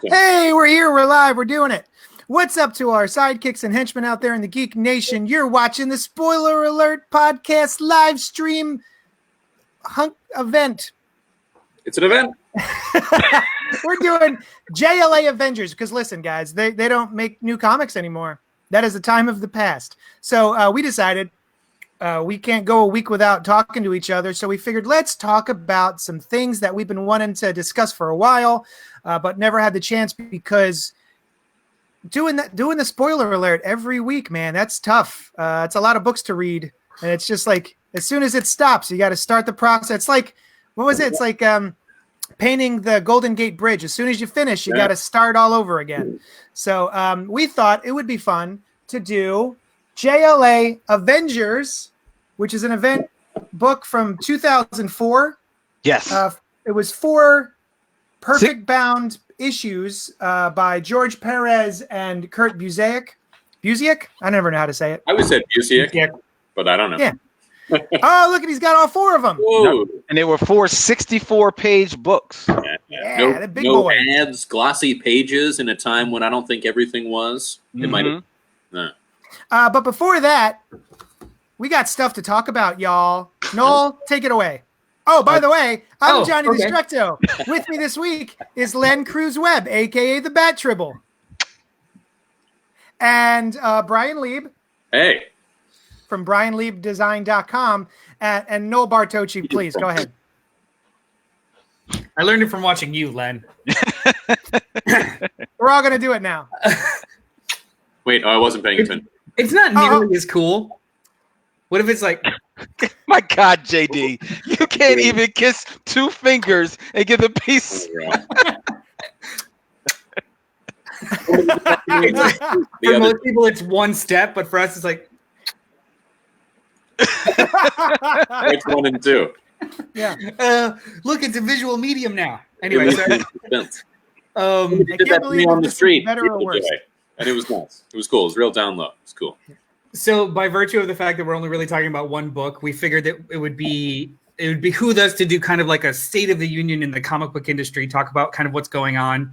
Hey, we're here. We're live. We're doing it. What's up to our sidekicks and henchmen out there in the Geek Nation? You're watching the Spoiler Alert podcast live stream event. It's an event. We're doing JLA Avengers because, listen, guys, they don't make new comics anymore. That is a time of the past. So we decided we can't go a week without talking to each other. So we figured let's talk about some things that we've been wanting to discuss for a while, but never had the chance because doing the spoiler alert every week, man, that's tough. It's a lot of books to read. And it's just like, as soon as it stops, you got to start the process. It's like, what was it? It's like painting the Golden Gate Bridge. As soon as you finish, you got to start all over again. So we thought it would be fun to do JLA Avengers, which is an event book from 2004. Yes. It was 4 perfect bound issues by George Perez and Kurt Busiek. Busiek? I never know how to say it. I would say Busiek, but I don't know. Yeah. Oh, look, he's got all 4 of them. Whoa. And they were 4 64-page books. Yeah, the big no boy. ads, glossy pages in a time when I don't think everything was. It might have. No. But before that, we got stuff to talk about, y'all. Noel, take it away. Oh, by the way, I'm Johnny Destructo. With me this week is Len Cruz-Webb, a.k.a. the BatTribble. And Brian Lieb. Hey. From BrianLiebDesign.com. And Noel Bartocci, please, go ahead. I learned it from watching you, Len. We're all going to do it now. Wait, I wasn't paying attention. It's not nearly as cool. What if it's like... My God, JD, you can't even kiss 2 fingers and get a piece. For most people, it's 1 step, but for us, it's like... It's 1 and 2. Yeah. Look, it's a visual medium now. Anyway, sorry. Did that to me on the street. Better or worse. And it was nice. It was cool. It was real down low. It was cool. So by virtue of the fact that we're only really talking about 1 book, we figured that it would behoove us to do kind of like a state of the union in the comic book industry, talk about kind of what's going on,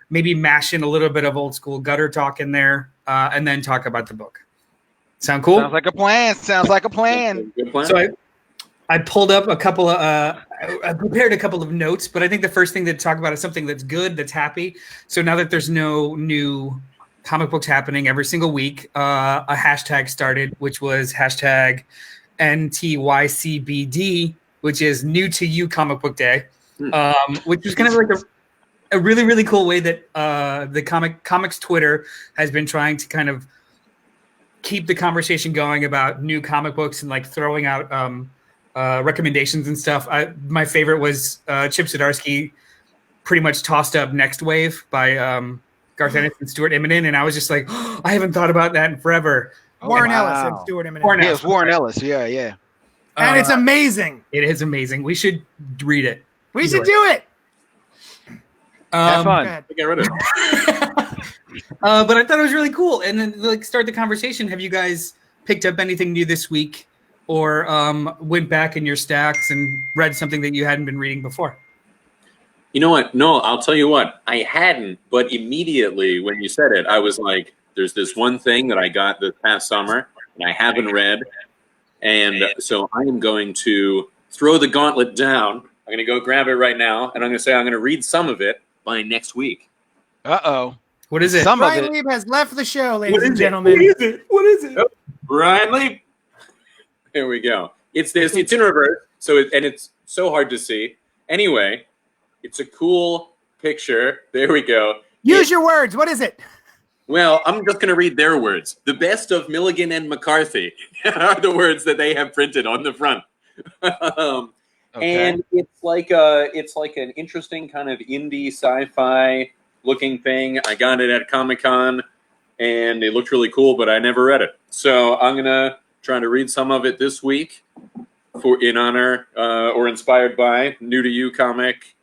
maybe mash in a little bit of old school gutter talk in there, and then talk about the book. Sound cool? Sounds like a plan. Sounds like a plan. Good plan. So I pulled up a couple of, I prepared a couple of notes, but I think the first thing to talk about is something that's good, that's happy. So now that there's no new comic books happening every single week, a hashtag started, which was hashtag NTYCBD, which is New to You Comic Book Day, which is kind of like a really, really cool way that the comics Twitter has been trying to kind of keep the conversation going about new comic books and like throwing out recommendations and stuff. My favorite was Chip Zdarsky pretty much tossed up Next Wave by Garth Ennis and Stuart Immonen, and I was just like, oh, I haven't thought about that in forever. Warren Ellis and Stuart Immonen. Yes, Warren Ellis. Yeah. And it's amazing. It is amazing. We should read it. We should do it. Have fun. Get rid of it. But I thought it was really cool. And then like start the conversation. Have you guys picked up anything new this week or went back in your stacks and read something that you hadn't been reading before? You know what? No, I'll tell you what. I hadn't, but immediately when you said it, I was like, there's this one thing that I got this past summer and I haven't read. And so I am going to throw the gauntlet down. I'm going to go grab it right now. And I'm going to say I'm going to read some of it by next week. Uh-oh. What is it? Brian Lieb has left the show, ladies and gentlemen. What is it? Oh, Brian Lieb. There we go. It's in reverse. So it's so hard to see. Anyway, it's a cool picture. There we go. Use your words. What is it? Well, I'm just going to read their words. The best of Milligan and McCarthy are the words that they have printed on the front. And it's like an interesting kind of indie sci-fi looking thing. I got it at Comic-Con, and it looked really cool, but I never read it. So I'm going to try to read some of it this week in honor or inspired by New to You comic.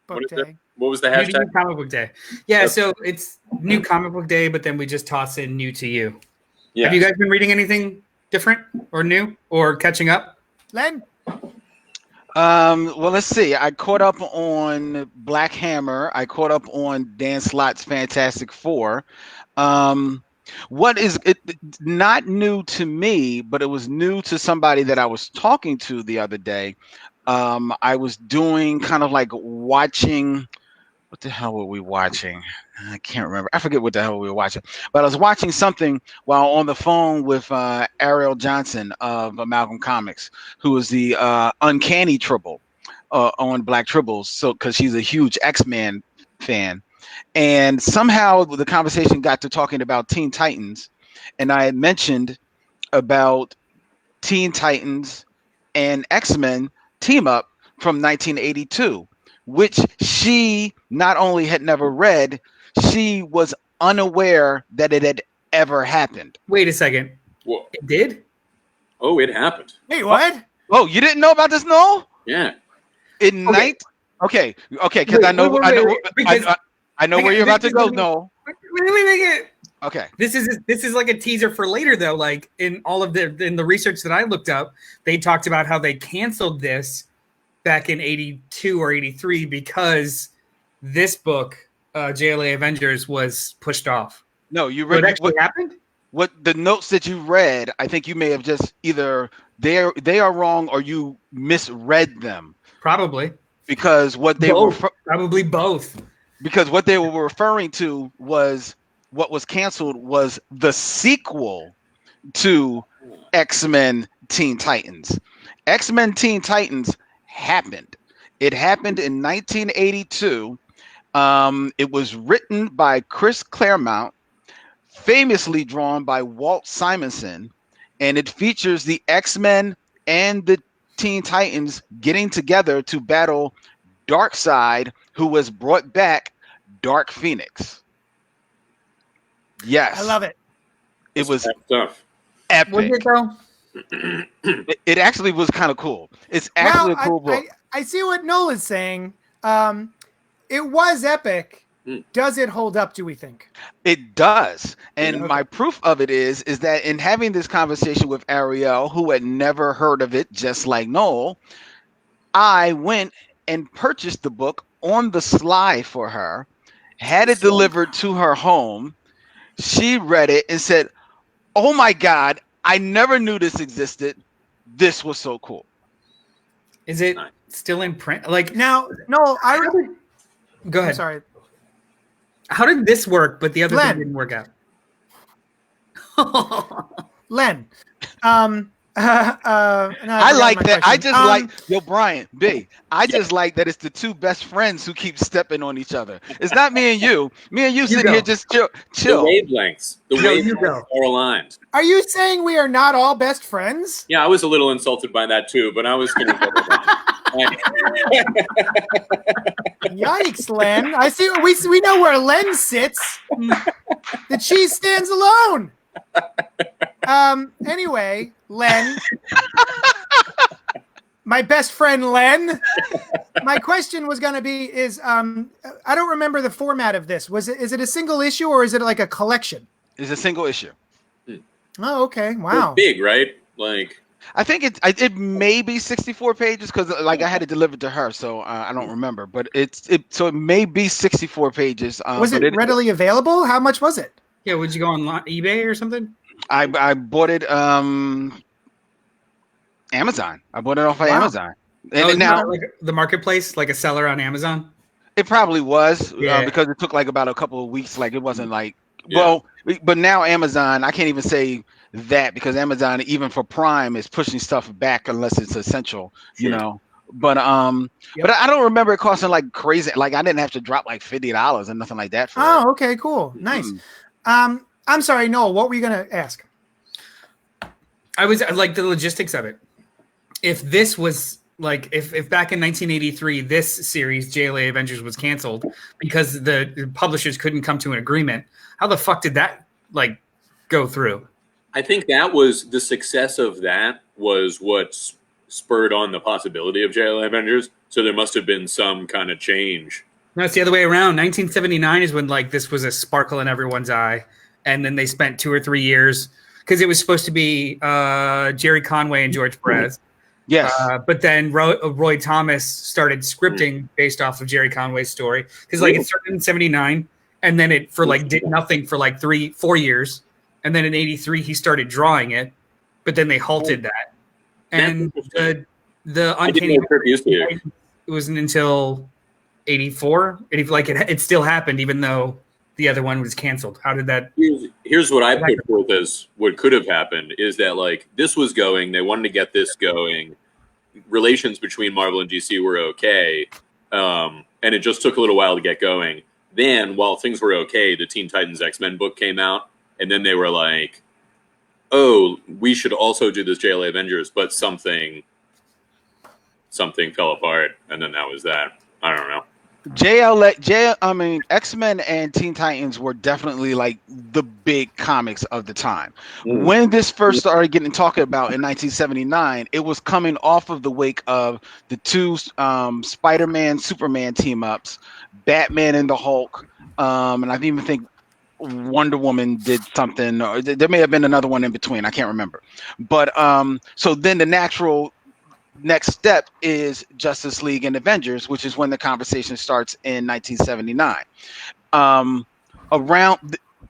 Book Day. What was the hashtag? New Comic Book Day. Yeah, so it's New Comic Book Day, but then we just toss in New to You. Yeah. Have you guys been reading anything different or new or catching up? Len? Well, let's see. I caught up on Black Hammer. I caught up on Dan Slott's Fantastic Four. Um, what is it? Not new to me, but it was new to somebody that I was talking to the other day. I was doing kind of like watching. What the hell were we watching? I can't remember. I forget what the hell we were watching. But I was watching something while on the phone with Ariel Johnson of Amalgam Comics, who is the Uncanny Tribble on BatTribble. So because she's a huge X-Men fan, and somehow the conversation got to talking about Teen Titans, and I had mentioned about Teen Titans and X-Men team up from 1982, which she not only had never read, she was unaware that it had ever happened. Wait a second. Whoa. It did? Oh, it happened. Wait, what? Oh, you didn't know about this, Noel? Yeah. Okay, because I know where you're about to go, Noel. Okay. This is like a teaser for later, though. Like in the research that I looked up, they talked about how they canceled this back in 82 or 83 because this book, JLA Avengers, was pushed off. No, you read what actually happened? What the notes that you read, I think you may have just either they are wrong or you misread them. Probably. Because what they both. were Probably both. Because what they were referring to was what was canceled was the sequel to X-Men Teen Titans. X-Men Teen Titans happened. It happened in 1982. It was written by Chris Claremont, famously drawn by Walt Simonson, and it features the X-Men and the Teen Titans getting together to battle Darkseid, who has brought back Dark Phoenix. Yes. I love it. It was tough. Epic. Was it though? It actually was kind of cool. It's actually a cool book. I see what Noel is saying. It was epic. Does it hold up, do we think? It does. And Okay. my proof of it is that in having this conversation with Ariel, who had never heard of it, just like Noel, I went and purchased the book on the sly for her, had it delivered to her home. She read it and said, "Oh my God, I never knew this existed. This was so cool." Is it still in print? Like Now, Noel, go ahead. I'm sorry. How did this work, but the other Len. thing didn't work out? Len. I like that. I just like Brian B. I just like that it's the two best friends who keep stepping on each other. It's not me and you. Me and you sitting here just chill. The wavelengths. The wavelengths are aligned. Are you saying we are not all best friends? Yeah, I was a little insulted by that too, but I was going to go with that. Yikes, Len. I see. We know where Len sits. The cheese stands alone. Anyway, Len. My best friend, Len. My question was going to be I don't remember the format of this. Is it a single issue or is it like a collection? It's a single issue. Oh, okay. Wow. It's big, right? Like, I think it may be 64 pages because like I had it delivered to her, so I don't remember. But so it may be 64 pages. Was it readily available? How much was it? Yeah, would you go on eBay or something? I bought it Amazon. I bought it off of Amazon. And now like the marketplace, like a seller on Amazon. It probably was Yeah. because it took like about a couple of weeks. Like it wasn't like well, but now Amazon, I can't even say that because Amazon, even for Prime, is pushing stuff back unless it's essential, you know. But but I don't remember it costing like crazy. Like I didn't have to drop like $50 or nothing like that for it. Oh, okay, cool, nice. I'm sorry, Noel. What were you gonna ask? I was like the logistics of it. If this was like if back in 1983 this series JLA Avengers was canceled because the publishers couldn't come to an agreement, how the fuck did that like go through? I think that was the success of that was what spurred on the possibility of JLA Avengers. So there must have been some kind of change. No, it's the other way around. 1979 is when like this was a sparkle in everyone's eye, and then they spent 2 or 3 years because it was supposed to be Jerry Conway and George Perez, Yes. But then Roy Thomas started scripting based off of Jerry Conway's story because like it started in '79 and then it did nothing for like 3-4 years, and then in '83 he started drawing it, but then they halted that. And the Uncanny it wasn't until '84. It still happened even though the other one was canceled. How did that? Here's what I put forth as what could have happened is that like this was going, they wanted to get this going. Relations between Marvel and DC were okay, and it just took a little while to get going. Then, while things were okay, the Teen Titans X-Men book came out, and then they were like, "Oh, we should also do this JLA Avengers," but something fell apart, and then that was that. I don't know. X-Men and Teen Titans were definitely like the big comics of the time. When this first started getting talked about in 1979, it was coming off of the wake of the two Spider-Man, Superman team-ups, Batman and the Hulk, and I even think Wonder Woman did something, or there may have been another one in between. I can't remember. But so then the natural next step is Justice League and Avengers, which is when the conversation starts in 1979.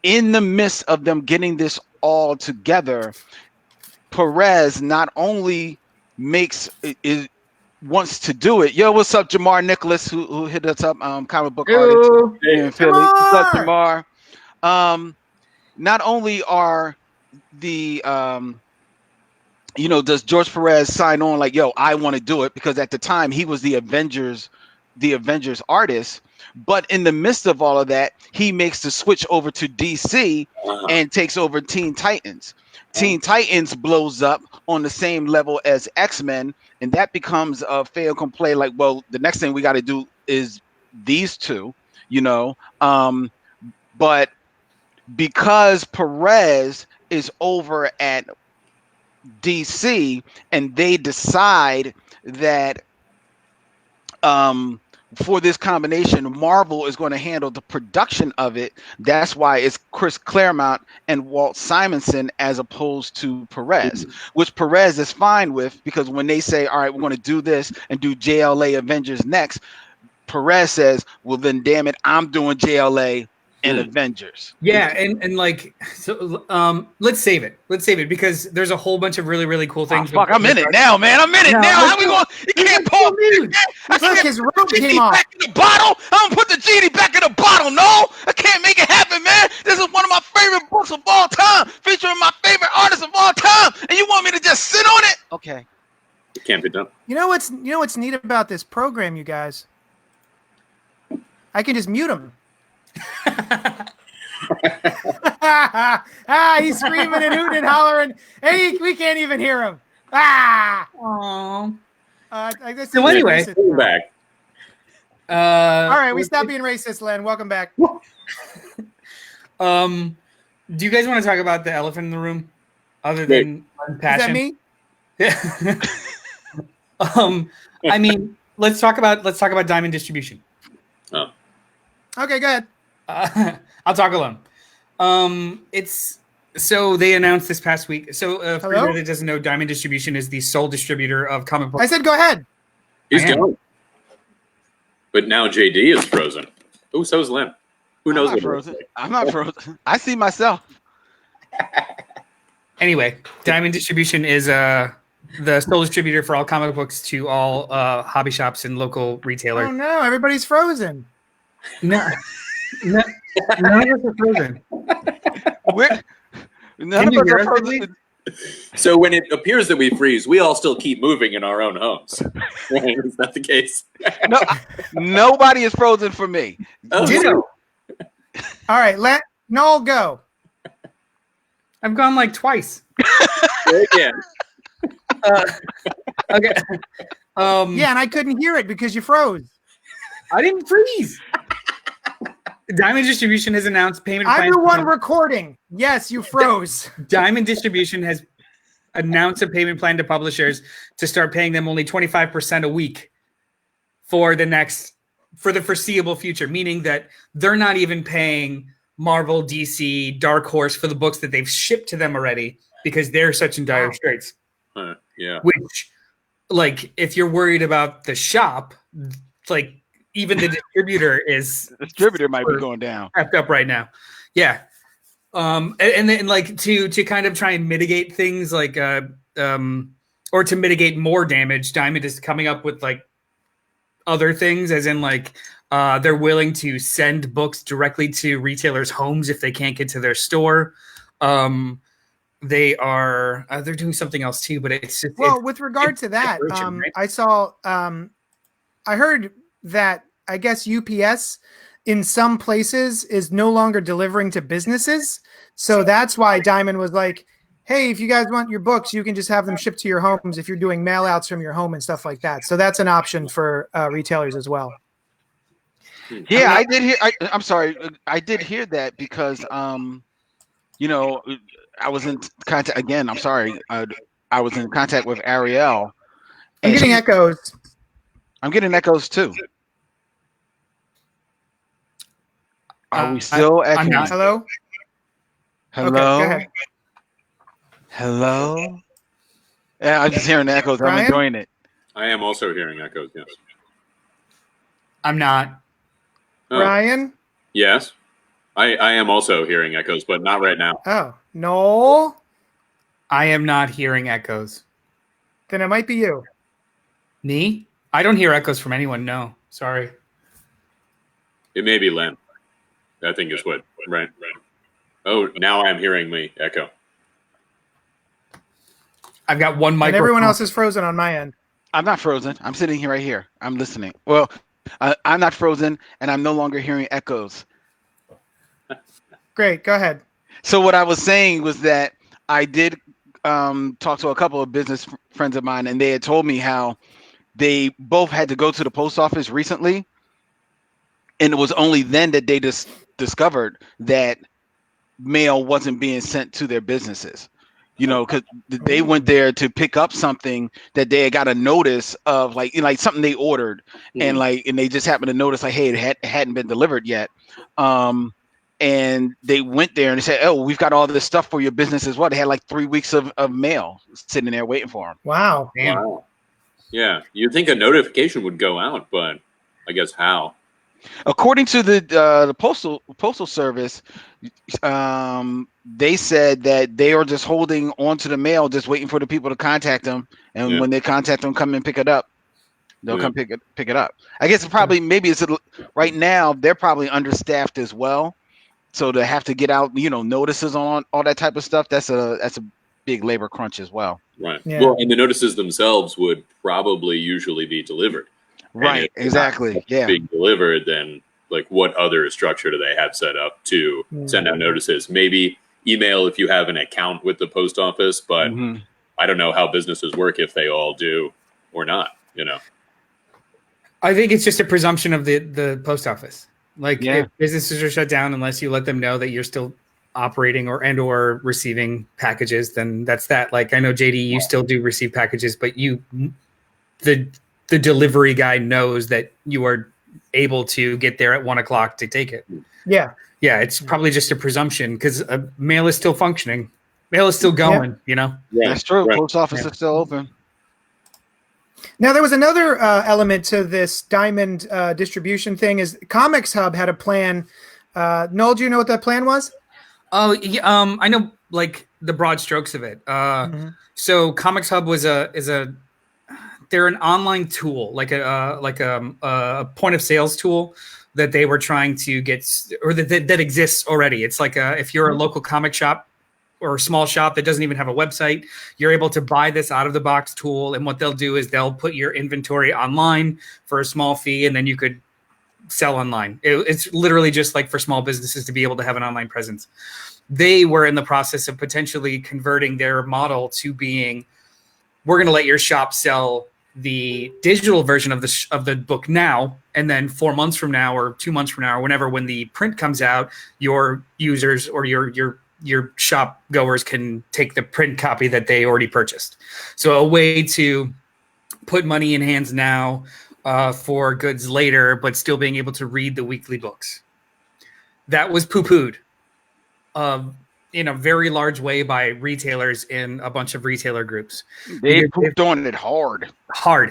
In the midst of them getting this all together, Perez not only wants to do it. Yo, what's up, Jamar Nicholas, who hit us up, comic book artist in Philly. What's up, Jamar? Not only are the does George Perez sign on like, yo, I want to do it, because at the time he was the Avengers artist, but in the midst of all of that, he makes the switch over to DC and takes over Teen Titans. Teen Titans blows up on the same level as X-Men, and that becomes a fait accompli. Like, well, the next thing we got to do is these two, but because Perez is over at DC and they decide that for this combination, Marvel is going to handle the production of it. That's why it's Chris Claremont and Walt Simonson as opposed to Perez, which Perez is fine with, because when they say, all right, we're going to do this and do JLA Avengers next, Perez says, well, then damn it, I'm doing JLA and Avengers. Yeah, and like, so let's save it because there's a whole bunch of really, really cool things. Fuck, I'm in it now, man. I'm in it now. How we going? You can't pull me. Look, his room came off. Back in the bottle. I'm gonna put the genie back in the bottle. No, I can't make it happen, man. This is one of my favorite books of all time, featuring my favorite artists of all time, and you want me to just sit on it? Okay. It can't be done. You know what's neat about this program, you guys? I can just mute him. He's screaming and hooting and hollering. Hey, we can't even hear him. Aww. So anyway, back. All right, we stopped being racist, Len. Welcome back. Do you guys want to talk about the elephant in the room, other than passion? Is that me? I mean, let's talk about Diamond Distribution. Oh. Okay, go ahead. I'll talk alone. So they announced this past week. So for anyone that doesn't know, Diamond Distribution is the sole distributor of comic books. I said go ahead. He's going. But now JD is frozen. Oh, so is Len. Who knows what frozen? I'm not frozen. I see myself. Anyway, Diamond Distribution is the sole distributor for all comic books to all hobby shops and local retailers. Oh no, everybody's frozen. No, none of us are frozen. None of us are frozen. So when it appears that we freeze, we all still keep moving in our own homes. Is that the case? No, nobody is frozen for me. All right, let Noel go. I've gone like twice. Yeah. Okay. Yeah, and I couldn't hear it because you froze. I didn't freeze. Diamond Distribution has announced payment plans. I'm the one recording. Yes, you froze. Diamond Distribution has announced a payment plan to publishers to start paying them only 25% a week for the foreseeable future, meaning that they're not even paying Marvel, DC, Dark Horse for the books that they've shipped to them already because they're such in dire straits. Yeah. Which like if you're worried about the shop, like even the distributor is The distributor might be going down. wrapped up right now. Yeah. And then like to kind of try and mitigate things like or to mitigate more damage, Diamond is coming up with like other things, as in like they're willing to send books directly to retailers' homes if they can't get to their store. They're doing something else too, but it's with regard to that, right? I saw I heard that I guess UPS in some places is no longer delivering to businesses. So that's why Diamond was like, hey, if you guys want your books, you can just have them shipped to your homes if you're doing mail outs from your home and stuff like that. So that's an option for retailers as well. Yeah, I did hear. I'm sorry, I did hear that because you know, I was in contact again. I'm sorry, I was in contact with Ariel. I'm getting echoes. I'm getting echoes too. Are we still echoing? Hello? Hello? Okay, go ahead. Hello? Yeah, I'm just hearing the echoes. Brian? I'm enjoying it. I am also hearing echoes. Yes. I'm not. Oh, Brian? yes. I am also hearing echoes, but not right now. Oh, Noel? I am not hearing echoes. Then it might be you. Me? I don't hear echoes from anyone. No, sorry. It may be Len. I think is what. Right. Oh, now I'm hearing me echo. I've got one And microphone. everyone else is frozen on my end. I'm not frozen. I'm sitting here right here. I'm listening. Well, I'm not frozen, and I'm no longer hearing echoes. Great, go ahead. So what I was saying was that I did talk to a couple of business friends of mine, and they had told me how they both had to go to the post office recently, and it was only then that they discovered that mail wasn't being sent to their businesses. You know, because they went there to pick up something that they had got a notice of, like something they ordered, and they just happened to notice like, hey, it hadn't been delivered yet. And they went there and they said, oh, we've got all this stuff for your business as well. They had like 3 weeks of mail sitting there waiting for them. Wow. Damn. Wow. Yeah, you'd think a notification would go out, but I guess how? According to the postal service, they said that they are just holding onto the mail, just waiting for the people to contact them, and when they contact them, come and pick it up. They'll come pick it up. I guess right now they're probably understaffed as well, so to have to get out, notices on all that type of stuff. That's a big labor crunch as well. Right. Yeah. Well, and the notices themselves would probably usually be delivered. Right. Exactly. Yeah. Being delivered, then like what other structure do they have set up to send out notices? Maybe email if you have an account with the post office, but I don't know how businesses work if they all do or not. I think it's just a presumption of the post office. Like if businesses are shut down unless you let them know that you're still operating or receiving packages, then that's that. Like I know JD, you still do receive packages, but the delivery guy knows that you are able to get there at 1 o'clock to take it. Yeah. Yeah. It's probably just a presumption because mail is still functioning. Mail is still going, Yeah, that's true. right. Post office is still open. Now, there was another element to this Diamond distribution thing is Comics Hub had a plan. Noel, do you know what that plan was? Oh, yeah, I know like the broad strokes of it. So Comics Hub they're an online tool, like a point of sales tool that they were trying to get, or that exists already. It's like if you're a local comic shop or a small shop that doesn't even have a website, you're able to buy this out of the box tool. And what they'll do is they'll put your inventory online for a small fee, and then you could sell online. It's literally just like for small businesses to be able to have an online presence. They were in the process of potentially converting their model to being, we're going to let your shop sell the digital version of the book now, and then 4 months from now or 2 months from now or whenever, when the print comes out, your users or your shop goers can take the print copy that they already purchased. So a way to put money in hands now for goods later, but still being able to read the weekly books. That was poo-pooed. in a very large way by retailers in a bunch of retailer groups. They pooped on it hard.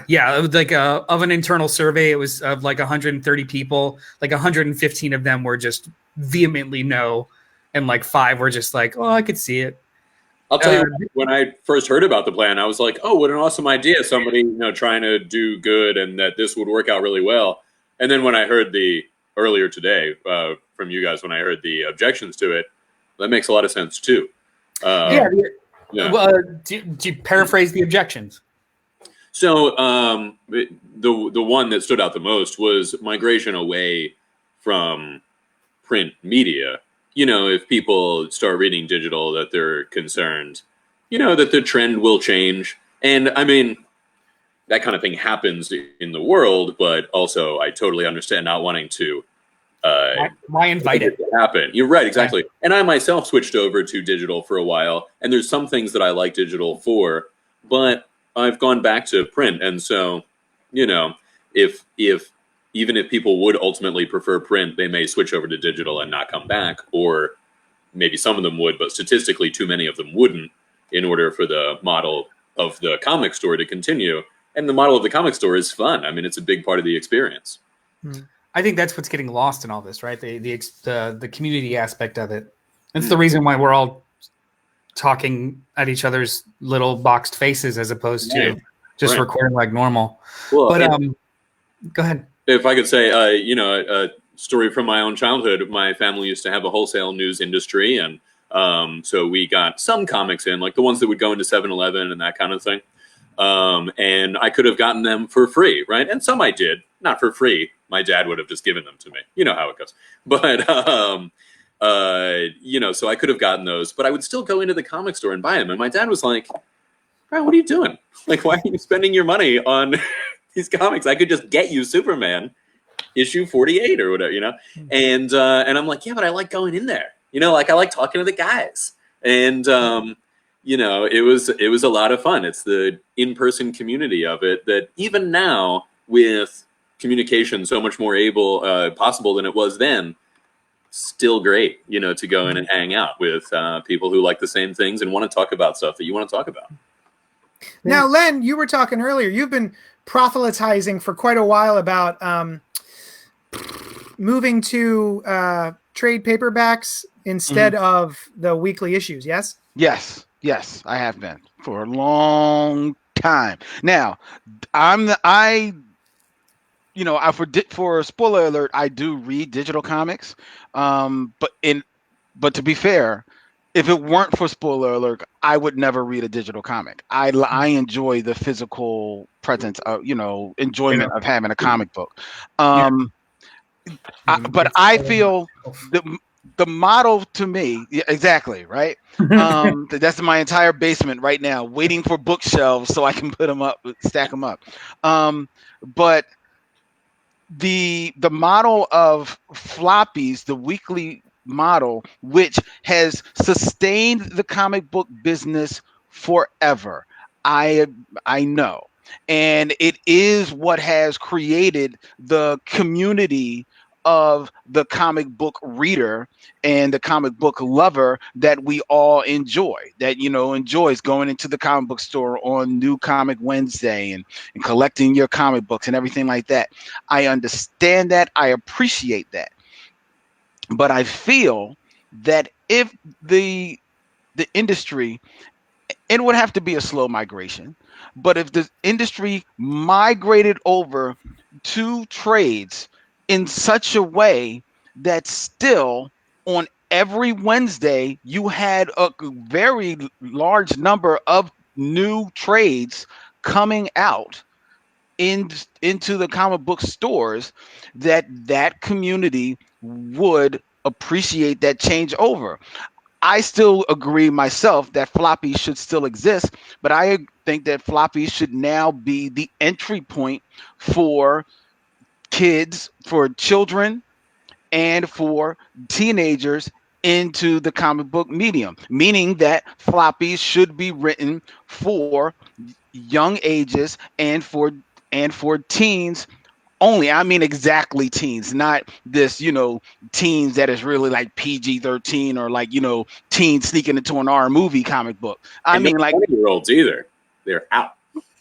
Yeah. It was like of an internal survey. It was of like 130 people, like 115 of them were just vehemently no. And like 5 were just like, oh, I could see it. I'll tell you, when I first heard about the plan, I was like, oh, what an awesome idea. Somebody, trying to do good and that this would work out really well. And then when I heard earlier today from you guys, when I heard the objections to it, that makes a lot of sense too. Yeah. Well, do you paraphrase the objections? So the one that stood out the most was migration away from print media. If people start reading digital, that they're concerned, that the trend will change. And I mean, that kind of thing happens in the world, but also I totally understand not wanting to. Why invite it to happen? You're right, exactly. Yeah. And I myself switched over to digital for a while, and there's some things that I like digital for, but I've gone back to print. And so, if even if people would ultimately prefer print, they may switch over to digital and not come back, or maybe some of them would, but statistically too many of them wouldn't, in order for the model of the comic store to continue. And the model of the comic store is fun. I mean, it's a big part of the experience. I think that's what's getting lost in all this, right? The community aspect of it. That's the reason why we're all talking at each other's little boxed faces as opposed to just recording like normal. Well, but go ahead. If I could say, a story from my own childhood, my family used to have a wholesale news industry. And so we got some comics in, like the ones that would go into 7-Eleven and that kind of thing. And I could have gotten them for free, right? And some I did, not for free. My dad would have just given them to me. You know how it goes. But, so I could have gotten those. But I would still go into the comic store and buy them. And my dad was like, Brian, what are you doing? Like, why are you spending your money on these comics? I could just get you Superman issue 48 or whatever, And I'm like, yeah, but I like going in there. Like I like talking to the guys. And, it was a lot of fun. It's the in-person community of it that even now with communication so much more possible than it was then, still great, to go in and hang out with people who like the same things and want to talk about stuff that you want to talk about. Now, Len, you were talking earlier. You've been proselytizing for quite a while about moving to trade paperbacks instead of the weekly issues. Yes? Yes, I have been for a long time. Now, for a spoiler alert, I do read digital comics. But to be fair, if it weren't for spoiler alert, I would never read a digital comic. I enjoy the physical presence of, enjoyment of having a comic book. But I feel the model to me, exactly, right? That's my entire basement right now, waiting for bookshelves so I can put them up, stack them up. But the model of floppies, the weekly model, which has sustained the comic book business forever, I know, and it is what has created the community of the comic book reader and the comic book lover that we all enjoy, that enjoys going into the comic book store on New Comic Wednesday and collecting your comic books and everything like that. I understand that. I appreciate that. But I feel that if the industry, it would have to be a slow migration, but if the industry migrated over to trades in such a way that still on every Wednesday you had a very large number of new trades coming out into the comic book stores, that community would appreciate that change over. I still agree myself that floppies should still exist, but I think that floppies should now be the entry point for kids, for children, and for teenagers into the comic book medium, meaning that floppies should be written for young ages and for teens only, I mean exactly teens, not this, teens that is really like PG-13 or like, teens sneaking into an R movie comic book. I And no mean like 20-year-olds either. They're out.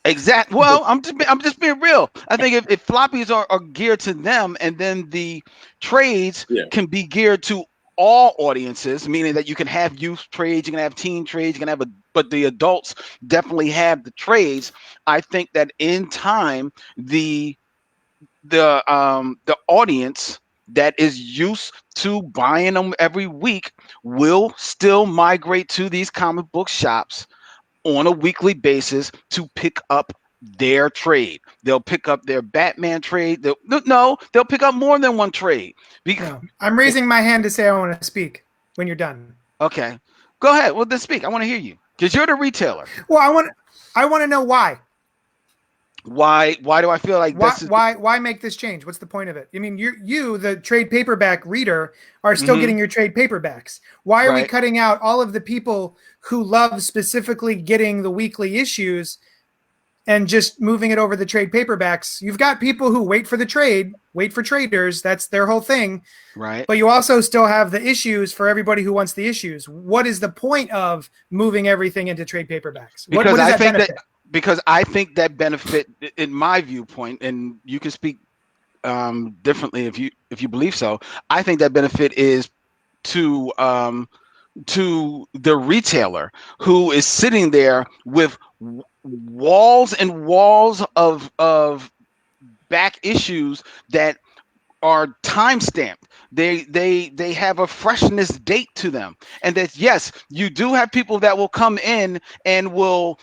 exact. Well, I'm just being real. I think if floppies are geared to them, and then the trades Yeah. can be geared to all audiences, meaning that you can have youth trades, you can have teen trades, you can have but the adults definitely have the trades. I think that in time, the audience that is used to buying them every week will still migrate to these comic book shops on a weekly basis to pick up their trade. They'll pick up their Batman trade. They'll pick up more than one trade. No, I'm raising my hand to say I want to speak when you're done. Okay, go ahead. Well, then speak. I want to hear you because you're the retailer. Well, I want to know why. Why do I feel like why make this change? What's the point of it? I mean, you the trade paperback reader, are still getting your trade paperbacks. Why are we cutting out all of the people who love specifically getting the weekly issues and just moving it over the trade paperbacks? You've got people who wait for traders. That's their whole thing. Right. But you also still have the issues for everybody who wants the issues. What is the point of moving everything into trade paperbacks? What does that benefit? Because I think that benefit, in my viewpoint, and you can speak differently if you believe so. I think that benefit is to the retailer who is sitting there with walls and walls of back issues that are time stamped. They have a freshness date to them, and that yes, you do have people that will come in and will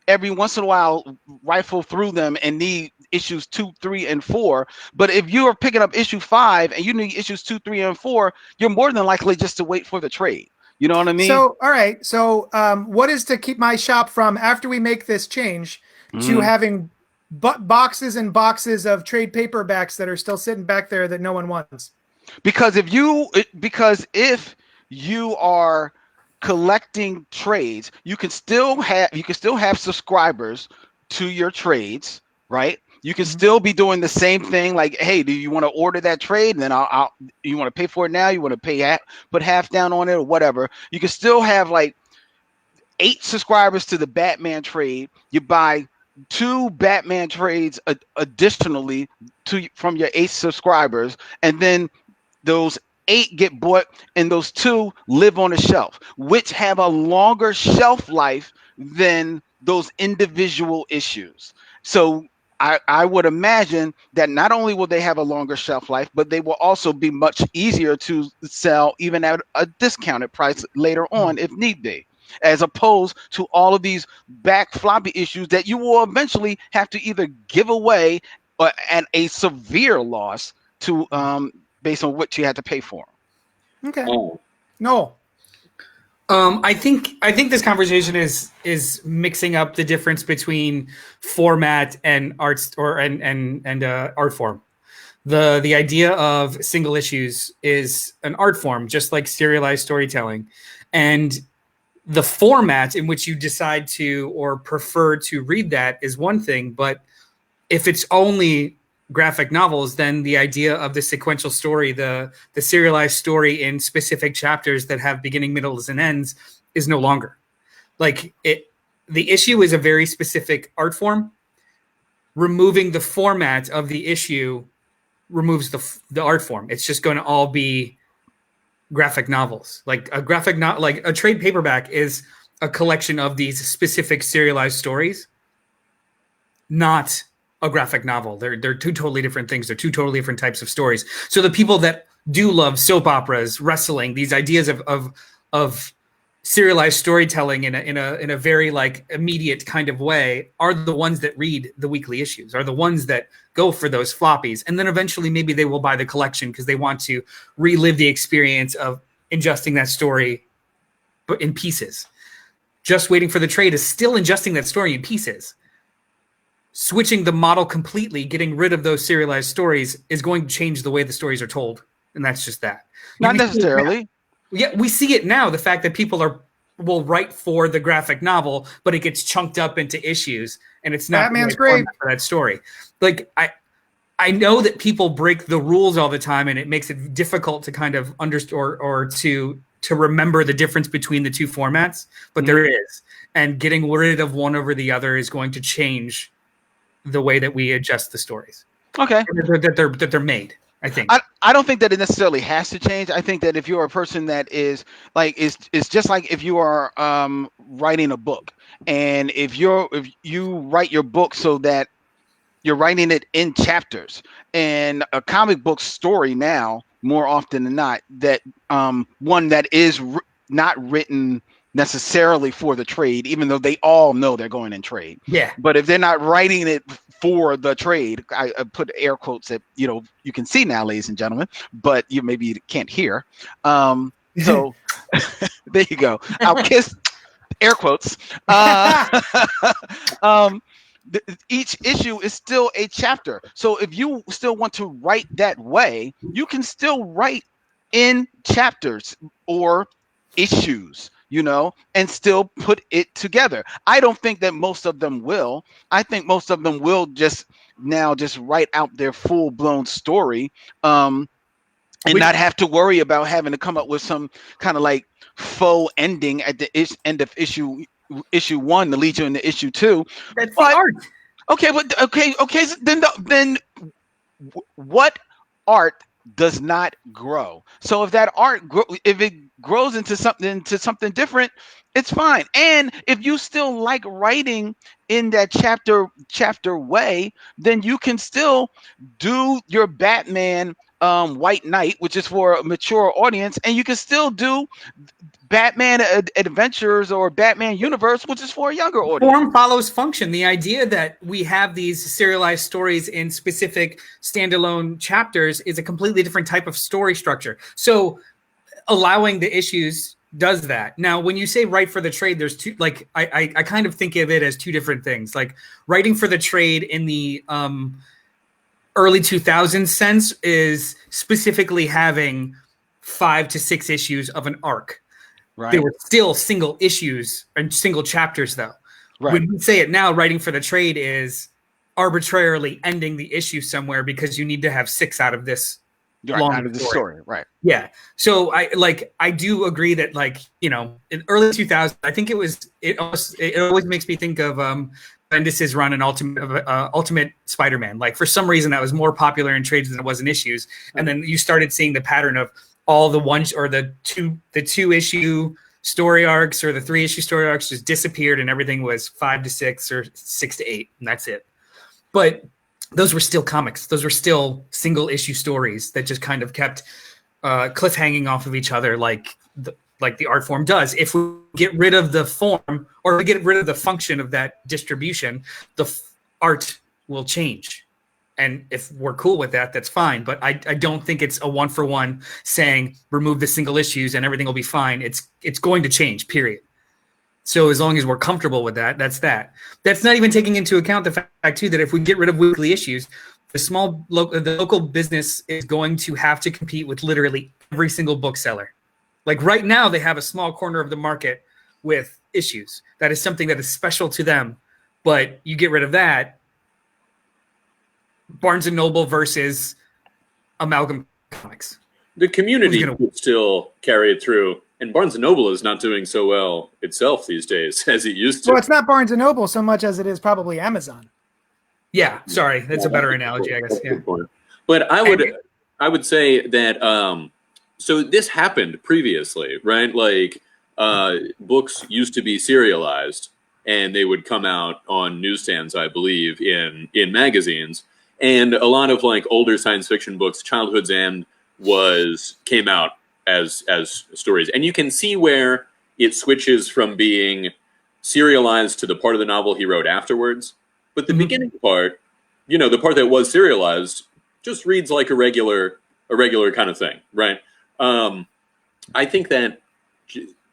every once in a while rifle through them and need issues 2, 3, and 4. But if you are picking up issue 5 and you need issues 2, 3, and 4, you're more than likely just to wait for the trade. You know what I mean? So, all right. So, what is to keep my shop from, after we make this change, to having boxes and boxes of trade paperbacks that are still sitting back there that no one wants? Because if you are collecting trades, you can still have subscribers to your trades, right? You can still be doing the same thing, like, hey, do you want to order that trade? And then you want to pay for it now? You want to pay put half down on it or whatever? You can still have like 8 subscribers to the Batman trade. You buy 2 Batman trades additionally from your 8 subscribers, and then those 8 get bought and those 2 live on the shelf, which have a longer shelf life than those individual issues. So I would imagine that not only will they have a longer shelf life, but they will also be much easier to sell even at a discounted price later on if need be, as opposed to all of these back floppy issues that you will eventually have to either give away at a severe loss to based on what you had to pay for. Okay. Oh. No. I think this conversation is mixing up the difference between format and art art form. The idea of single issues is an art form, just like serialized storytelling, and the format in which you decide to or prefer to read that is one thing. But if it's only graphic novels, then the idea of the sequential story, the serialized story in specific chapters that have beginning, middles, and ends is no longer. Like the issue is a very specific art form. Removing the format of the issue removes the art form. It's just going to all be graphic novels. Like a like a trade paperback is a collection of these specific serialized stories, not a graphic novel. They're 2 totally different things. They're 2 totally different types of stories. So the people that do love soap operas, wrestling, these ideas of serialized storytelling in a very like immediate kind of way are the ones that read the weekly issues, are the ones that go for those floppies. And then eventually maybe they will buy the collection because they want to relive the experience of ingesting that story but in pieces. Just waiting for the trade is still ingesting that story in pieces. Switching the model completely, getting rid of those serialized stories is going to change the way the stories are told. And that's just that. Not necessarily. Yeah, we see it now. The fact that people will write for the graphic novel, but it gets chunked up into issues and it's not Batman's the right great format for that story. Like I know that people break the rules all the time, and it makes it difficult to kind of understand or to remember the difference between the two formats. But there is, and getting rid of one over the other is going to change the way that we adjust the stories. Okay, that they're made. I think. I don't think that it necessarily has to change. I think that if you're a person that is like is just like if you are writing a book, and if you write your book so that you're writing it in chapters, and a comic book story now more often than not that one that is not written necessarily for the trade, even though they all know they're going in trade. Yeah. But if they're not writing it for the trade, I put air quotes that you can see now, ladies and gentlemen, but you maybe can't hear. So there you go. I'll kiss air quotes. Each issue is still a chapter. So if you still want to write that way, you can still write in chapters or issues, and still put it together. I don't think that most of them will. I think most of them will just write out their full-blown story and not have to worry about having to come up with some kind of like faux ending at the end of issue 1 to lead you into issue 2. That's the art. Okay, but okay. So then what art does not grow? So if that art if it grows into something different, it's fine. And if you still like writing in that chapter way, then you can still do your Batman White Knight, which is for a mature audience, and you can still do Batman Adventures or Batman Universe, which is for a younger audience. Form follows function. The idea that we have these serialized stories in specific standalone chapters is a completely different type of story structure. So allowing the issues does that. Now, when you say write for the trade, there's two, like, I kind of think of it as two different things. Like writing for the trade in the early 2000s sense is specifically having 5 to 6 issues of an arc. Right. They were still single issues and single chapters, though. Right. When we say it now, writing for the trade is arbitrarily ending the issue somewhere because you need to have 6 out of this out of the story. Right. Yeah. So I do agree that in early 2000s, I think it always makes me think of Bendis's run in Ultimate Spider-Man. Like for some reason that was more popular in trades than it was in issues, and then you started seeing the pattern of all the ones or the two issue story arcs or the 3 issue story arcs just disappeared, and everything was 5 to 6 or 6 to 8, and that's it. But those were still comics. Those were still single issue stories that just kind of kept cliffhanging off of each other, like the art form does. If we get rid of the form or we get rid of the function of that distribution, the art will change. And if we're cool with that, that's fine. But I don't think it's a 1-for-1 saying remove the single issues and everything will be fine. It's going to change, period. So as long as we're comfortable with that, that's that. That's not even taking into account the fact, too, that if we get rid of weekly issues, the local business is going to have to compete with literally every single bookseller. Like right now, they have a small corner of the market with issues. That is something that is special to them. But you get rid of that, Barnes & Noble versus Amalgam Comics. The community would still carry it through. And Barnes & Noble is not doing so well itself these days as it used to. Well, it's not Barnes & Noble so much as it is probably Amazon. Yeah, sorry. That's a better analogy, I guess. Yeah. But I would say that so this happened previously, right? Like books used to be serialized and they would come out on newsstands, I believe, in magazines. And a lot of like older science fiction books, Childhood's End came out as stories. And you can see where it switches from being serialized to the part of the novel he wrote afterwards. But the beginning part, the part that was serialized just reads like a regular kind of thing, right? I think that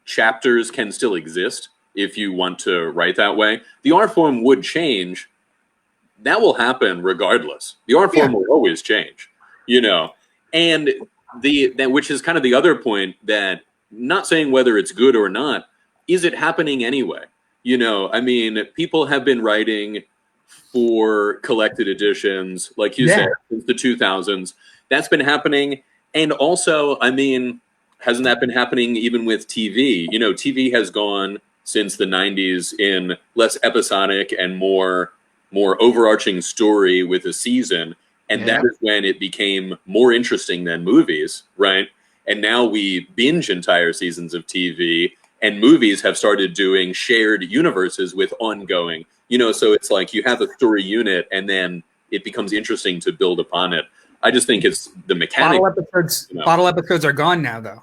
chapters can still exist if you want to write that way. The art form would change. That will happen regardless. The art form will always change, and which is kind of the other point, that not saying whether it's good or not, is it happening anyway? I mean, people have been writing for collected editions, like you said, since the 2000s. That's been happening. And also, I mean, hasn't that been happening even with TV? You know, TV has gone since the 90s in less episodic and more overarching story with a season. And that is when it became more interesting than movies, right? And now we binge entire seasons of TV, and movies have started doing shared universes with ongoing. You know, so it's like you have a story unit, and then it becomes interesting to build upon it. I just think it's the mechanic. Bottle episodes are gone now, though.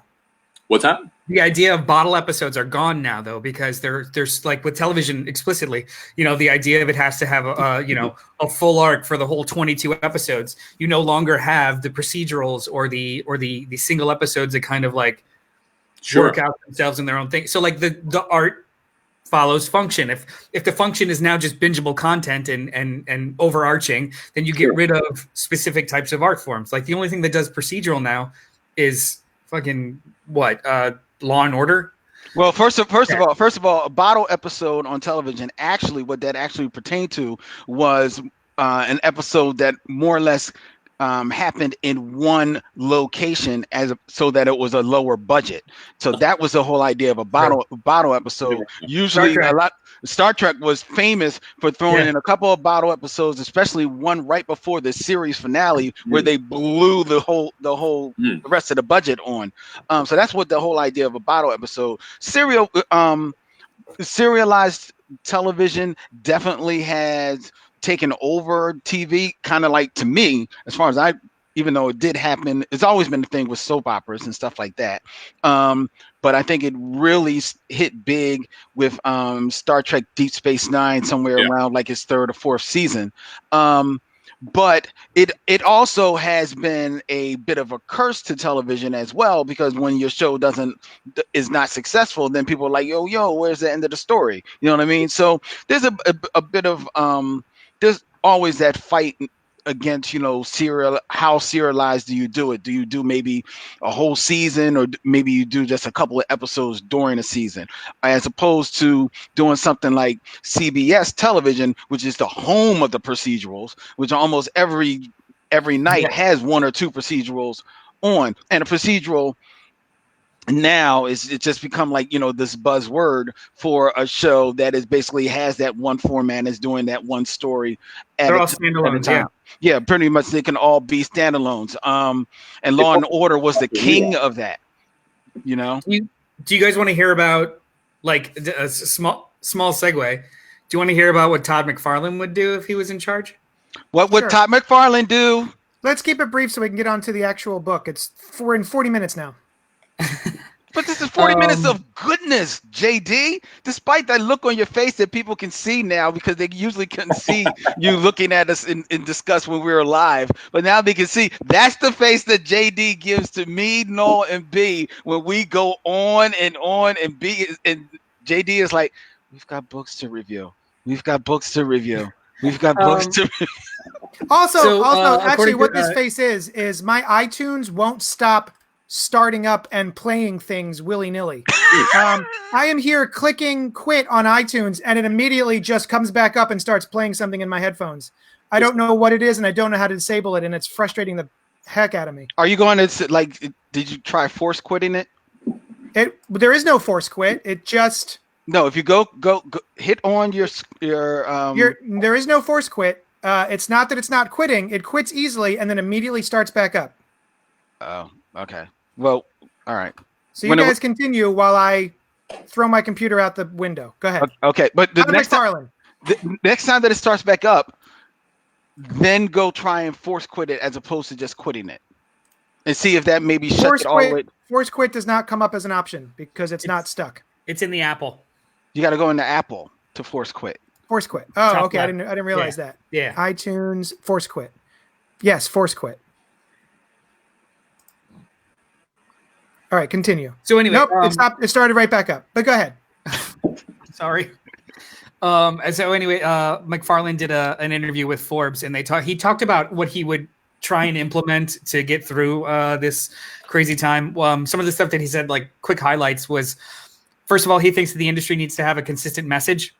What's that? The idea of bottle episodes are gone now, though, because there's like with television explicitly, you know, the idea of it has to have a full arc for the whole 22 episodes. You no longer have the procedurals or the single episodes that kind of like work out themselves in their own thing. So like the art follows function. If the function is now just bingeable content and overarching, then you get rid of specific types of art forms. Like the only thing that does procedural now is fucking Law and Order. Well, first of all, a bottle episode on television, actually what that actually pertained to was an episode that more or less happened in one location so that it was a lower budget. So that was the whole idea of a bottle episode. Usually Star Trek was famous for throwing in a couple of bottle episodes, especially one right before the series finale where they blew the rest of the budget on. So that's what the whole idea of a bottle episode. Serialized television definitely has taken over TV, kind of like, to me, as far as even though it did happen, it's always been a thing with soap operas and stuff like that. But I think it really hit big with Star Trek Deep Space Nine somewhere around like its third or fourth season. But it also has been a bit of a curse to television as well, because when your show is not successful, then people are like, yo, where's the end of the story? You know what I mean? So there's a bit of there's always that fight against, how serialized do you do it? Do you do maybe a whole season, or maybe you do just a couple of episodes during a season, as opposed to doing something like CBS television, which is the home of the procedurals, which almost every night has one or two procedurals on. And a procedural now it's just become like, this buzzword for a show that is basically has that one format, is doing that one story They're all standalones, yeah, pretty much. They can all be standalones. And Law and Order was the king of that. Do you guys want to hear about, like, a small segue? Do you want to hear about what Todd McFarlane would do if he was in charge? What would Todd McFarlane do? Let's keep it brief so we can get on to the actual book. We're in 40 minutes now. But this is 40 minutes of goodness, JD. Despite that look on your face that people can see now, because they usually couldn't see you looking at us in discuss when we were live. But now they can see. That's the face that JD gives to me, Noel, and B when we go on, and B and JD is like, we've got books to review. We've got books to review. We've got books to review. Also, actually, what this face is my iTunes won't stop starting up and playing things willy-nilly. I am here clicking quit on iTunes, and it immediately just comes back up and starts playing something in my headphones. I don't know what it is, and I don't know how to disable it, and it's frustrating the heck out of me. Are you going to, like, did you try force quitting it? There is no force quit. It just... No, if you go hit on your there is no force quit. It's not that it's not quitting. It quits easily and then immediately starts back up. Oh, okay. Well, all right. So you guys continue while I throw my computer out the window. Go ahead. Okay, but the next time that it starts back up, then go try and force quit it as opposed to just quitting it, and see if that maybe shuts it all the way. Force quit does not come up as an option because it's not stuck. It's in the Apple. You got to go into Apple to force quit. Force quit. Oh, okay. I didn't realize that. Yeah. iTunes force quit. Yes, force quit. All right, continue. So anyway, nope, it stopped. It started right back up. But go ahead. Sorry. So anyway, McFarlane did an interview with Forbes, and he talked about what he would try and implement to get through this crazy time. Some of the stuff that he said, like quick highlights, was, first of all, he thinks that the industry needs to have a consistent message.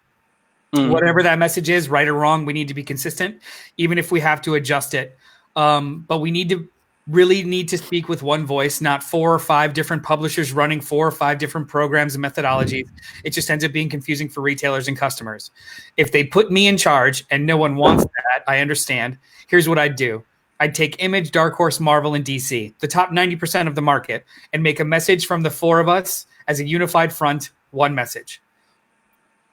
Whatever that message is, right or wrong, we need to be consistent, even if we have to adjust it. But we need to speak with one voice, not 4 or 5 different publishers running 4 or 5 different programs and methodologies. It just ends up being confusing for retailers and customers. If they put me in charge and no one wants that, I understand. Here's what I'd do. I'd take Image, Dark Horse, Marvel, and DC, the top 90% of the market, and make a message from the 4 of us as a unified front, one message.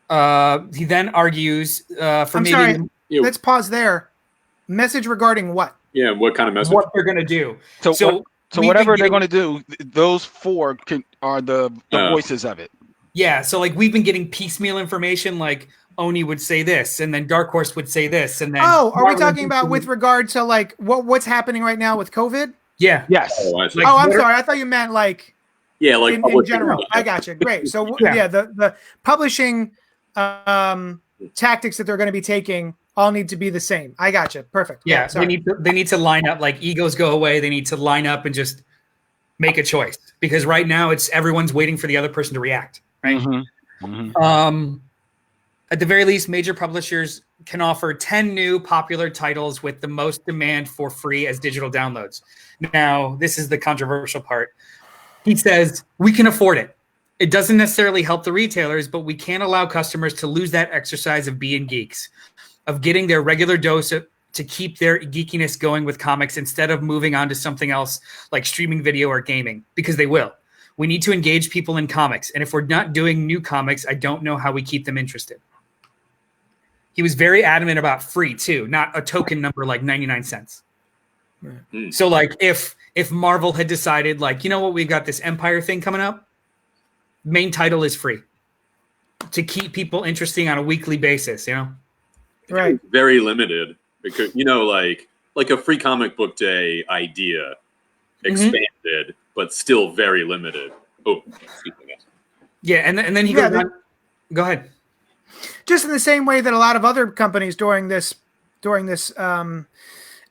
He then argues let's pause there. Message regarding what? Yeah, what kind of message? What they're going to do. So whatever they're going to do, those 4 are the voices of it. Yeah, so like we've been getting piecemeal information, like Oni would say this, and then Dark Horse would say this, and then are we talking about with regard to like what's happening right now with COVID? Yeah. Yes. I'm sorry. I thought you meant like in general. I got you. Great. So the publishing tactics that they're going to be taking all need to be the same. I got you. Perfect. Yeah. They need to line up, like egos go away. They need to line up and just make a choice, because right now everyone's waiting for the other person to react. Right. At the very least, major publishers can offer 10 new popular titles with the most demand for free as digital downloads. Now, this is the controversial part. He says, we can afford it. It doesn't necessarily help the retailers, but we can't allow customers to lose that exercise of being geeks, of getting their regular dose to keep their geekiness going with comics instead of moving on to something else like streaming video or gaming, because they will. We need to engage people in comics. And if we're not doing new comics, I don't know how we keep them interested. He was very adamant about free too, not a token number like 99 cents. Right. So like if Marvel had decided like, you know what, we've got this Empire thing coming up, main title is free to keep people interesting on a weekly basis, you know? Right. Very limited, because, you know, like a free comic book day idea expanded, but still very limited. Oh, excuse me. Yeah. And then he goes on. Go ahead. Just in the same way that a lot of other companies during this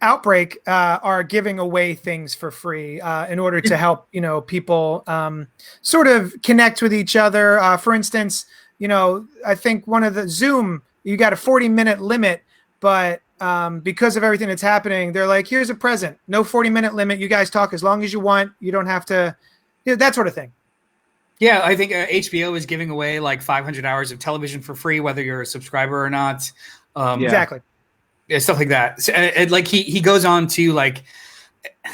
outbreak are giving away things for free in order to help people sort of connect with each other. For instance, I think one of the Zoom, you got a 40-minute limit, but because of everything that's happening, they're like, here's a present, no 40-minute limit. You guys talk as long as you want. You don't have to, that sort of thing. Yeah, I think HBO is giving away like 500 hours of television for free, whether you're a subscriber or not. Exactly. Yeah, stuff like that. So, and like he goes on to like,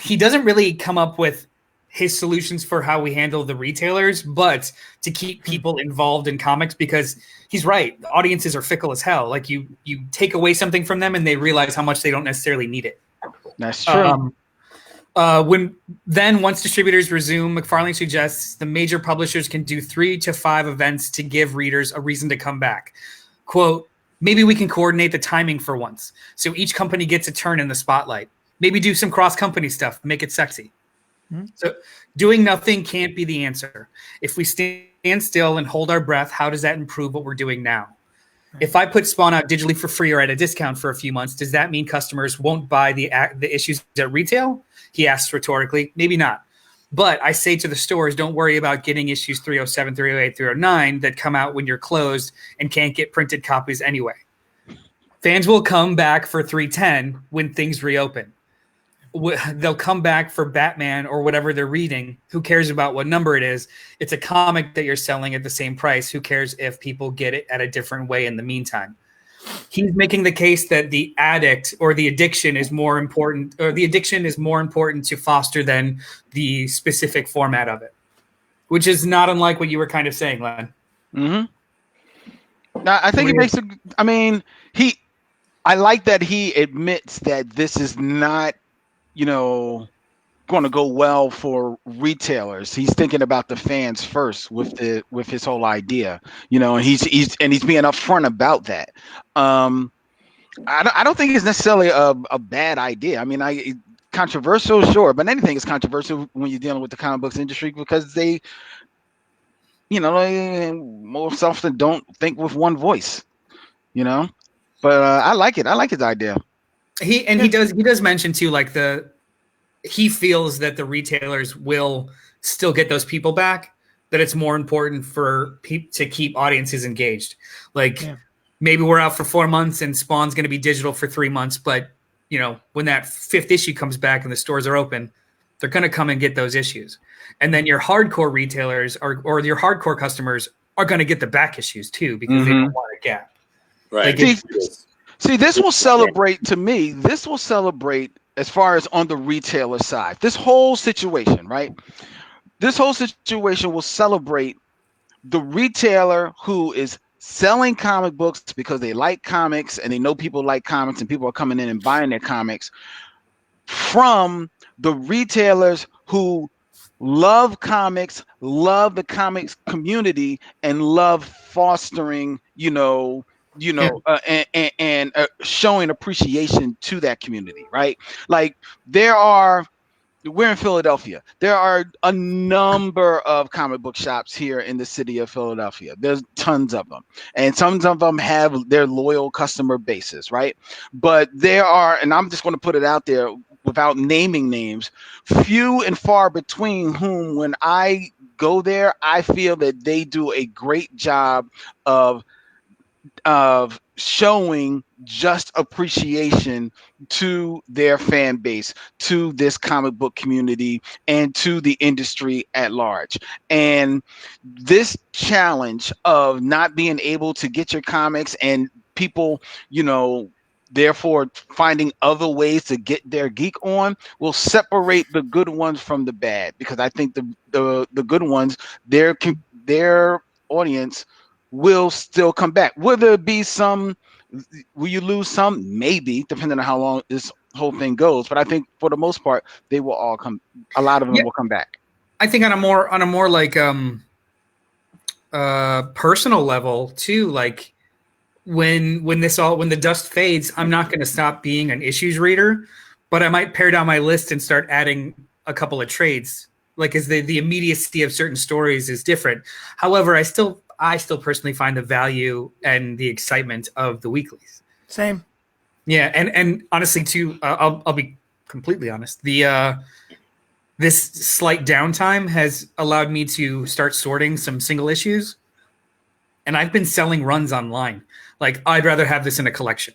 he doesn't really come up with his solutions for how we handle the retailers, but to keep people involved in comics, because he's right. The audiences are fickle as hell. Like you take away something from them and they realize how much they don't necessarily need it. That's true. Once distributors resume, McFarlane suggests the major publishers can do 3 to 5 events to give readers a reason to come back. Quote, maybe we can coordinate the timing for once, so each company gets a turn in the spotlight. Maybe do some cross-company stuff, make it sexy. Mm-hmm. So doing nothing can't be the answer. If we stand still and hold our breath, how does that improve what we're doing now? If I put Spawn out digitally for free or at a discount for a few months, does that mean customers won't buy the issues at retail? He asks rhetorically. Maybe not. But I say to the stores, don't worry about getting issues 307, 308, 309 that come out when you're closed and can't get printed copies anyway. Fans will come back for 310 when things reopen. They'll come back for Batman or whatever they're reading. Who cares about what number it is? It's a comic that you're selling at the same price. Who cares if people get it at a different way in the meantime? He's making the case that the addict or the addiction is more important, or the addiction is more important to foster than the specific format of it, which is not unlike what you were kind of saying, Len. Mm-hmm. Now, I think it makes I like that he admits that this is not, going to go well for retailers. He's thinking about the fans first with his whole idea, and he's being upfront about that. I don't think it's necessarily a bad idea. I mean, controversial, sure, but anything is controversial when you're dealing with the comic books industry, because they most often don't think with one voice, But I like it. I like his idea. He does mention too, like he feels that the retailers will still get those people back, that it's more important for to keep audiences engaged. Like maybe we're out for 4 months and Spawn's going to be digital for 3 months. But, you know, when that 5th issue comes back and the stores are open, they're going to come and get those issues. And then your hardcore retailers or your hardcore customers are going to get the back issues too, because they don't want a gap. Right. See, this will celebrate, to me, this will celebrate as far as on the retailer side. This whole situation, right? This whole situation will celebrate the retailer who is selling comic books because they like comics and they know people like comics and people are coming in and buying their comics, from the retailers who love comics, love the comics community, and love fostering, and showing appreciation to that community, right? Like we're in Philadelphia. There are a number of comic book shops here in the city of Philadelphia. There's tons of them. And some of them have their loyal customer bases, right? But there are, and I'm just going to put it out there without naming names, few and far between whom, when I go there, I feel that they do a great job of showing just appreciation to their fan base, to this comic book community, and to the industry at large. And this challenge of not being able to get your comics and people, therefore finding other ways to get their geek on, will separate the good ones from the bad, because I think the good ones, their audience will still come back. Will there be will you lose some? Maybe, depending on how long this whole thing goes. But I think for the most part, they will all come. A lot of them will come back. I think on a more like personal level too. Like when the dust fades, I'm not going to stop being an issues reader, but I might pare down my list and start adding a couple of trades. Like, as the immediacy of certain stories is different. However, I still personally find the value and the excitement of the weeklies. Same. Yeah, and honestly too, I'll be completely honest. This slight downtime has allowed me to start sorting some single issues, and I've been selling runs online. Like, I'd rather have this in a collection.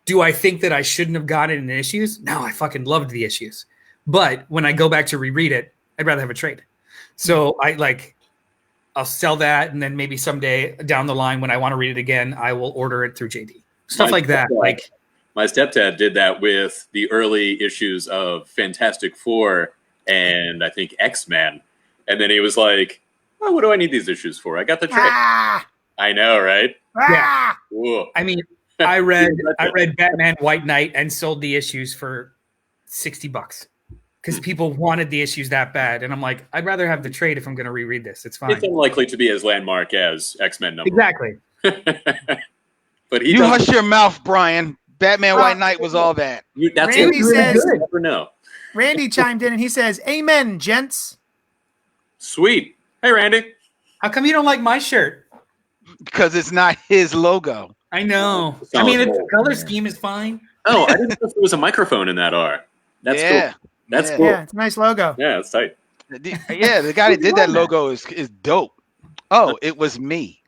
Do I think that I shouldn't have got it in issues? No, I fucking loved the issues. But when I go back to reread it, I'd rather have a trade. So I'll sell that, and then maybe someday down the line when I want to read it again, I will order it through JD. Stuff like that. Like, my stepdad did that with the early issues of Fantastic Four and I think X-Men. And then he was like, "Oh, what do I need these issues for? I got the trick." I know, right? Yeah. Whoa. I mean, I read Batman White Knight and sold the issues for $60 because people wanted the issues that bad. And I'm like, I'd rather have the trade if I'm going to reread this. It's fine. It's unlikely to be as landmark as X-Men number. Exactly. But you hush your mouth, Brian. Batman White Knight was all that. That's Randy says, you never know. Randy chimed in and he says, "Amen, gents." Sweet. Hey, Randy. How come you don't like my shirt? Because it's not his logo. I know. I mean, the color scheme is fine. Oh, I didn't know there was a microphone in that R. That's cool. That's cool. Yeah, it's a nice logo. Yeah, it's tight. Yeah, the guy that did that logo is dope. Oh, it was me.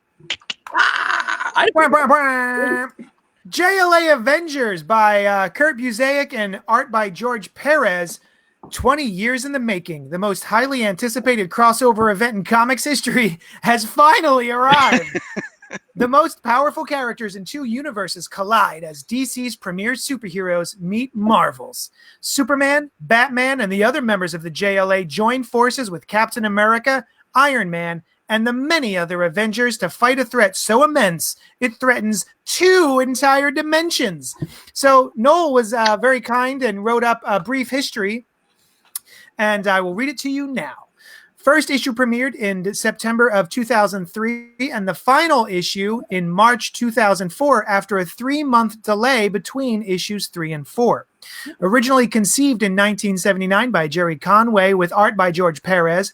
JLA Avengers by Kurt Busiek and art by George Perez. 20 years in the making, the most highly anticipated crossover event in comics history has finally arrived. The most powerful characters in two universes collide as DC's premier superheroes meet Marvel's. Superman, Batman, and the other members of the JLA join forces with Captain America, Iron Man, and the many other Avengers to fight a threat so immense it threatens 2 entire dimensions. So Noel was very kind and wrote up a brief history, and I will read it to you now. First issue premiered in September of 2003, and the final issue in March 2004 after a 3-month delay between issues 3 and 4. Originally conceived in 1979 by Jerry Conway with art by George Perez,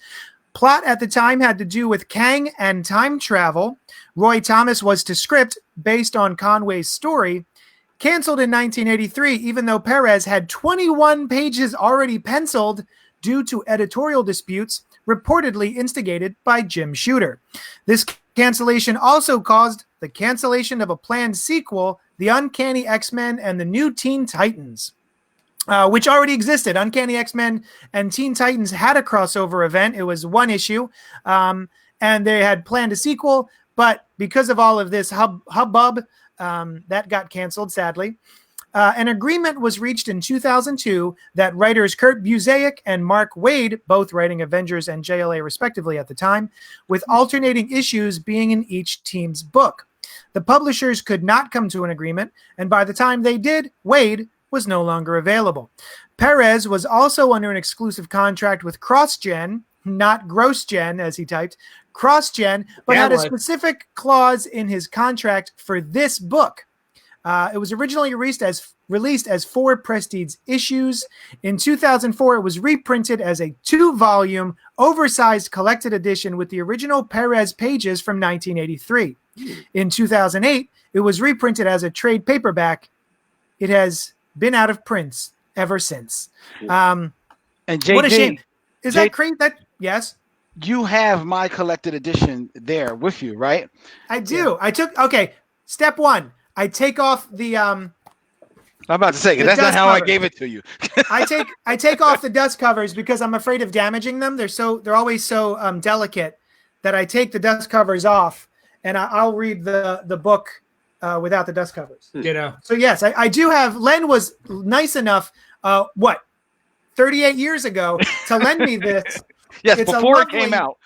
plot at the time had to do with Kang and time travel. Roy Thomas was to script based on Conway's story. Canceled in 1983, even though Perez had 21 pages already penciled due to editorial disputes reportedly instigated by Jim Shooter. This cancellation also caused the the cancellation of a planned sequel, The Uncanny X-Men and the New Teen Titans, which already existed. Uncanny X-Men and Teen Titans had a crossover event. It was one issue, and they had planned a sequel, but because of all of this hubbub, that got canceled, sadly. An agreement was reached in 2002 that writers Kurt Busiek and Mark Waid, both writing Avengers and JLA respectively at the time, with alternating issues being in each team's book. The publishers could not come to an agreement, and by the time they did, Waid was no longer available. Perez was also under an exclusive contract with CrossGen, not GrossGen as he typed, CrossGen, but had a specific clause in his contract for this book. It was originally released as 4 Prestige issues. In 2004, it was reprinted as a 2-volume, oversized collected edition with the original Perez pages from 1983. In 2008, it was reprinted as a trade paperback. It has been out of print ever since. And JD, what a shame. Is that crazy? Yes? You have my collected edition there with you, right? I do. Yeah. Step 1. I take off the I'm about to say, that's not how I gave it to you. I take off the dust covers because I'm afraid of damaging them. They're always so delicate that I take the dust covers off, and I'll read the book without the dust covers. So yes, I do have. Len was nice enough 38 years ago to lend me this. Yes, before it came out.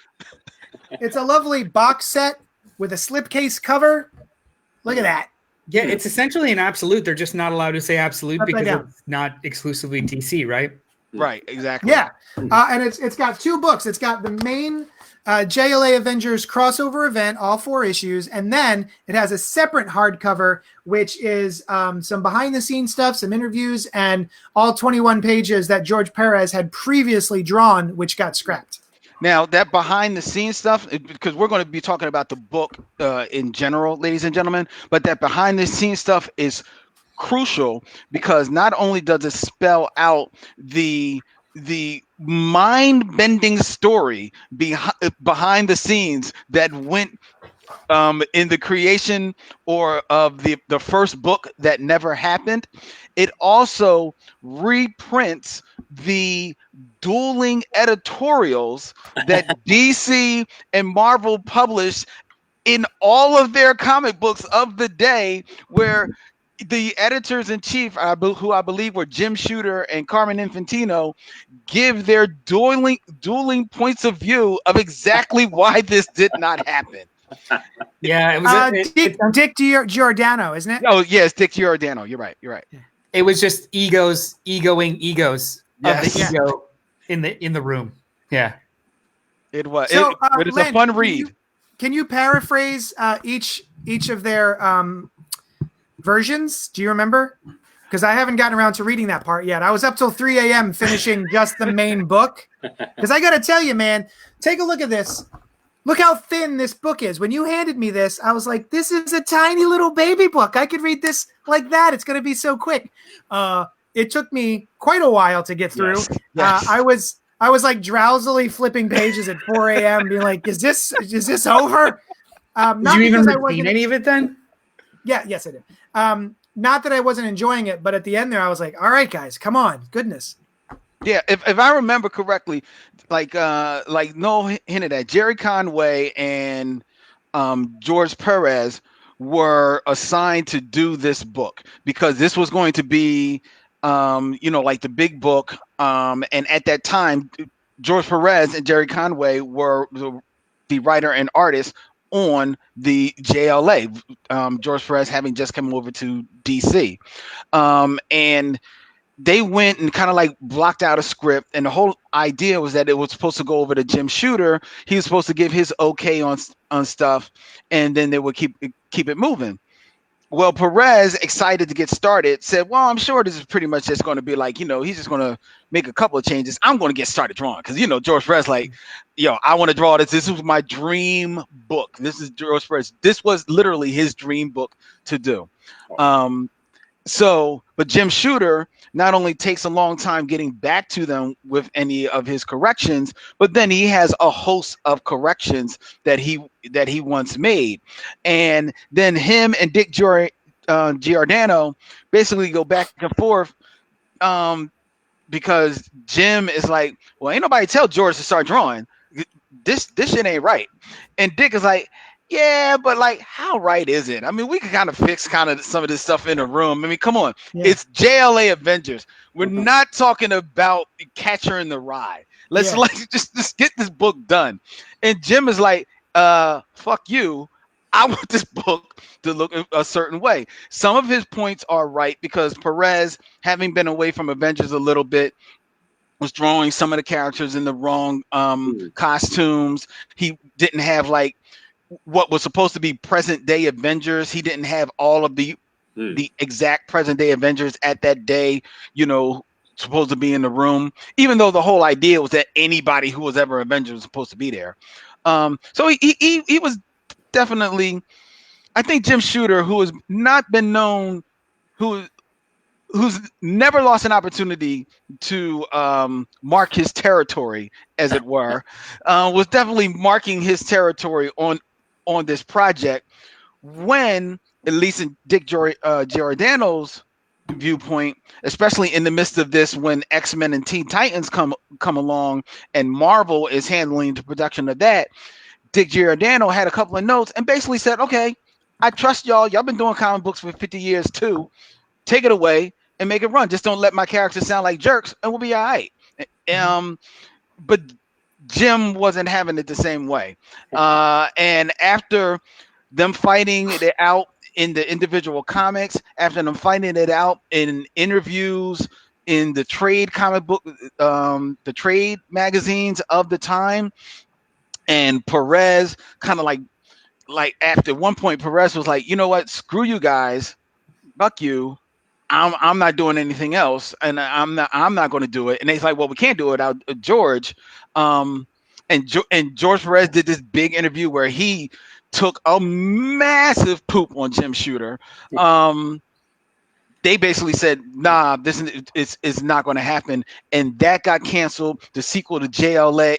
It's a lovely box set with a slipcase cover. Look at that. Yeah, it's essentially an absolute. They're just not allowed to say absolute because it's not exclusively DC, right? Right, exactly. Yeah, and it's got 2 books. It's got the main JLA Avengers crossover event, all 4 issues, and then it has a separate hardcover, which is some behind-the-scenes stuff, some interviews, and all 21 pages that George Perez had previously drawn, which got scrapped. Now, that behind-the-scenes stuff, because we're going to be talking about the book in general, ladies and gentlemen, but that behind-the-scenes stuff is crucial because not only does it spell out the mind-bending story behind the scenes that went in the creation or of the first book that never happened, it also reprints the dueling editorials that DC and Marvel published in all of their comic books of the day, where the editors-in-chief, who I believe were Jim Shooter and Carmen Infantino, give their dueling points of view of exactly why this did not happen. Yeah, it was Dick Giordano, isn't it? Oh, yes, Dick Giordano. You're right. It was just egoing egos Yes. of the ego in the room. Yeah, it was. So, it was Len, a fun read. Can you paraphrase each of their versions? Do you remember? Because I haven't gotten around to reading that part yet. I was up till 3 a.m. finishing just the main book. Because I got to tell you, man, take a look at this. Look how thin this book is. When you handed me this, I was like, this is a tiny little baby book. I could read this like that. It's going to be so quick. It took me quite a while to get through. Yes. I was like drowsily flipping pages at 4 a.m. being like, is this over? Did you even read any of it then? Yeah, yes, I did. Not that I wasn't enjoying it, but at the end there, I was like, all right, guys, come on. Goodness. Yeah, if I remember correctly, like Noel hinted at, Jerry Conway and George Perez were assigned to do this book because this was going to be, like the big book. And at that time, George Perez and Jerry Conway were the writer and artist on the JLA. George Perez having just come over to DC, and they went and kind of like blocked out a script, and the whole idea was that it was supposed to go over to Jim Shooter. He was supposed to give his okay on stuff, and then they would keep it moving. Well, Perez, excited to get started, said, well, I'm sure this is pretty much just going to be like, he's just going to make a couple of changes. I'm going to get started drawing because, George Perez, like, I want to draw this. This was my dream book. This is George Perez. This was literally his dream book to do. So, but Jim Shooter not only takes a long time getting back to them with any of his corrections, but then he has a host of corrections that he once made, and then him and Giordano basically go back and forth, because Jim is like, well, ain't nobody tell George to start drawing. This shit ain't right, and Dick is like, yeah, but like, how right is it? I mean, we can kind of fix kind of some of this stuff in the room. I mean, come on, It's JLA Avengers. We're not talking about Catcher in the Rye. Let's just get this book done. And Jim is like, fuck you. I want this book to look a certain way. Some of his points are right because Perez, having been away from Avengers a little bit, was drawing some of the characters in the wrong costumes. He didn't have like what was supposed to be present day Avengers. He didn't have all of the exact present day Avengers at that day, supposed to be in the room, even though the whole idea was that anybody who was ever Avenger was supposed to be there. So he was definitely, I think Jim Shooter, who has not been known, who's never lost an opportunity to mark his territory, as it were, was definitely marking his territory on this project, when, at least in Dick Giordano's viewpoint, especially in the midst of this, when X-Men and Teen Titans come along and Marvel is handling the production of that, Dick Giordano had a couple of notes and basically said, okay, I trust y'all. Y'all been doing comic books for 50 years too. Take it away and make it run. Just don't let my characters sound like jerks and we'll be all right. But Jim wasn't having it the same way. And after them fighting it out in the individual comics, after them fighting it out in interviews, in the trade comic book, the trade magazines of the time, and Perez kind of like after one point, Perez was like, you know what? Screw you guys. Fuck you. I'm not doing anything else, and I'm not going to do it. And he's like, well, we can't do it without George. And George Perez did this big interview where he took a massive poop on Jim Shooter. They basically said, nah, this is not going to happen. And that got canceled. The sequel to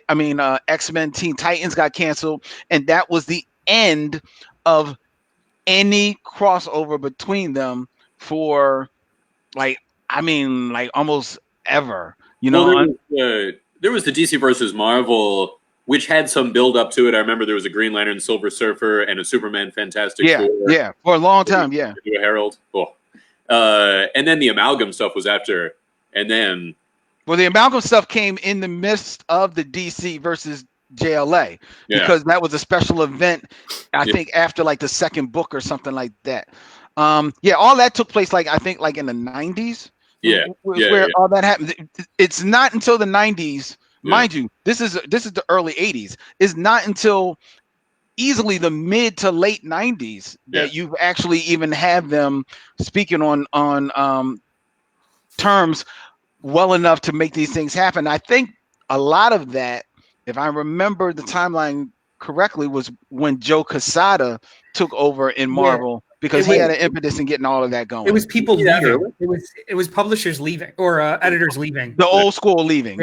X-Men Teen Titans got canceled. And that was the end of any crossover between them for almost ever. There was the DC versus Marvel, which had some build up to it. I remember there was a Green Lantern, Silver Surfer, and a Superman Fantastic Four. Yeah, for a long time, yeah. Herald. Oh. And then the Amalgam stuff was after, and then... Well, the Amalgam stuff came in the midst of the DC versus JLA, because that was a special event, I think, after like the second book or something like that. All that took place I think in the 90s. All that happened. It's not until the 90s, mind you, this is the early 80s. It's not until easily the mid to late 90s that you've actually even have them speaking on terms well enough to make these things happen. I think a lot of that, if I remember the timeline correctly, was when Joe Quesada took over in Marvel, because he had an impetus in getting all of that going. It was people leaving. It was publishers leaving, or editors leaving. The old school leaving.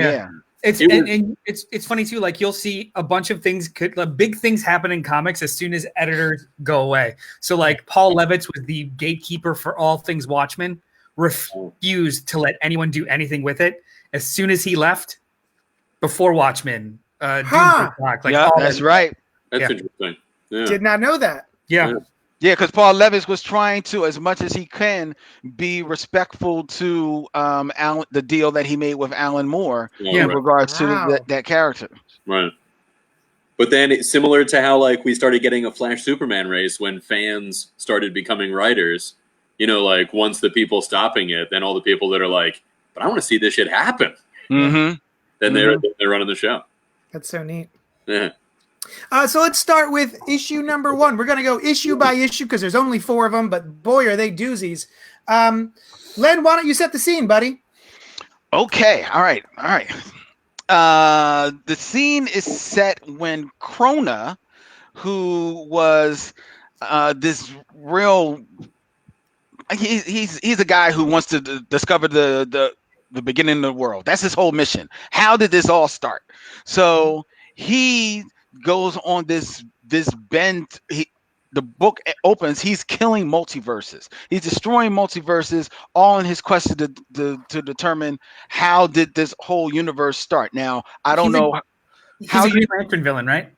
It's funny too. Like, you'll see a bunch of things, big things happen in comics as soon as editors go away. So like Paul Levitz was the gatekeeper for all things Watchmen, refused to let anyone do anything with it. As soon as he left, before Watchmen, that's right. That's interesting. Yeah. Did not know that. Yeah, because Paul Levitz was trying to, as much as he can, be respectful to the deal that he made with Alan Moore in regards to that character. Right. But then it's similar to how we started getting a Flash Superman race when fans started becoming writers. Once the people stopping it, then all the people that are like, but I want to see this shit happen. Mm-hmm. Then they're running the show. That's so neat. Yeah. So let's start with issue number 1. We're going to go issue by issue because there's only 4 of them, but boy, are they doozies. Len, why don't you set the scene, buddy? Okay. All right. The scene is set when Krona, who was this real he's a guy who wants to discover the beginning of the world. That's his whole mission. How did this all start? So he goes on this bent. The book opens. He's killing multiverses. He's destroying multiverses, all in his quest to determine how did this whole universe start. Now I don't know. He's a Green Lantern villain, right?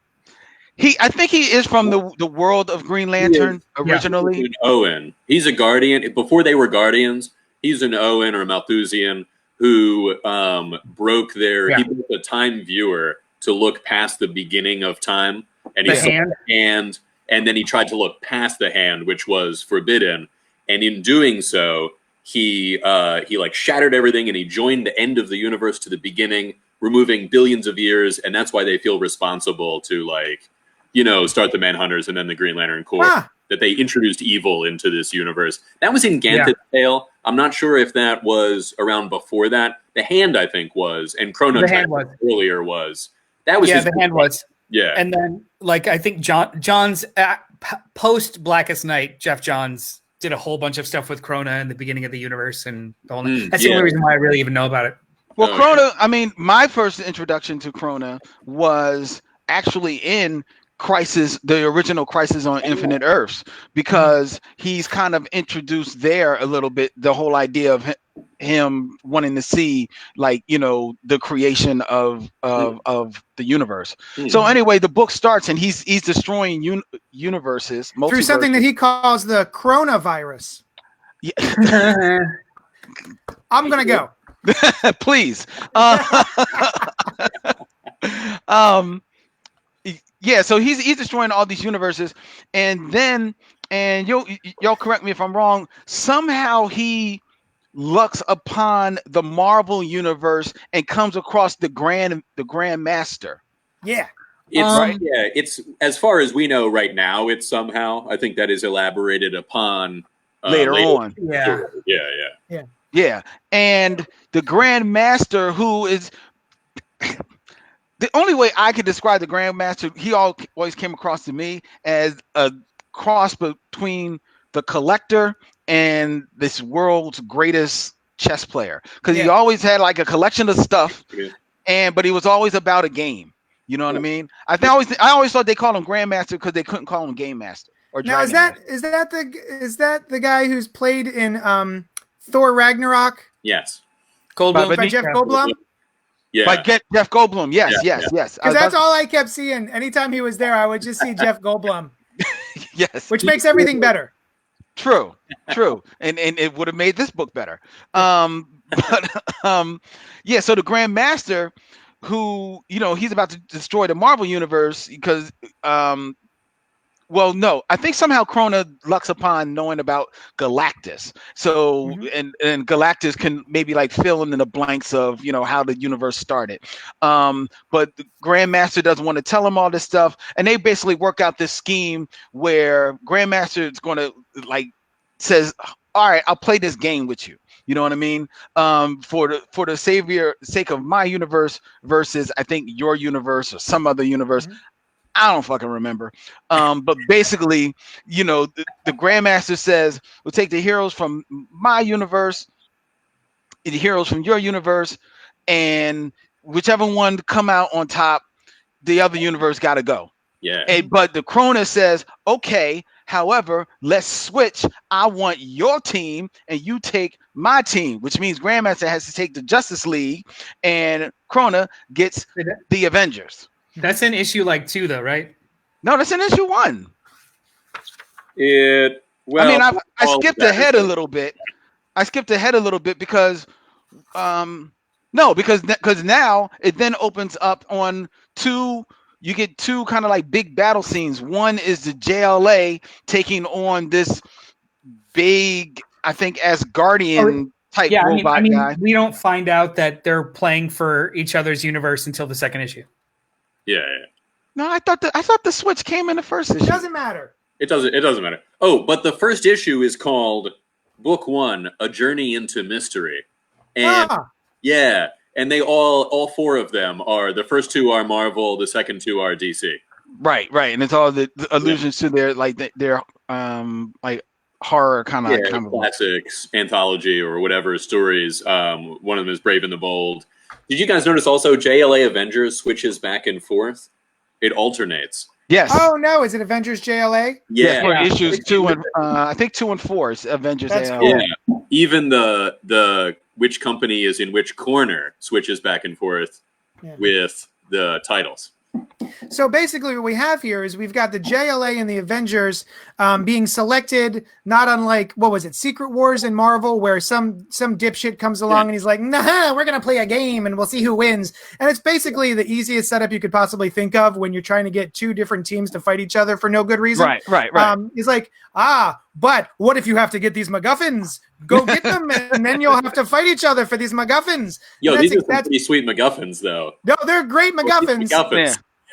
I think he is from the world of Green Lantern originally. He's an Owen. He's a Guardian. Before they were Guardians, he's an Owen or a Malthusian who broke their. He built a time viewer to look past the beginning of time, and he saw the hand, and then he tried to look past the hand, which was forbidden. And in doing so, he like shattered everything, and he joined the end of the universe to the beginning, removing billions of years, and that's why they feel responsible to start the Manhunters and then the Green Lantern Corps. That they introduced evil into this universe. That was in Ganthet's Tale. I'm not sure if that was around before that. The Hand, I think, was, and Chrono's earlier was. That was the Hand was. Yeah. And then, I think John's post Blackest Night, Jeff Johns did a whole bunch of stuff with Krona in the beginning of the universe, and that's the only reason why I really even know about it. Well, Krona, I mean, my first introduction to Krona was actually in Crisis, the original Crisis on Infinite Earths, because he's kind of introduced there a little bit the whole idea of him wanting to see the creation of the universe. So anyway, the book starts and he's destroying universes through something that he calls the coronavirus. Yeah. I'm gonna go. Please. Yeah, so he's destroying all these universes, and then y'all correct me if I'm wrong. Somehow he looks upon the Marvel universe and comes across the Grand Master. Yeah, it's as far as we know right now. It's somehow I think that is elaborated upon later on. Yeah. And the Grand Master, who is the only way I could describe the Grandmaster, he always came across to me as a cross between the Collector and this world's greatest chess player. Because he always had a collection of stuff, but he was always about a game. You know what I mean? I always thought they called him Grandmaster because they couldn't call him Game Master. Or now is that the guy who's played in Thor Ragnarok? Yes. Goldblum by Jeff Goldblum. Yeah. By Jeff Goldblum, yes. Because that's all I kept seeing. Anytime he was there, I would just see Jeff Goldblum. Yes. Which makes everything better. True. And it would have made this book better. So the Grand Master, who, he's about to destroy the Marvel universe because I think somehow Krona lucks upon knowing about Galactus. So, and Galactus can maybe fill in the blanks of, how the universe started. But the Grandmaster doesn't want to tell him all this stuff. And they basically work out this scheme where Grandmaster is going to says, all right, I'll play this game with you. You know what I mean? For the sake of my universe versus I think your universe or some other universe. I don't fucking remember. But basically, the Grandmaster says, we'll take the heroes from my universe, the heroes from your universe, and whichever one come out on top, the other universe got to go. Yeah. But the Krona says, okay, however, let's switch. I want your team and you take my team, which means Grandmaster has to take the Justice League and Krona gets the Avengers. That's in issue 2 though, right? No, that's in issue 1. I skipped ahead a little bit. Because because now it then opens up on 2. You get 2 kind of big battle scenes. One is the JLA taking on this big, I think, Asgardian type robot guy. We don't find out that they're playing for each other's universe until the second issue. Yeah. No, I thought the switch came in the first issue. It doesn't matter. It doesn't matter. Oh, but the first issue is called Book 1: A Journey into Mystery. And and they all 4 of them are, the first 2 are Marvel, the second 2 are DC. Right. And it's all the allusions to their horror kind of Yeah, classics, anthology, or whatever stories. One of them is Brave and the Bold. Did you guys notice also JLA Avengers switches back and forth? It alternates. Yes. Oh no, is it Avengers JLA? Yeah. For Yeah. issues 2 and I think 2 and 4 is Avengers. That's ALA. cool. Yeah. Even the which company is in which corner switches back and forth with the titles. So basically what we have here is we've got the JLA and the Avengers being selected, not unlike, what was it, Secret Wars in Marvel, where some dipshit comes along and he's like, nah, we're going to play a game and we'll see who wins. And it's basically the easiest setup you could possibly think of when you're trying to get two different teams to fight each other for no good reason. Right. He's like, but what if you have to get these MacGuffins? Go get them, and then you'll have to fight each other for these MacGuffins. Yo, these are some pretty sweet MacGuffins, though. No, they're great MacGuffins.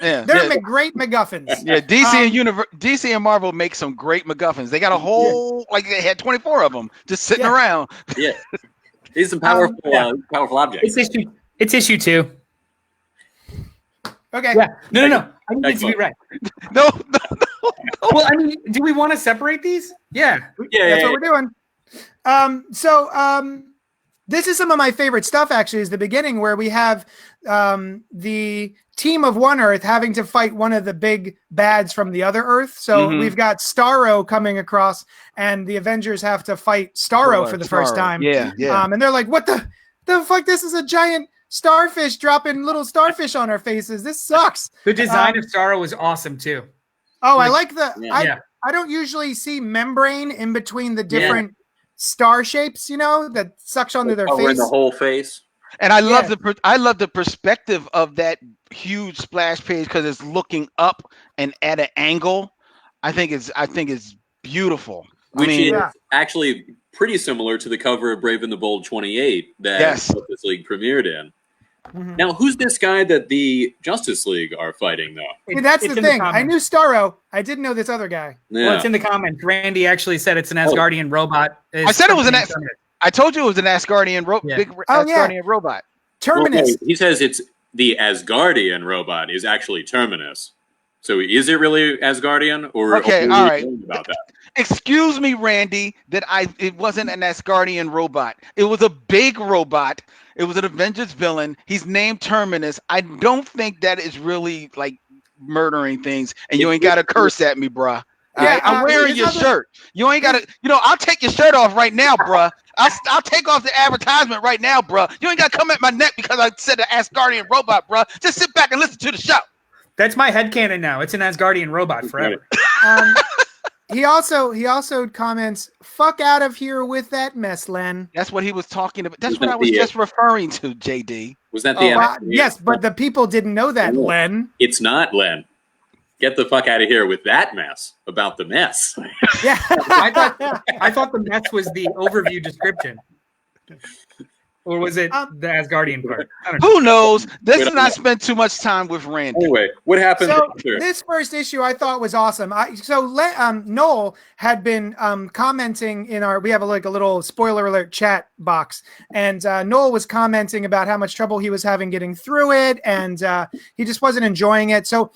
Yeah. They're great MacGuffins. Yeah, DC and Marvel make some great MacGuffins. They got a whole like they had 24 of them just sitting around. Yeah, these are some powerful objects. It's issue 2. Okay. Yeah. No. I need to be right. No. Well, I mean, do we want to separate these? Yeah. That's what we're doing. This is some of my favorite stuff, actually, is the beginning where we have the team of one Earth having to fight one of the big bads from the other Earth. So we've got Starro coming across, and the Avengers have to fight Starro for the first time. Yeah. And they're like, what the fuck? This is a giant starfish dropping little starfish on our faces. This sucks. The design of Starro was awesome, too. Oh, I like the... I don't usually see membrane in between the different star shapes, that sucks onto their face. In the whole face. And I love the perspective of that huge splash page because it's looking up and at an angle. I think it's beautiful. Which is actually pretty similar to the cover of Brave and the Bold 28 that Justice League premiered in. Mm-hmm. Now, who's this guy that the Justice League are fighting, though? See, that's the thing. I knew Starro. I didn't know this other guy. Yeah. Well, it's in the comments. Randy actually said it's an Asgardian robot. I said it was I told you it was an Asgardian big Asgardian robot. Terminus. Well, he says it's the Asgardian robot is actually Terminus. So is it really Asgardian? Or okay, all right. About that? Excuse me, Randy, it wasn't an Asgardian robot. It was a big robot. It was an Avengers villain. He's named Terminus. I don't think that is really like murdering things. And you ain't got to curse at me, bruh. Yeah, I'm wearing your shirt. You ain't got to, I'll take your shirt off right now, bruh. I'll take off the advertisement right now, bruh. You ain't got to come at my neck because I said an Asgardian robot, bruh. Just sit back and listen to the show. That's my headcanon now. It's an Asgardian robot forever. He also comments, "Fuck out of here with that mess, Len." That's what he was talking about. That's what I was just referring to, JD. Was that the yes, but the people didn't know that, Len. It's not Len. Get the fuck out of here with that mess about the mess. Yeah. I thought the mess was the overview description. Or was it the Asgardian part? Who knows? Let's not spend too much time with Randy. Anyway, what happened? So this first issue I thought was awesome. Noel had been commenting in we have a little spoiler alert chat box, and Noel was commenting about how much trouble he was having getting through it, and he just wasn't enjoying it. So,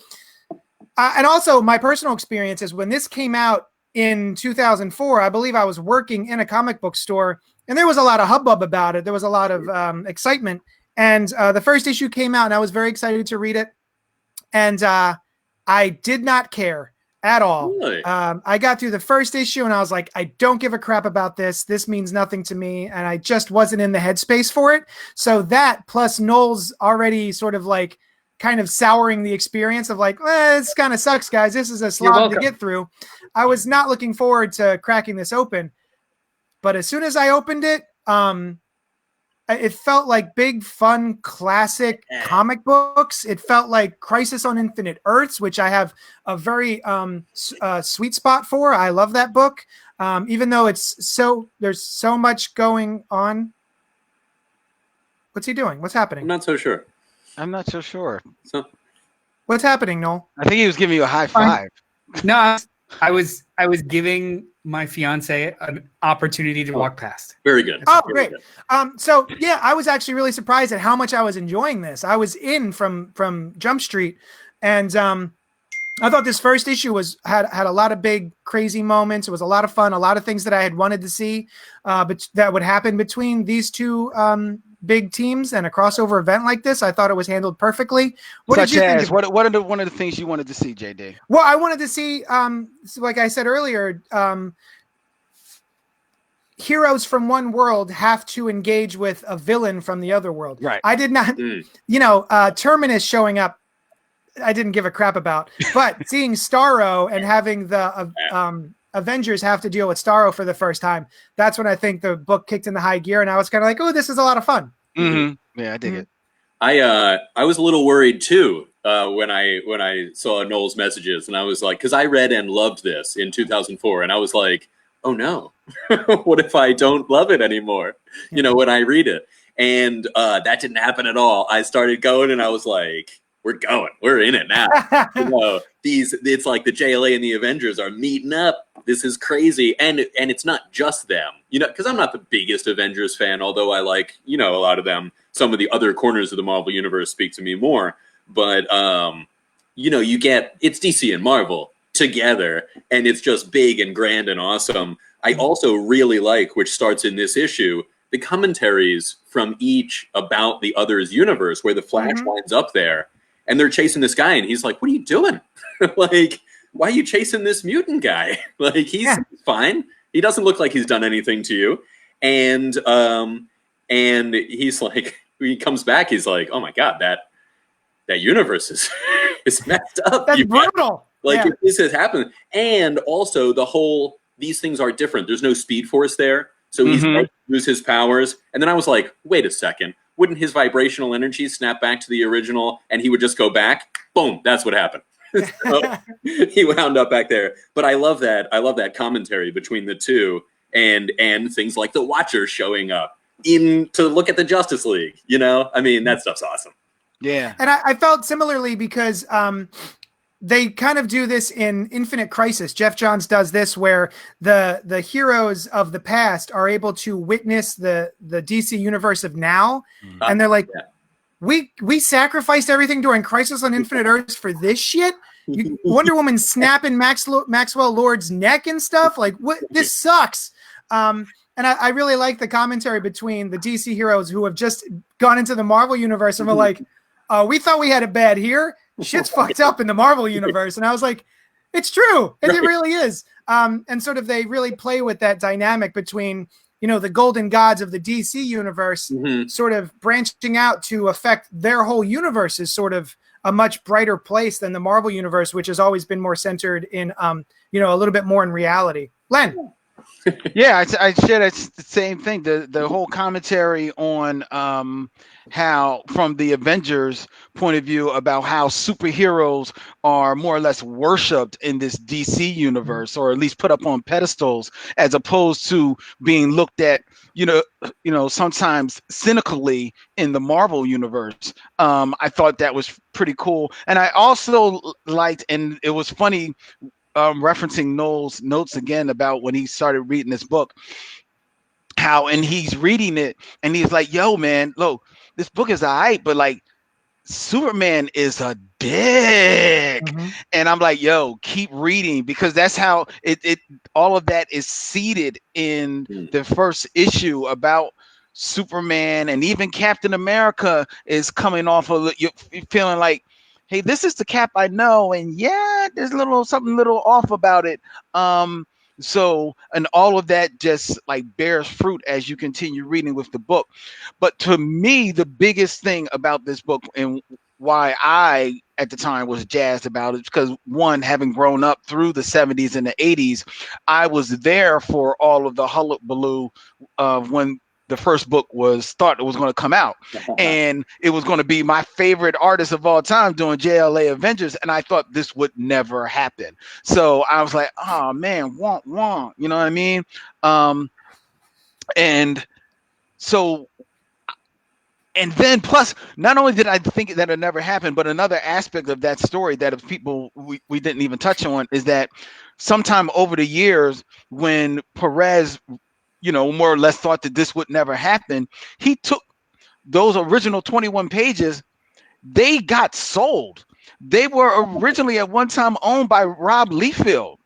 and also my personal experience is when this came out in 2004, I believe I was working in a comic book store. And there was a lot of hubbub about it. There was a lot of excitement. And the first issue came out, and I was very excited to read it. And I did not care at all. Really? I got through the first issue, and I was like, I don't give a crap about this. This means nothing to me. And I just wasn't in the headspace for it. So that, plus Noel's already sort of like kind of souring the experience of like, this kind of sucks, guys. This is a slog to get through. I was not looking forward to cracking this open. But as soon as I opened it, it felt like big, fun, classic comic books. It felt like Crisis on Infinite Earths, which I have a very sweet spot for. I love that book, even though there's so much going on. What's he doing? What's happening? I'm not so sure. So, what's happening, Noel? I think he was giving you a high five. No, I was giving my fiance an opportunity to walk past. Very good. Oh, great. So yeah, I was actually really surprised at how much I was enjoying this. I was in from Jump Street, and I thought this first issue had a lot of big crazy moments. It was a lot of fun, a lot of things that I had wanted to see, but that would happen between these two big teams and a crossover event like this. I thought it was handled perfectly. What Such did you as think? one of the things you wanted to see, JD? Well, I wanted to see, like I said earlier, heroes from one world have to engage with a villain from the other world. Right. I did not, Terminus showing up, I didn't give a crap about, but seeing Starro and having the Avengers have to deal with Starro for the first time, that's when I think the book kicked into high gear, and I was kind of like, oh, this is a lot of fun. Mm-hmm. Yeah, I dig it. I was a little worried too when I saw Noel's messages, and I was like, because I read and loved this in 2004, and I was like, oh no, what if I don't love it anymore? When I read it, and that didn't happen at all. I started going, and I was like, we're in it now. It's like the JLA and the Avengers are meeting up. This is crazy, and it's not just them, because I'm not the biggest Avengers fan, although I like a lot of them. Some of the other corners of the Marvel universe speak to me more, but you get it's DC and Marvel together, and it's just big and grand and awesome. I also really like, which starts in this issue, the commentaries from each about the other's universe, where the Flash winds up there. And they're chasing this guy, and he's like, what are you doing? Like, why are you chasing this mutant guy? Like, he's fine. He doesn't look like he's done anything to you. And he's like, when he comes back, he's like, oh my God, that universe is messed up. That's brutal. If this has happened. And also these things are different. There's no Speed Force there. So he's going to lose his powers. And then I was like, wait a second. Wouldn't his vibrational energy snap back to the original and he would just go back? Boom, that's what happened. So he wound up back there. But I love that. I love that commentary between the two and things like the Watcher showing up to look at the Justice League. That stuff's awesome. Yeah. And I felt similarly because they kind of do this in Infinite Crisis. Jeff Johns does this where the heroes of the past are able to witness the DC universe of now. And they're like, we sacrificed everything during Crisis on Infinite Earths for this shit? Wonder Woman snapping Maxwell Lord's neck and stuff? Like, what? This sucks. And I really like the commentary between the DC heroes who have just gone into the Marvel universe and were like, we thought we had it bad here. Shit's fucked up in the Marvel universe. And I was like, it's true. And it really is. And sort of they really play with that dynamic between, the golden gods of the DC universe sort of branching out to affect their whole universe is sort of a much brighter place than the Marvel universe, which has always been more centered in, a little bit more in reality. Len. Yeah, I share that same thing. The whole commentary on how, from the Avengers point of view, about how superheroes are more or less worshipped in this DC universe, or at least put up on pedestals, as opposed to being looked at, sometimes cynically in the Marvel universe. I thought that was pretty cool, and I also liked, and it was funny. Referencing Noel's notes again about when he started reading this book, and he's reading it and he's like, yo, man, look, this book is all right, but like Superman is a dick. And I'm like, yo, keep reading, because that's how it all of that is seeded in the first issue about Superman, and even Captain America is coming off of you feeling like, hey, this is the Cap I know, and yeah, there's something little off about it. So, and all of that just like bears fruit as you continue reading with the book. But to me, the biggest thing about this book, and why I at the time was jazzed about it, because one, having grown up through the 70s and the 80s, I was there for all of the hullabaloo of when the first book was thought it was going to come out, and it was going to be my favorite artist of all time doing JLA Avengers, and I thought this would never happen. So I was like, oh man, want, you know what I mean? And so, and then plus, not only did I think that it never happened, but another aspect of that story that if people we didn't even touch on is that sometime over the years, when Perez, more or less thought that this would never happen, he took those original 21 pages, they got sold. they were originally at one time owned by Rob Liefeld.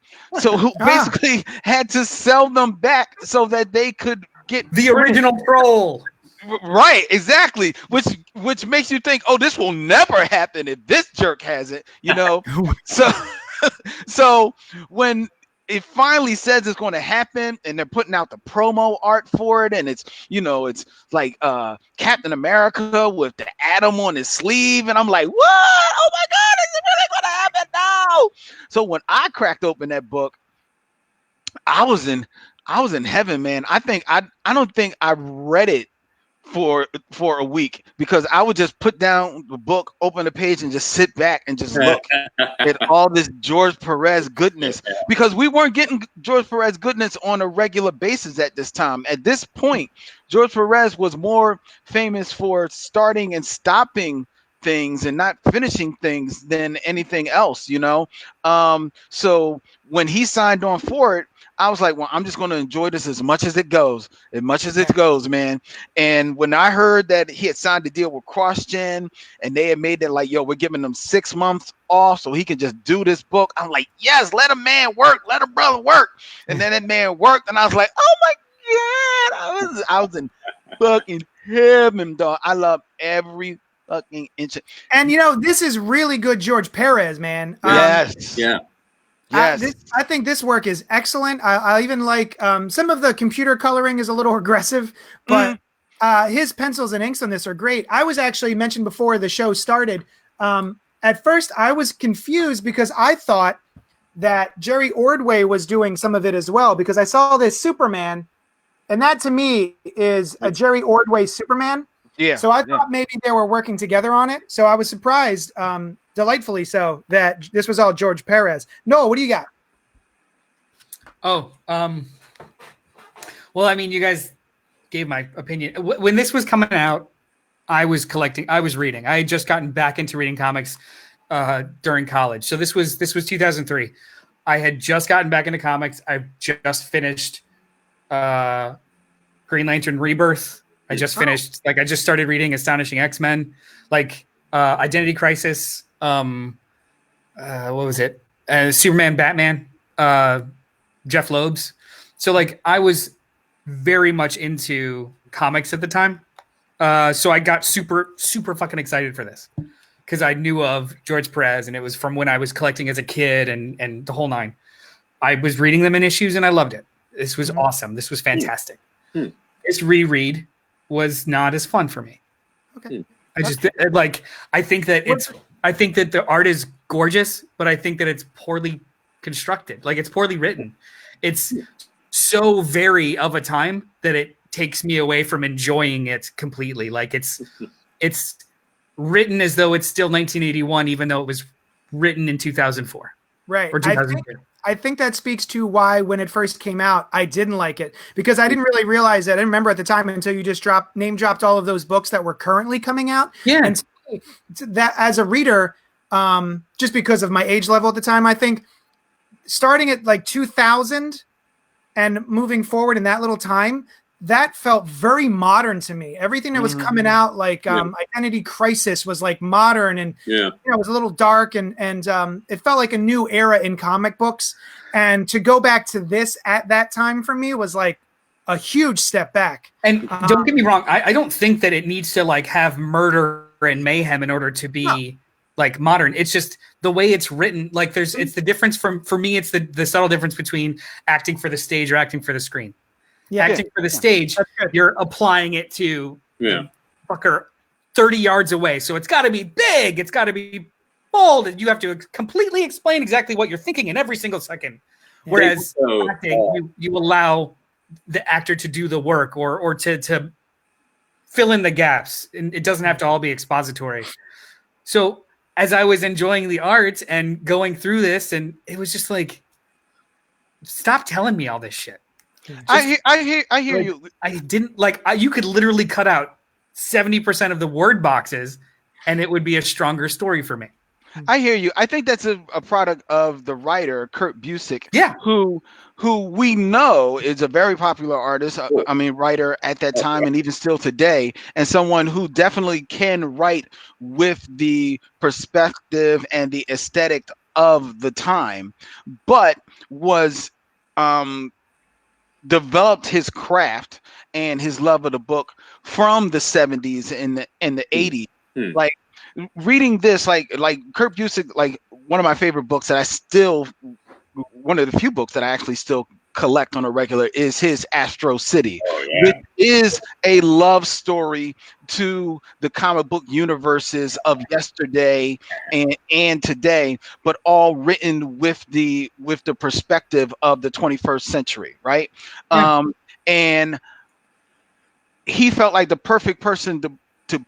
So who basically had to sell them back so that they could get the original troll. Right, exactly. Which makes you think, oh, this will never happen if this jerk has it, So so when it finally says it's going to happen and they're putting out the promo art for it, and it's like Captain America with the atom on his sleeve, and I'm like, what? Oh my god, is it really going to happen now? So when I cracked open that book, I was in heaven, man. I don't think I read it for a week, because I would just put down the book, open the page, and just sit back and just look at all this George Perez goodness, because we weren't getting George Perez goodness on a regular basis at this time. At this point, George Perez was more famous for starting and stopping things and not finishing things than anything else, so when he signed on for it, I was like, well, I'm just going to enjoy this as much as it goes, man. And when I heard that he had signed a deal with CrossGen and they had made it like, yo, we're giving him 6 months off so he can just do this book, I'm like, yes, let a man work, let a brother work. And then that man worked, and I was like, oh my god, I was in fucking heaven, dog. I love every fucking inch. And this is really good George Perez, man. Yes. Yeah. Yes. I think this work is excellent. I even like some of the computer coloring is a little aggressive, but his pencils and inks on this are great. I was actually mentioned before the show started. At first, I was confused because I thought that Jerry Ordway was doing some of it as well, because I saw this Superman, and that to me is a Jerry Ordway Superman. Yeah. So I thought maybe they were working together on it. So I was surprised, delightfully so, that this was all George Perez. Noel, what do you got? Oh, well, I mean, you guys gave my opinion. When this was coming out, I was reading. I had just gotten back into reading comics during college. So this was 2003. I had just gotten back into comics. I just finished Green Lantern Rebirth. I just finished, I just started reading Astonishing X-Men, Identity Crisis. What was it? Superman, Batman, Jeff Loeb's. So I was very much into comics at the time. So I got super, super fucking excited for this because I knew of George Perez, and it was from when I was collecting as a kid and the whole nine. I was reading them in issues and I loved it. This was awesome. This was fantastic. This reread was not as fun for me. Okay. I think that the art is gorgeous, but I think that it's poorly constructed. It's poorly written. It's so very of a time that it takes me away from enjoying it completely. It's written as though it's still 1981, even though it was written in 2004. Right. Or 2002. I think that speaks to why when it first came out, I didn't like it, because I didn't really realize that. I didn't remember at the time until you just name dropped all of those books that were currently coming out. Yeah. And that as a reader, just because of my age level at the time, I think starting at 2000 and moving forward in that little time, that felt very modern to me. Everything that was coming out, Identity Crisis was modern, and it was a little dark, and it felt like a new era in comic books. And to go back to this at that time for me was a huge step back. And don't get me wrong, I don't think that it needs to have murder and mayhem in order to be modern. It's just the way it's written. It's the difference for me. It's the subtle difference between acting for the stage or acting for the screen. Acting for the stage, you're applying it to fucker 30 yards away. So it's got to be big. It's got to be bold. And you have to completely explain exactly what you're thinking in every single second. Whereas acting, you allow the actor to do the work or to fill in the gaps. And it doesn't have to all be expository. So as I was enjoying the art and going through this, and it was just stop telling me all this shit. I hear you. I didn't you could literally cut out 70% of the word boxes and it would be a stronger story for me. I hear you. I think that's a product of the writer Kurt Busiek, Yeah. who we know is a very popular artist. Writer at that time and even still today, and someone who definitely can write with the perspective and the aesthetic of the time, but was developed his craft and his love of the book from the 70s and the 80s. Like reading this, like Kurt Busiek, like one of my favorite books that one of the few books that I actually still collect on a regular is his Astro City, which is a love story to the comic book universes of yesterday and today, but all written with the perspective of the 21st century, right? And he felt like the perfect person to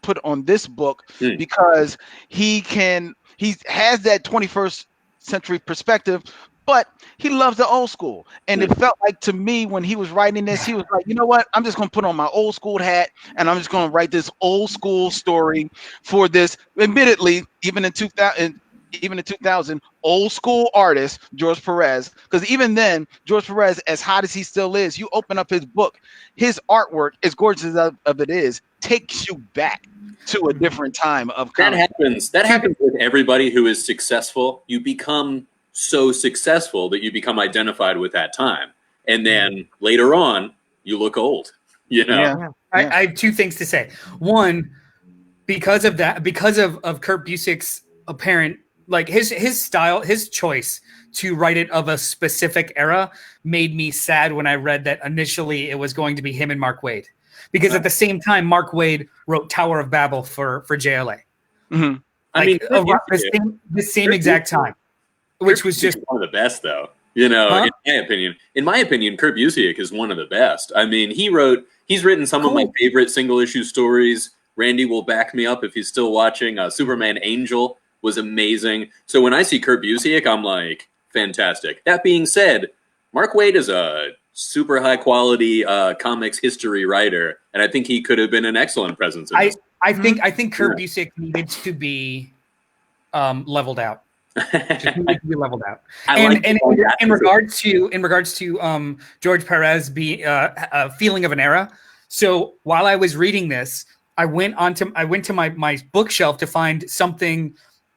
put on this book because he has that 21st century perspective, but he loves the old school. And it felt like to me when he was writing this, he was like, you know what? I'm just going to put on my old school hat and I'm just going to write this old school story for this, admittedly, even in 2000, old school artist, George Perez. Because even then, George Perez, as hot as he still is, you open up his book, his artwork, as gorgeous as it is, takes you back to a different time of comics. That happens with everybody who is successful. You become so successful that you become identified with that time, and then later on you look old, you know. I have two things to say. One, because of Kurt Busiek's apparent, like his style, his choice to write it of a specific era made me sad when I read that initially it was going to be him and Mark Waid, because at the same time Mark Waid wrote Tower of Babel for JLA. The same exact time. Which was just one of the best, though. You know, in my opinion, Kurt Busiek is one of the best. I mean, he's written some of my favorite single issue stories. Randy will back me up if he's still watching. Superman Angel was amazing. So when I see Kurt Busiek, I'm like, fantastic. That being said, Mark Waid is a super high quality comics history writer, and I think he could have been an excellent presence in this. I think Kurt Busiek needed to be leveled out. Just need to be leveled out. In regards to George Perez being a feeling of an era. So while I was reading this, I went to my bookshelf to find something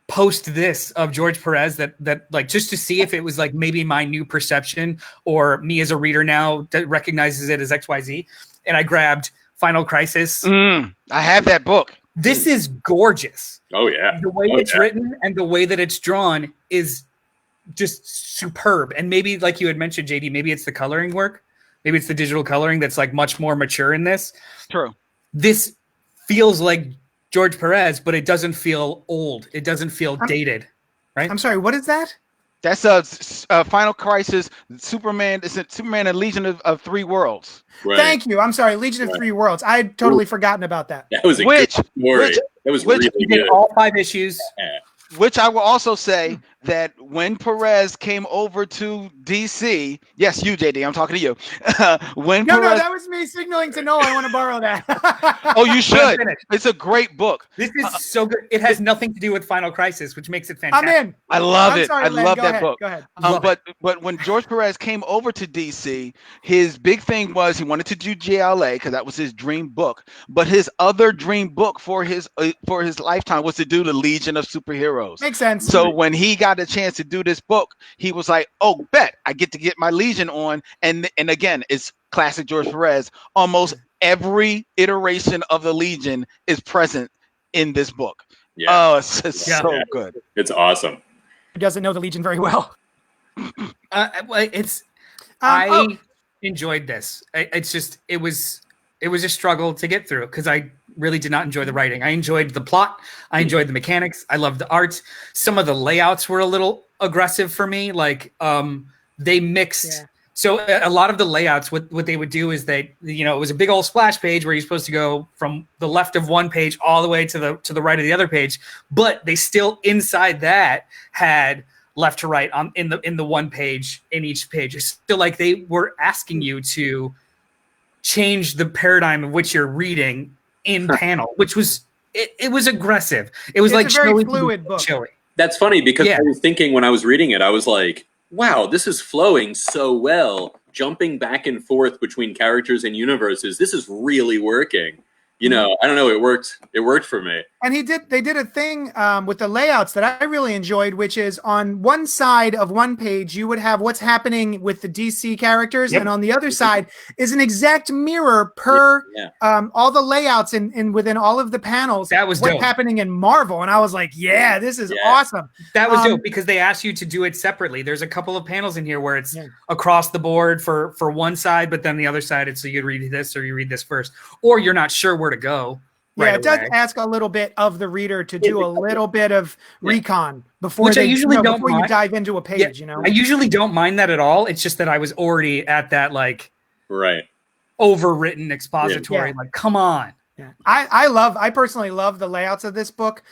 post this of George Perez that like just to see if it was like maybe my new perception or me as a reader now that recognizes it as XYZ. And I grabbed Final Crisis. I have that book. This is gorgeous. Oh yeah. The way it's written and the way that it's drawn is just superb. And maybe like you had mentioned, JD, maybe it's the coloring work. Maybe it's the digital coloring that's like much more mature in this. True. This feels like George Perez, but it doesn't feel old. It doesn't feel dated. Right? I'm sorry, what is that? That's a Final Crisis, Superman. It's a Superman and Legion of Three Worlds. Right. Thank you. I'm sorry, Legion of Three Worlds. I had totally forgotten about that. That was a good story. That was really good. All 5 issues. Yeah. Which I will also say that when Perez came over to DC, yes, you, JD, I'm talking to you. No, that was me signaling to Noel I want to borrow that. Oh, you should. It's a great book. This is so good. It has nothing to do with Final Crisis, which makes it fantastic. I'm in. I love it. Sorry, I Len, love go that ahead. book. Go ahead. But when George Perez came over to DC, his big thing was he wanted to do JLA because that was his dream book. But his other dream book for his lifetime was to do the Legion of Superheroes. Makes sense. So when he got a chance to do this book, he was like, "Oh, bet I get to get my Legion on." And again, it's classic George Perez. Almost every iteration of the Legion is present in this book. Yeah. Oh, it's just so good. It's awesome. He doesn't know the Legion very well. I enjoyed this. It was a struggle to get through because I really did not enjoy the writing. I enjoyed the plot. I enjoyed the mechanics. I loved the art. Some of the layouts were a little aggressive for me. Like they mixed. Yeah. So a lot of the layouts, what they would do is it was a big old splash page where you're supposed to go from the left of one page all the way to the right of the other page, but they still inside that had left to right in the one page in each page. It's still like they were asking you to change the paradigm of which you're reading in panel, which was it was aggressive. It was like a very fluid book. Chilly. That's funny because Yeah. I was thinking when I was reading it, I was like, wow, this is flowing so well, jumping back and forth between characters and universes. This is really working. You know, I don't know. It worked. It worked for me. And they did a thing with the layouts that I really enjoyed, which is on one side of one page, you would have what's happening with the DC characters. Yep. And on the other side is an exact mirror per all the layouts and within all of the panels. That was what's dope. happening in Marvel. And I was like, yeah, this is awesome. That was dope because they asked you to do it separately. There's a couple of panels in here where it's across the board for one side, but then the other side, it's so you read this or you read this first, or you're not sure where to go. Yeah, it does ask a little bit of the reader to do a little bit of recon before before you dive into a page. You know, I usually don't mind that at all. It's just that I was already at that like overwritten expository. Like, come on. Yeah, I personally love the layouts of this book.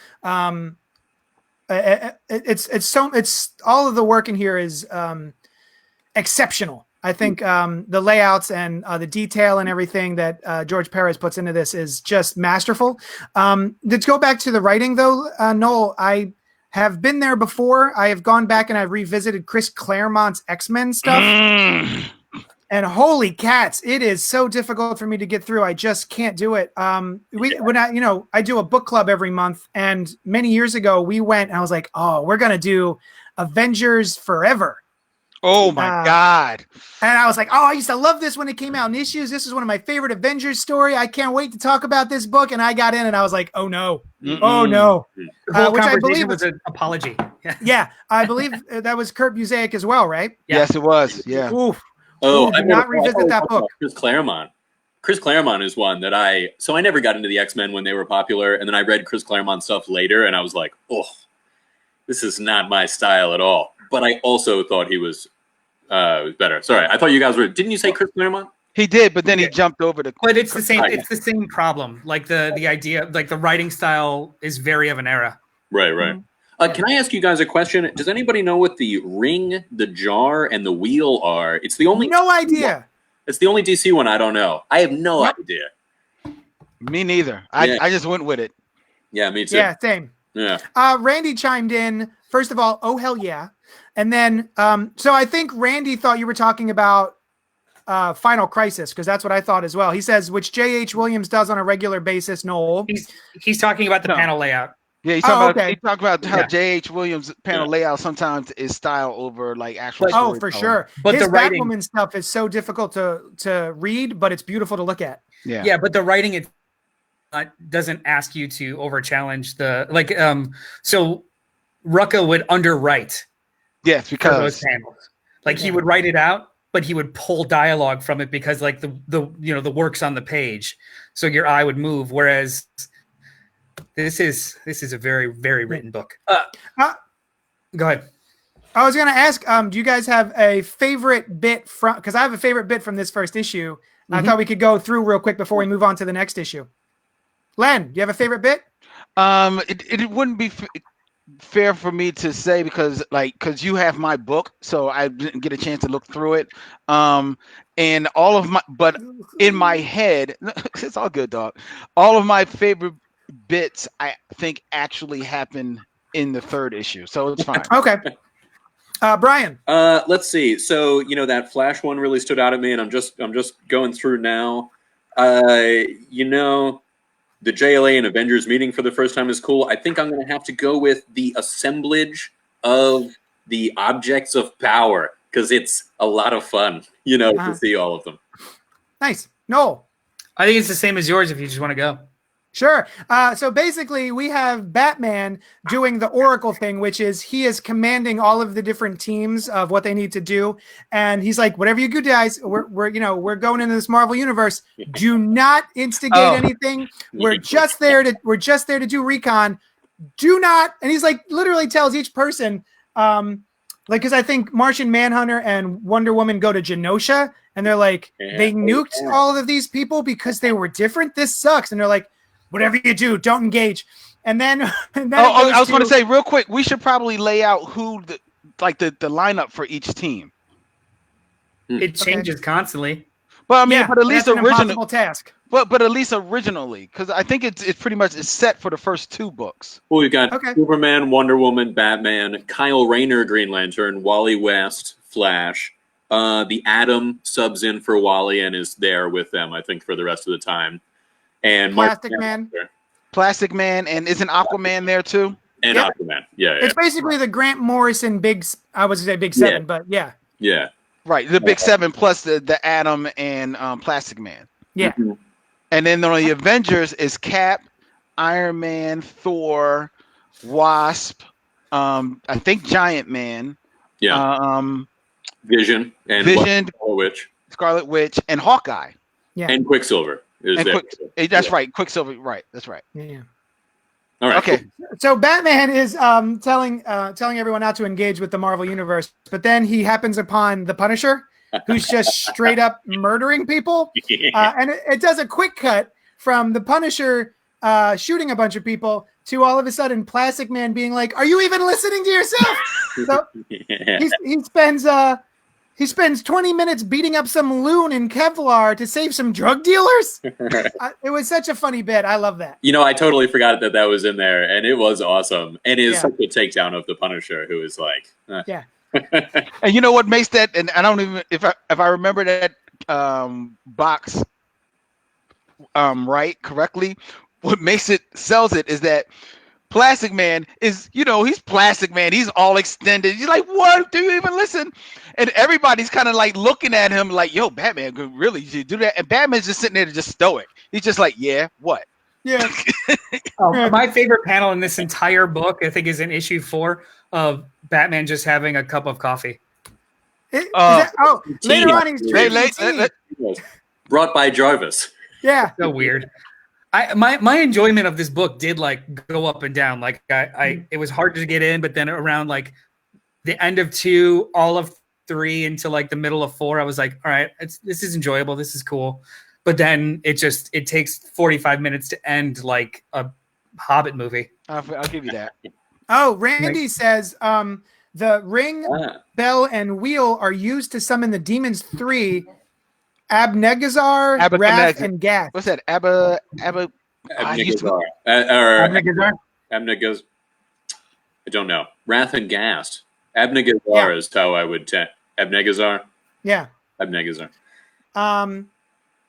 It's all of the work in here is exceptional. I think the layouts and the detail and everything that George Perez puts into this is just masterful. Let's go back to the writing, though, Noel. I have been there before. I have gone back and I've revisited Chris Claremont's X-Men stuff. And holy cats, it is so difficult for me to get through. I just can't do it. I do a book club every month, and many years ago we went and I was like, oh, we're going to do Avengers Forever. Oh my God. And I was like, oh, I used to love this when it came out in issues. This is one of my favorite Avengers story. I can't wait to talk about this book. And I got in and I was like, oh no. Oh no. The whole which I conversation believe was an apology. Yeah. I believe that was Kurt Busiek as well, right? Yeah. Yes, it was. Yeah. Oof. Oh, I did not revisit that book. Chris Claremont. Chris Claremont is one that I never got into the X-Men when they were popular. And then I read Chris Claremont stuff later and I was like, oh, this is not my style at all. But I also thought he was better. Sorry, I thought you guys were. Didn't you say Chris Claremont? He did, but then he jumped over to. But it's the same. It's the same problem. Like the idea, like the writing style is very of an era. Right. Can I ask you guys a question? Does anybody know what the ring, the jar, and the wheel are? It's the only. No idea. It's the only DC one I don't know. I have no idea. Me neither. I just went with it. Yeah, me too. Yeah, same. Yeah. Randy chimed in. First of all, oh hell yeah. And then, so I think Randy thought you were talking about Final Crisis, because that's what I thought as well. He says, which J.H. Williams does on a regular basis, Noel. He's talking about the panel layout. Yeah, he's talking about how J.H. Williams' panel layout sometimes is style over like actual. Oh, for sure. But his the writing, Batwoman stuff is so difficult to read, but it's beautiful to look at. Yeah, but the writing doesn't ask you to over challenge the like. So Rucka would underwrite. Yes, because those panels, like he would write it out, but he would pull dialogue from it because like the work's on the page, so your eye would move. Whereas this is a very, very written book. Go ahead. I was going to ask, do you guys have a favorite bit from? Because I have a favorite bit from this first issue. I thought we could go through real quick before we move on to the next issue. Len, do you have a favorite bit? It wouldn't be fair for me to say because you have my book, so I didn't get a chance to look through it. And all of but in my head, it's all good, dog. All of my favorite bits, I think, actually happen in the third issue, so it's fine. Okay. Brian. Let's see. So that Flash one really stood out at me, and I'm just going through now. The JLA and Avengers meeting for the first time is cool. I think I'm going to have to go with the assemblage of the objects of power because it's a lot of fun, to see all of them. Nice. Noel. I think it's the same as yours if you just want to go. Sure. So basically, we have Batman doing the Oracle thing, which is he is commanding all of the different teams of what they need to do, and he's like, "Whatever you do, guys, we're going into this Marvel universe. Do not instigate anything. We're just there to do recon. Do not." And he's like, literally tells each person, because I think Martian Manhunter and Wonder Woman go to Genosha, and they're like, they nuked all of these people because they were different. This sucks, and they're like, whatever you do, don't engage. And then, I was going to say real quick, we should probably lay out who the lineup for each team. It changes constantly. Well, I mean, Yeah, but at least that's an original. impossible task. But at least originally, because I think it's pretty much is set for the first 2 books. Well, we've got Okay. Superman, Wonder Woman, Batman, Kyle Rayner, Green Lantern, Wally West, Flash. The Atom subs in for Wally and is there with them, I think, for the rest of the time. And Plastic Mark Man. Plastic Man, and isn't Aquaman there too? And Yep. Aquaman. Yeah. It's basically the Grant Morrison I was gonna say Big Seven, but yeah. Yeah. Right, the Big 7 plus the Atom and Plastic Man. Yeah. Mm-hmm. And then on the Avengers is Cap, Iron Man, Thor, Wasp, I think Giant Man, Yeah. Vision and Vision, Witch. Scarlet Witch, and Hawkeye. Yeah. And Quicksilver is there. That's right, Quicksilver. Right, that's right. Yeah. All right. Okay. Cool. So Batman is telling everyone not to engage with the Marvel universe, but then he happens upon the Punisher, who's just straight up murdering people, and it does a quick cut from the Punisher shooting a bunch of people to all of a sudden Plastic Man being like, "Are you even listening to yourself?" So he spends 20 minutes beating up some loon in Kevlar to save some drug dealers. It was such a funny bit. I love that. I totally forgot that was in there, and it was awesome. And it's Yeah. such a takedown of the Punisher, who is like, Yeah. And you know what makes that? And I don't even if I remember that box right correctly. What sells it is that Plastic Man is, he's Plastic Man. He's all extended. You're like, what? Do you even listen? And everybody's kind of like looking at him like, yo, Batman, really, you do that? And Batman's just sitting there just stoic. He's just like, yeah, what? Yeah. My favorite panel in this entire book, I think, is in issue 4 of Batman just having a cup of coffee. Later on he's drinking tea. brought by Jarvis. Yeah. So weird. My enjoyment of this book did go up and down. It was hard to get in, but then around the end of 2, all of 3 into the middle of 4, I was like, all right, this is enjoyable. This is cool. But then it takes 45 minutes to end like a Hobbit movie. I'll give you that. Oh, Randy says the ring, bell, and wheel are used to summon the demons 3, Abnegazar, Wrath, and Gath. What's that? Abnegazar. Abnegazar. I don't know. Wrath and Ghast. Abnegazar is how I would Abnegazar. Yeah. Abnegazar.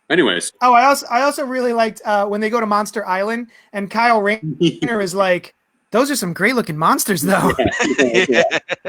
Anyways. Oh, I also really liked when they go to Monster Island and Kyle Rayner is like, those are some great looking monsters, though.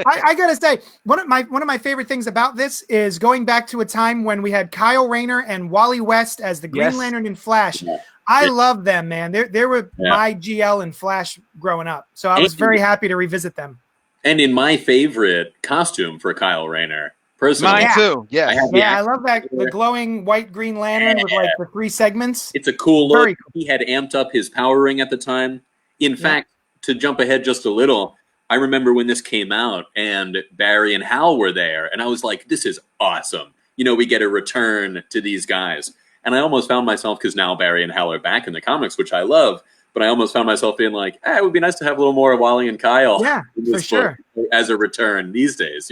I gotta say, one of my favorite things about this is going back to a time when we had Kyle Rayner and Wally West as the Green Lantern and Flash. I love them, man. They were my GL and Flash growing up, so I was very happy to revisit them. And in my favorite costume for Kyle Rayner, personally, mine too. Yeah, I love that the glowing white Green Lantern with the 3 segments. It's a cool look. Very cool. He had amped up his power ring at the time. In fact, to jump ahead just a little, I remember when this came out and Barry and Hal were there, and I was like, this is awesome. We get a return to these guys. And I almost found myself, because now Barry and Hal are back in the comics, which I love, but I almost found myself being like, it would be nice to have a little more of Wally and Kyle for sure. as a return these days,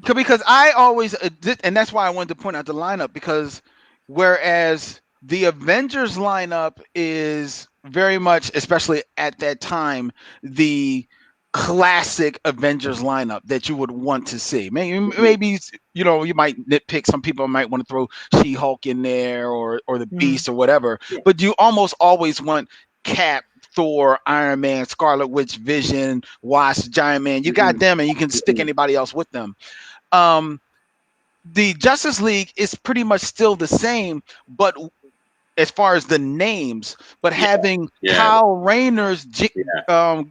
Because I always, and that's why I wanted to point out the lineup, because whereas the Avengers lineup is very much, especially at that time, the classic Avengers lineup that you would want to see. Maybe you might nitpick. Some people might want to throw She-Hulk in there or the Beast or whatever. Yeah. But you almost always want Cap, Thor, Iron Man, Scarlet Witch, Vision, Wasp, Giant Man. You got them, and you can stick anybody else with them. The Justice League is pretty much still the same, but as far as the names, but having Kyle Rayner's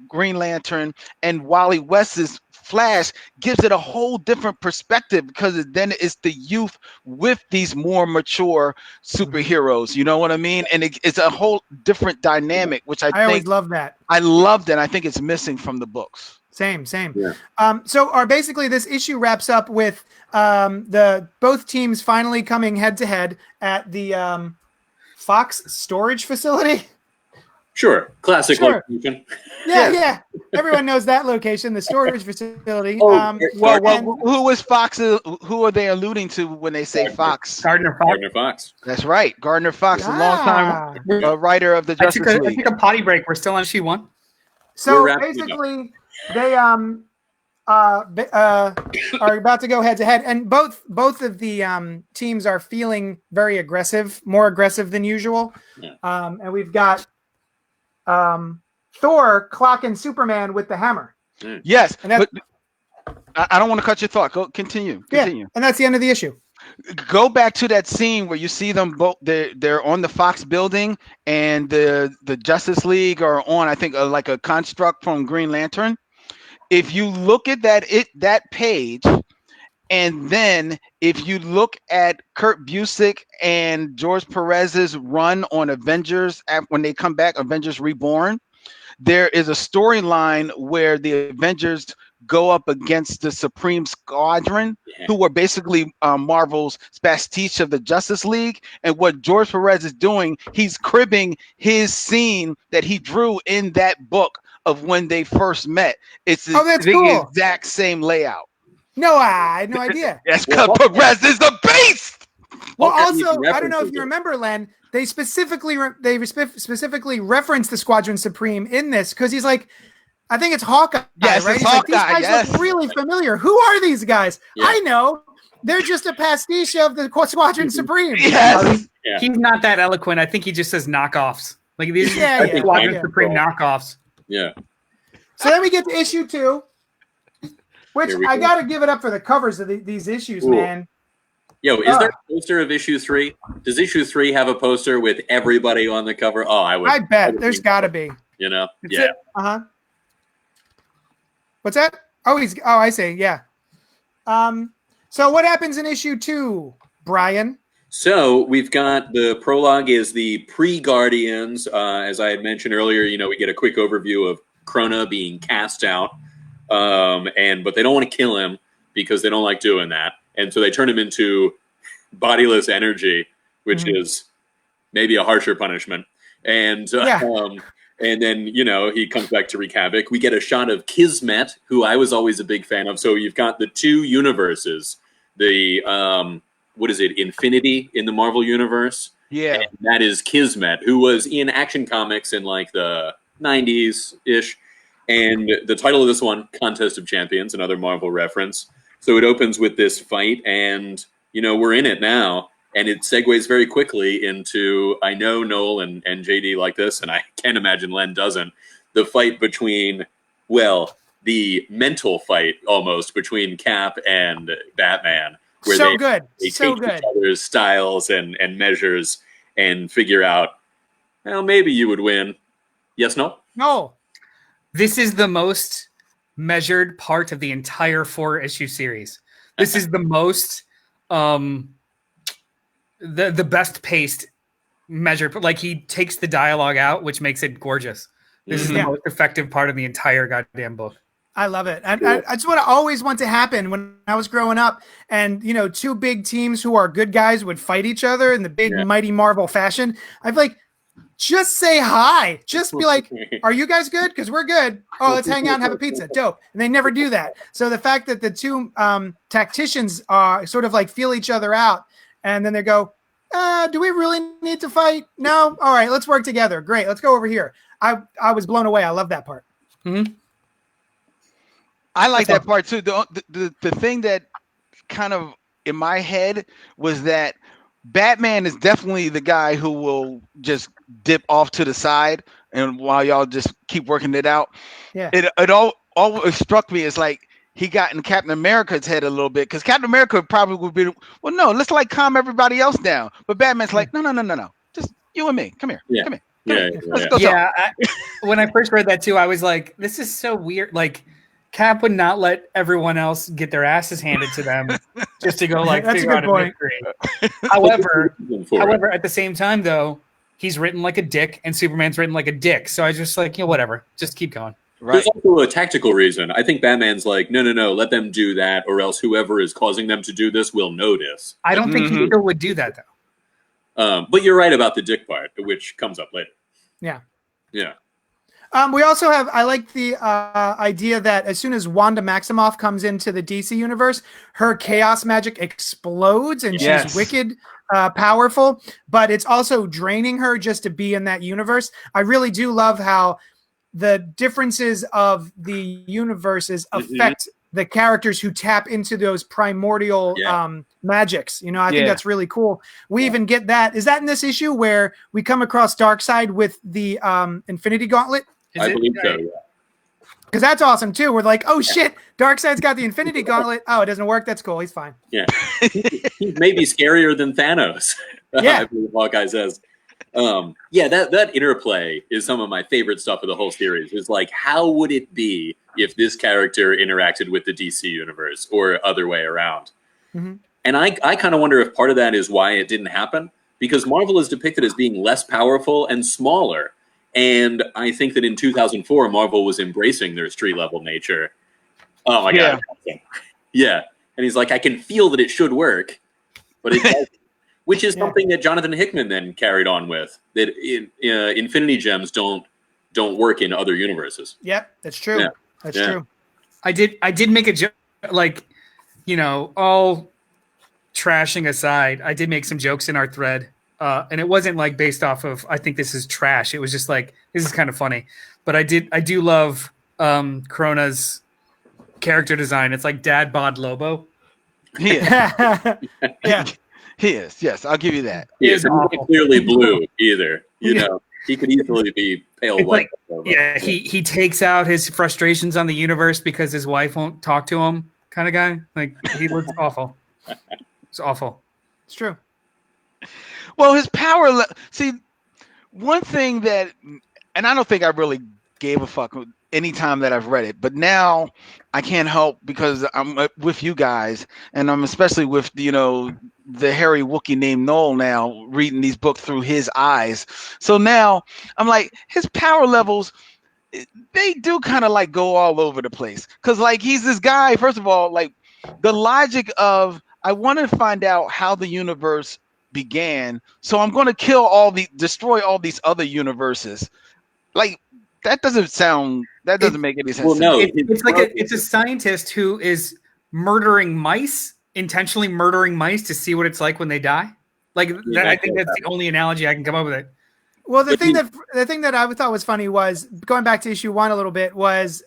Green Lantern and Wally West's Flash gives it a whole different perspective, because then it's the youth with these more mature superheroes. You know what I mean? And it's a whole different dynamic, which I always love that. I love that. I think it's missing from the books. Same. Yeah. So basically this issue wraps up with the both teams finally coming head to head at the Fox storage facility. Sure, classic Sure. location. Yeah. Everyone knows that location, the storage facility. Oh, Who is Fox? Who are they alluding to when they say Fox? Gardner Fox. Gardner Fox. That's right, Gardner Fox, a longtime writer of the I Justice took League. a potty break. We're still on issue 1. So wrapping it up. basically, they are about to go head to head, and both of the teams are feeling very aggressive, more aggressive than usual. Yeah. And we've got Thor clocking Superman with the hammer. Yes, And that's, but I don't want to cut your thought. Go continue. yeah, and that's the end of the issue. Go back to that scene where you see them both. They're on the Fox building, and the Justice League are on. I think like a construct from Green Lantern. If you look at that page, and then if you look at Kurt Busiek and George Perez's run on Avengers when they come back, Avengers Reborn, there is a storyline where the Avengers go up against the Supreme Squadron, who were basically Marvel's pastiche of the Justice League. And what George Perez is doing, he's cribbing his scene that he drew in that book of when they first met. It's the exact same layout. No, I had no idea. Yes, because Perez is the beast. Well, also, I don't know if you remember, Len. They specifically reference the Squadron Supreme in this because he's like, I think it's Hawkeye, yes, right? It's He's Hawkeye, like, these guys look really familiar. Who are these guys? Yeah. I know. They're just a pastiche of the Squadron Supreme. Yes. He's not that eloquent. I think he just says knockoffs. Like these Squadron Supreme knockoffs. Yeah. So then we get to issue 2, which I got to give it up for the covers of these issues, man. Yo, is there a poster of issue 3? Does issue 3 have a poster with everybody on the cover? Oh, I bet there's got to be. You know? Yeah. What's that? I see. Yeah. So what happens in issue 2, Brian? So we've got the prologue is the pre-Guardians. As I had mentioned earlier, we get a quick overview of Krona being cast out. But they don't want to kill him because they don't like doing that. And so they turn him into bodiless energy, which is maybe a harsher punishment. And then, he comes back to wreak havoc. We get a shot of Kismet, who I was always a big fan of. So you've got the 2 universes, the, Infinity in the Marvel Universe? Yeah. And that is Kismet, who was in Action Comics in like the 90s-ish. And the title of this one, Contest of Champions, another Marvel reference. So it opens with this fight, and, we're in it now. And it segues very quickly into, I know Noel and JD like this, and I can't imagine Len doesn't, the fight between, the mental fight almost between Cap and Batman. Where they take each other's styles and measures and figure out, maybe you would win. Yes, no? No. This is the most measured part of the entire 4-issue series. This is the most the best paced measured. Like he takes the dialogue out, which makes it gorgeous. This is the most effective part of the entire goddamn book. I love it. And that's what I always want to happen when I was growing up. And, 2 big teams who are good guys would fight each other in the big, mighty Marvel fashion. I'd be like, just say hi. Just be like, are you guys good? Because we're good. Oh, let's hang out and have a pizza. Dope. And they never do that. So the fact that the 2 tacticians sort of like feel each other out, and then they go, do we really need to fight? No? All right, let's work together. Great. Let's go over here. I was blown away. I love that part. Mm-hmm. I like that part too. The thing that kind of in my head was that Batman is definitely the guy who will just dip off to the side, and while y'all just keep working it out. Yeah. It always struck me as like he got in Captain America's head a little bit, because Captain America probably would be, well, no, let's like calm everybody else down. But Batman's like, no, just you and me. Come here. Come here. Let's go talk. When I first read that too, I was like, this is so weird. Like, Cap would not let everyone else get their asses handed to them just to go like figure out a mystery. However, at the same time though, he's written like a dick and Superman's written like a dick. So I just like, whatever, just keep going. Right. There's also a tactical reason. I think Batman's like, no, let them do that, or else whoever is causing them to do this will notice. I don't think he still would do that though. But you're right about the dick part, which comes up later. Yeah. Yeah. We also have, I like the idea that as soon as Wanda Maximoff comes into the DC universe, her chaos magic explodes and Yes. she's wicked powerful, but it's also draining her just to be in that universe. I really do love how the differences of the universes affect the characters who tap into those primordial magics. You know, I think that's really cool. We even get that. Is that in this issue where we come across Darkseid with the Infinity Gauntlet? I believe so, yeah. Because that's awesome too. We're like, oh shit, Darkseid's got the Infinity Gauntlet. Oh, it doesn't work. That's cool. He's fine. Yeah. He's maybe scarier than Thanos. Yeah. I believe Hawkeye says. That interplay is some of my favorite stuff of the whole series. Is like, how would it be if this character interacted with the DC universe or other way around? Mm-hmm. And I kind of wonder if part of that is why it didn't happen, because Marvel is depicted as being less powerful and smaller. And I think that in 2004, Marvel was embracing their street-level nature. Oh, my God. Yeah. And he's like, I can feel that it should work, but it doesn't. Which is something that Jonathan Hickman then carried on with, that Infinity Gems don't work in other universes. Yep, that's true. Yeah. That's true. I did make a joke, like, you know, all trashing aside, I did make some jokes in our thread. And it wasn't like based off of, I think this is trash. It was just like, this is kind of funny. But I do love Corona's character design. It's like Dad Bod Lobo. Yeah. Yeah. He is. Yes, I'll give you that. He's not clearly blue either. You know, he could easily be pale it's white. Like, he takes out his frustrations on the universe because his wife won't talk to him kind of guy. Like, he looks awful. It's awful. It's true. Well, his power. See, one thing that, and I don't think I really gave a fuck any time that I've read it, but now I can't help because I'm with you guys, and I'm especially with, you know, the hairy Wookiee named Noel now reading these books through his eyes. So now I'm like, his power levels, they do kind of like go all over the place. Because like he's this guy, first of all, like the logic of, I want to find out how the universe began, so I'm going to destroy all these other universes. Like, that doesn't make any sense. Well, no, it's a scientist who is murdering mice, intentionally murdering mice to see what it's like when they die. Like that, I think that's the only analogy I can come up with it. Well, the thing that I thought was funny was, going back to issue 1 a little bit, was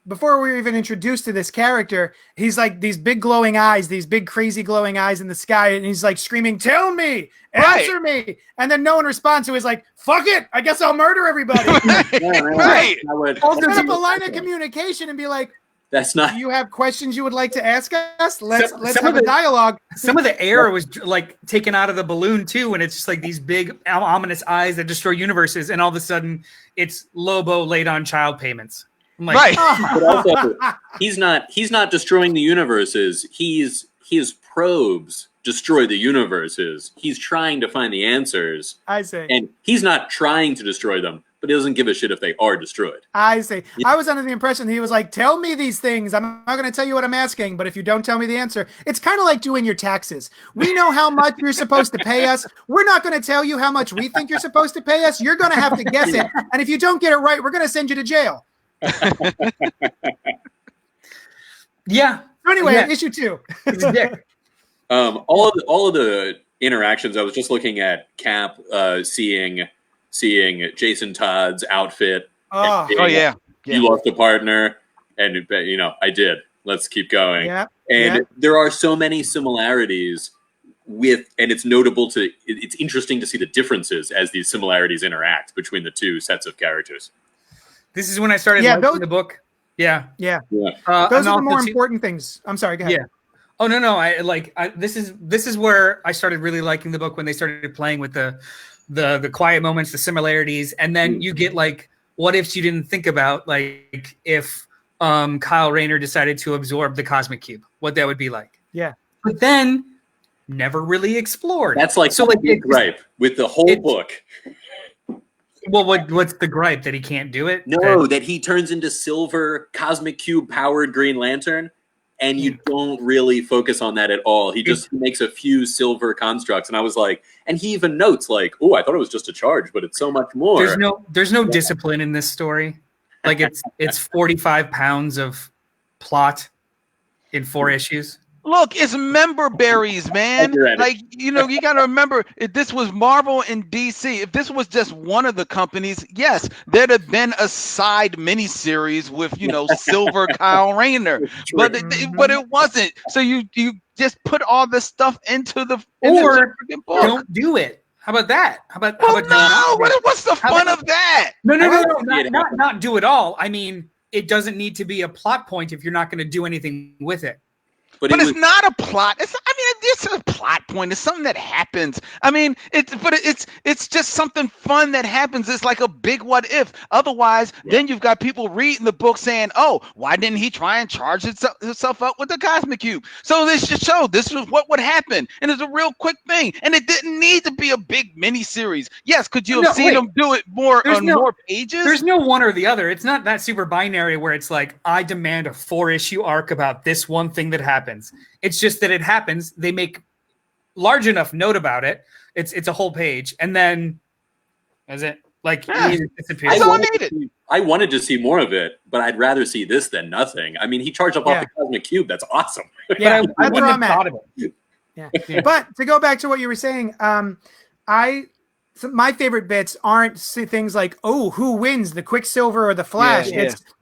before we were even introduced to this character, he's like these big glowing eyes, these big crazy glowing eyes in the sky, and he's like screaming, "Tell me, answer me!" And then no one responds to his like, "Fuck it, I guess I'll murder everybody." Right. Set up a line of communication and be like, "That's not. Do you have questions you would like to ask us? Let's have a dialogue." Some of the air was like taken out of the balloon too, and it's just like these big ominous eyes that destroy universes, and all of a sudden it's Lobo late on child payments. I'm like, right. But also, he's not destroying the universes. His probes destroy the universes. He's trying to find the answers. I see. And he's not trying to destroy them, but he doesn't give a shit if they are destroyed. I see. Yeah. I was under the impression that he was like, "Tell me these things. I'm not going to tell you what I'm asking, but if you don't tell me the answer," it's kind of like doing your taxes. We know how much you're supposed to pay us. We're not going to tell you how much we think you're supposed to pay us. You're going to have to guess it. And if you don't get it right, we're going to send you to jail. Yeah. So anyway, issue 2. All of the interactions. I was just looking at Cap seeing Jason Todd's outfit. Oh yeah. You lost a partner, and you know I did. Let's keep going. Yeah. And there are so many similarities and it's notable it's interesting to see the differences as these similarities interact between the two sets of characters. This is when I started liking the book. Yeah. Those are the more important things. I'm sorry, go ahead. Yeah. Oh no. This is where I started really liking the book, when they started playing with the quiet moments, the similarities, and then you get like what ifs you didn't think about, like if Kyle Rayner decided to absorb the Cosmic Cube, what that would be like. Yeah. But then never really explored. That's like so big gripe with the whole book. Well, what's the gripe? That he can't do it? No, that he turns into silver Cosmic Cube powered Green Lantern, and you don't really focus on that at all. He just makes a few silver constructs, and I was like, and he even notes like, "Oh, I thought it was just a charge, but it's so much more." There's no discipline in this story. Like it's 45 pounds of plot in 4 issues. Look, it's member berries, man. Like, you got to remember, if this was Marvel and DC, if this was just one of the companies, yes, there'd have been a side miniseries with, Silver Kyle Rayner. But it wasn't. So you just put all this stuff into the book. Don't do it. How about that? What's the fun of that? No, not do it all. I mean, it doesn't need to be a plot point if you're not going to do anything with it. But it's not a plot. It's a plot point. It's something that happens. I mean, it's just something fun that happens. It's like a big what if. Otherwise, then you've got people reading the book saying, "Oh, why didn't he try and charge himself up with the Cosmic Cube?" So this just showed this was what would happen, and it's a real quick thing. And it didn't need to be a big mini series. Yes, could you have seen him do it more pages? There's no one or the other. It's not that super binary where it's like I demand a 4-issue arc about this one thing that happened. It's just that it happens. They make large enough note about it. It's a whole page, and then is it like it disappears? I wanted to see more of it, but I'd rather see this than nothing. I mean, he charged up off the Cosmic Cube. That's awesome. Yeah, that's where I'm at. Yeah. But to go back to what you were saying, my favorite bits aren't things like, oh, who wins, the Quicksilver or the Flash?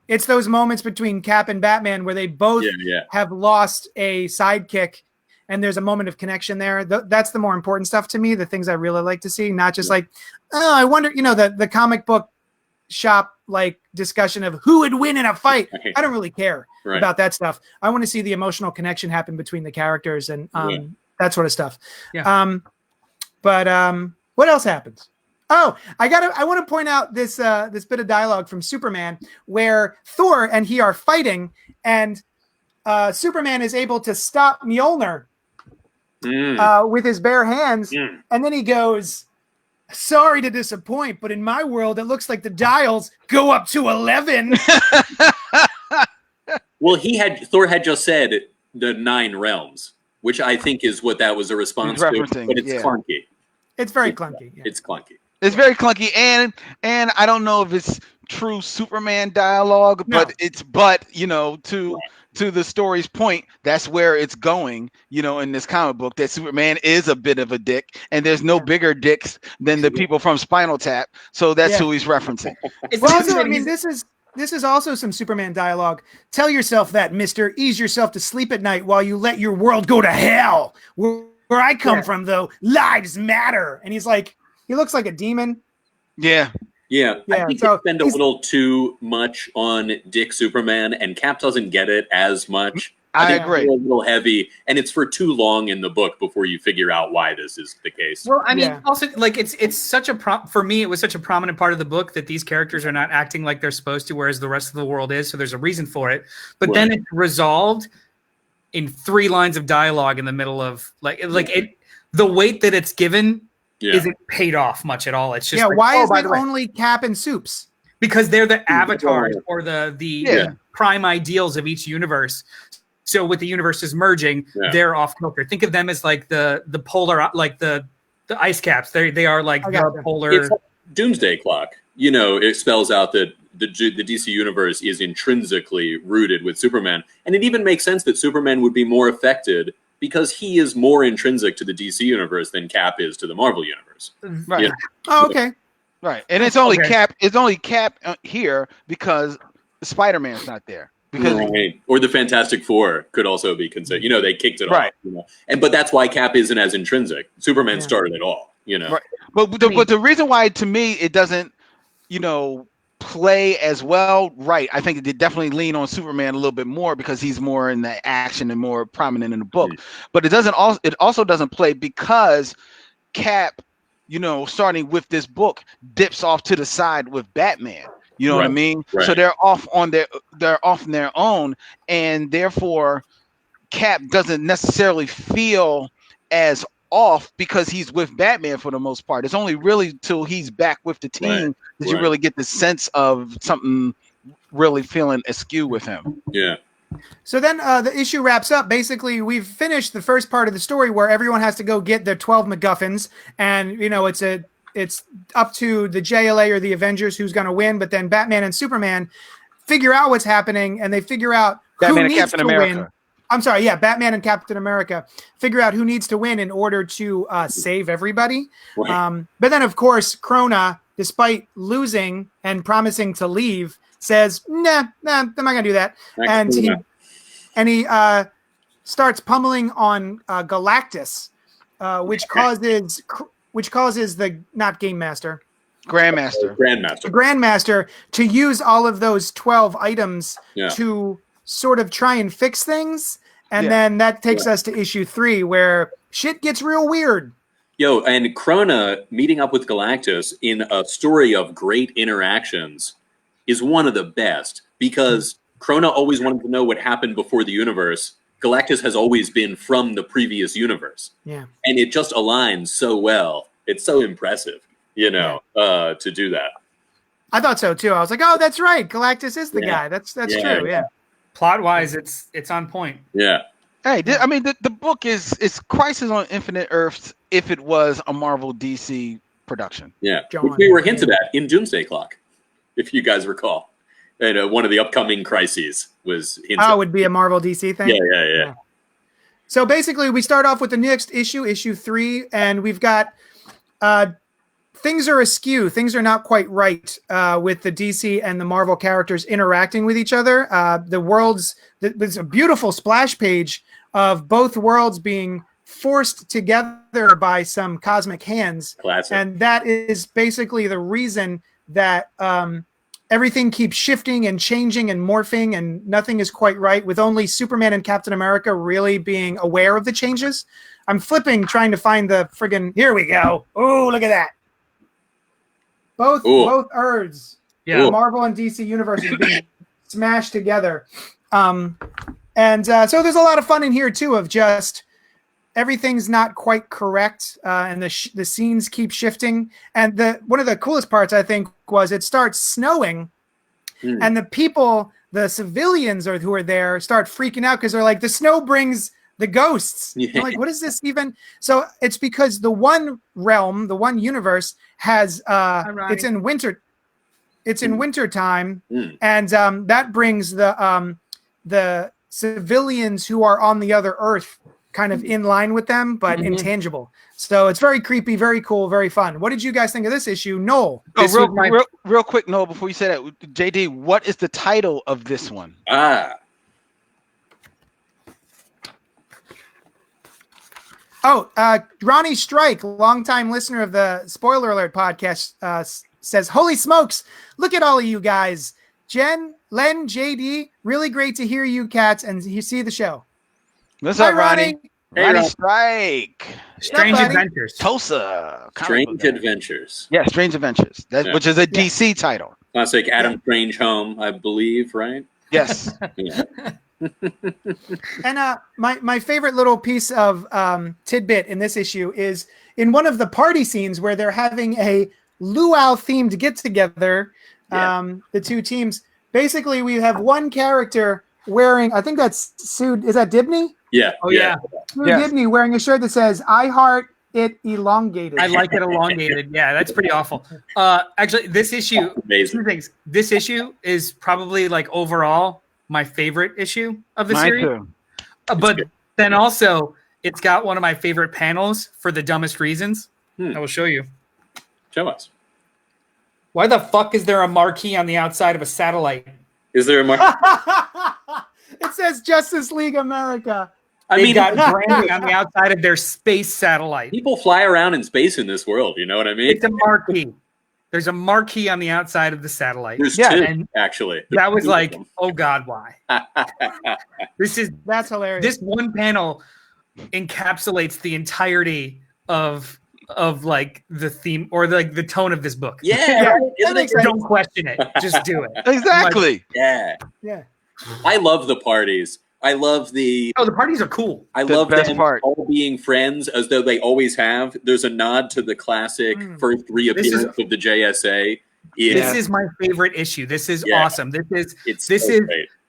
It's those moments between Cap and Batman where they both have lost a sidekick, and there's a moment of connection there. That's the more important stuff to me, the things I really like to see, not just like, oh, I wonder, the comic book shop like discussion of who would win in a fight. I don't really care about that stuff. I want to see the emotional connection happen between the characters and that sort of stuff. Yeah. But what else happens? Oh, I want to point out this bit of dialogue from Superman where Thor and he are fighting, and Superman is able to stop Mjolnir with his bare hands, and then he goes, "Sorry to disappoint, but in my world, it looks like the dials go up to 11." Well, Thor had just said the 9 realms, which I think is what that was a response to, but it's clunky. It's very clunky. Yeah. It's clunky. It's very clunky, and I don't know if it's true Superman dialogue, but to the story's point, that's where it's going, in this comic book, that Superman is a bit of a dick, and there's no bigger dicks than the people from Spinal Tap, so that's who he's referencing. Well, also, I mean, this is also some Superman dialogue. Tell yourself that, mister. Ease yourself to sleep at night while you let your world go to hell. Where I come from, though, lives matter. And he's like, he looks like a demon. Yeah. I think they spend a little too much on Dick Superman, and Cap doesn't get it as much. I agree. It's a little heavy, and it's for too long in the book before you figure out why this is the case. Well, I mean, also, like, it's such a for me, it was such a prominent part of the book that these characters are not acting like they're supposed to, whereas the rest of the world is. So there's a reason for it. But then it's resolved in 3 lines of dialogue in the middle of the weight that it's given. Isn't paid off much at all. It's just why is it only Cap and Soups? Because they're the avatars or the prime ideals of each universe. So with the universes merging, they're off kilter. Think of them as like the polar, like the ice caps. They are like the polar. It's like Doomsday Clock. It spells out that the DC universe is intrinsically rooted with Superman, and it even makes sense that Superman would be more affected because he is more intrinsic to the DC universe than Cap is to the Marvel universe. Right. Oh, okay. Right. And it's only Cap. It's only Cap here because Spider-Man's not there. Because or the Fantastic Four could also be considered. They kicked it off. But that's why Cap isn't as intrinsic. Superman started it all. Right. But the reason why, to me, it doesn't, play as well. Right. I think it did definitely lean on Superman a little bit more because he's more in the action and more prominent in the book. But it also doesn't play because Cap, starting with this book, dips off to the side with Batman. You know what I mean? Right. So they're off on their own, and therefore Cap doesn't necessarily feel as off because he's with Batman for the most part. It's only really till he's back with the team that you really get the sense of something really feeling askew with him. Yeah. So then the issue wraps up. Basically, we've finished the first part of the story where everyone has to go get their 12 MacGuffins, and it's up to the JLA or the Avengers who's going to win. But then Batman and Superman figure out what's happening, and they figure out Batman who and needs Captain to America. win. I'm sorry, yeah, Batman and Captain America figure out who needs to win in order to save everybody. Right. But then, of course, Krona, despite losing and promising to leave, says, "Nah, I'm not gonna do that," and he starts pummeling on Galactus, which causes the not Game Master, Grandmaster to use all of those 12 items to sort of try and fix things. And then that takes us to issue 3 where shit gets real weird. Yo, and Krona meeting up with Galactus in a story of great interactions is one of the best because Krona always wanted to know what happened before the universe. Galactus has always been from the previous universe. Yeah. And it just aligns so well. It's so impressive, to do that. I thought so too. I was like, oh, that's right. Galactus is the guy. That's true. Yeah. Plot wise, it's on point. Yeah. Hey, I mean, the book is Crisis on Infinite Earths if it was a Marvel DC production. Yeah. Which we were hinted at in Doomsday Clock, if you guys recall. And one of the upcoming crises was hinted. Oh, it would be a Marvel DC thing? Yeah. So basically, we start off with the next issue 3, and we've got things are askew. Things are not quite right with the DC and the Marvel characters interacting with each other. There's a beautiful splash page of both worlds being forced together by some cosmic hands. Classic. And that is basically the reason that everything keeps shifting and changing and morphing and nothing is quite right, with only Superman and Captain America really being aware of the changes. I'm flipping, trying to find the friggin'... Here we go. Oh, look at that. Both Earths, the Marvel and DC universes being smashed together. So there's a lot of fun in here, too, of just everything's not quite correct, and the scenes keep shifting. And one of the coolest parts, I think, was it starts snowing, and the people, the civilians who are there, start freaking out because they're like, the snow brings the ghosts. Yeah. I'm like, what is this even? So it's because the one realm, the one universe has it's in winter. It's in winter time, and that brings the civilians who are on the other Earth kind of in line with them, but intangible. So it's very creepy, very cool, very fun. What did you guys think of this issue, Noel? Real quick, Noel, before you say that, JD, what is the title of this one? Ronnie Strike, longtime listener of the Spoiler Alert podcast, says, "Holy smokes, look at all of you guys. Jen, Len, JD, really great to hear you cats and you see the show." What's up, Ronnie? Hey, Ronnie Ron. Strike. Strange Adventures. Tulsa. Strange Adventures. Yeah, Strange Adventures, which is a DC title. Classic Adam Strange Home, I believe, right? Yes. Yeah. And my favorite little piece of tidbit in this issue is in one of the party scenes where they're having a luau themed get together. The two teams. Basically, we have one character wearing, I think that's Sue. Is that Dibney? Yeah. Oh yeah. Sue Dibney wearing a shirt that says "I heart it elongated." I like it elongated. Yeah, that's pretty awful. Actually, this issue. Amazing. Two things. This issue is probably like overall my favorite issue of the series. Mine too. But then also, it's got one of my favorite panels for the dumbest reasons. I will show you. Show us. Why the fuck is there a marquee on the outside of a satellite? Is there a mark? It says Justice League America. They've got branding on the outside of their space satellite. People fly around in space in this world. You know what I mean? It's a marquee. There's a marquee on the outside of the satellite. There's two, actually. That was like, oh God, why? That's hilarious. This one panel encapsulates the entirety of like the theme or like the tone of this book. Yeah. Don't question it. Just do it. Exactly. Yeah. I love the parties. I love the parties are cool. I love them all being friends as though they always have. There's a nod to the classic first reappearance of the JSA. This is my favorite issue. This is awesome. This is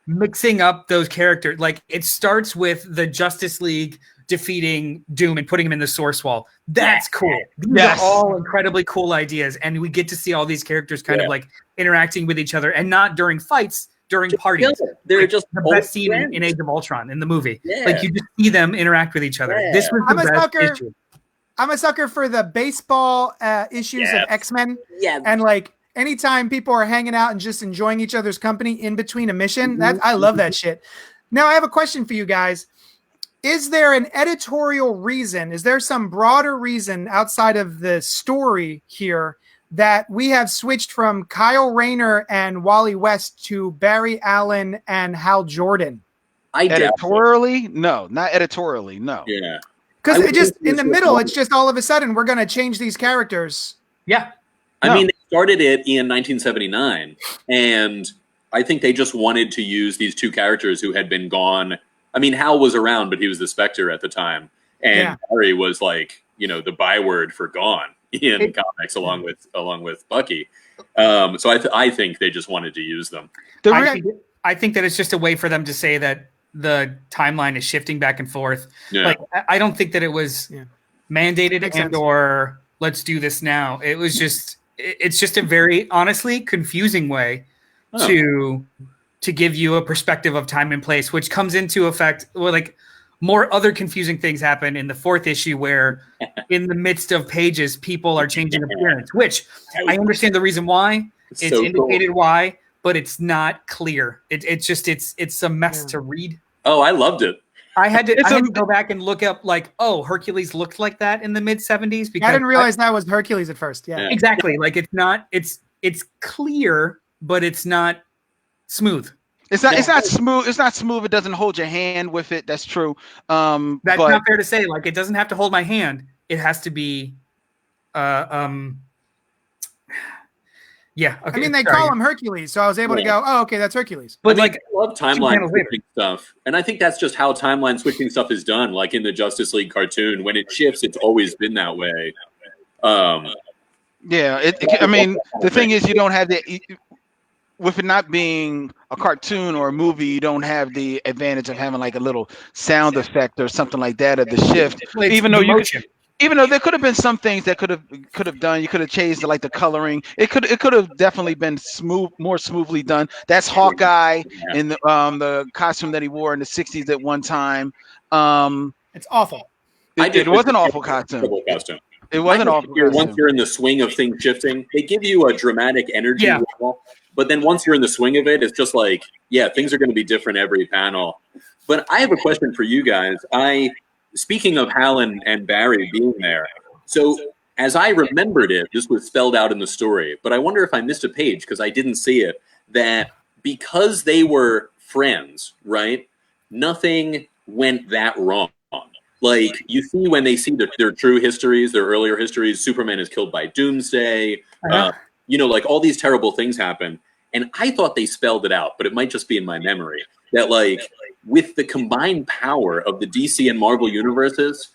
mixing up those characters. Like it starts with the Justice League defeating Doom and putting him in the Source Wall. That's cool. These are all incredibly cool ideas, and we get to see all these characters kind of like interacting with each other, and not during fights, during parties. They're like just the best scene in Age of Ultron in the movie. Like you just see them interact with each other. This was the best issue. I'm a sucker for the baseball issues of X-Men. Yeah. And like anytime people are hanging out and just enjoying each other's company in between a mission, I love that shit. Now I have a question for you guys. Is there an editorial reason? Is there some broader reason outside of the story here that we have switched from Kyle Rayner and Wally West to Barry Allen and Hal Jordan? Editorially? No, not editorially. No. Yeah. Because it just in the middle, it's just all of a sudden we're going to change these characters. Yeah. I mean, they started it in 1979, and I think they just wanted to use these two characters who had been gone. I mean, Hal was around, but he was the Spectre at the time, and Barry was like, the byword for gone in comics, along with Bucky. So I think they just wanted to use them. I think that it's just a way for them to say that the timeline is shifting back and forth. Yeah. Like I don't think that it was mandated or let's do this now. It was just it's just a very honestly confusing way to give you a perspective of time and place, which comes into effect. Well, like more other confusing things happen in the fourth issue where in the midst of pages, people are changing appearance, which I understand the reason why. It's so indicated why, but it's not clear. It's a mess to read. Oh, I loved it. I had to go back and look up Hercules looked like that in the mid 70s because I didn't realize that was Hercules at first. Yeah. Exactly. Like it's clear, but it's not smooth. It's not smooth. It's not smooth. It doesn't hold your hand with it. That's true. That's not fair to say. Like it doesn't have to hold my hand. It has to be yeah. Okay. I mean, they call him Hercules, so I was able to go, oh, okay, that's Hercules. But I love timeline switching stuff, and I think that's just how timeline switching stuff is done. Like in the Justice League cartoon, when it shifts, it's always been that way. I mean, the thing is, you don't have with it not being a cartoon or a movie, you don't have the advantage of having like a little sound effect or something like that of the shift. Even though there could have been some things that could have done, you could have changed the coloring. It could have definitely been more smoothly done. That's Hawkeye in the costume that he wore in the 60s at one time. It's awful. It was an awful costume. It wasn't awful. Once you're in the swing of things shifting, they give you a dramatic energy level, but then once you're in the swing of it, it's just like, things are going to be different every panel. But I have a question for you guys. Speaking of Hal and Barry being there, so as I remembered it, this was spelled out in the story, but I wonder if I missed a page because I didn't see it, that because they were friends, right, nothing went that wrong. Like, you see when they see their true histories, their earlier histories, Superman is killed by Doomsday, like all these terrible things happen. And I thought they spelled it out, but it might just be in my memory, that with the combined power of the DC and Marvel universes,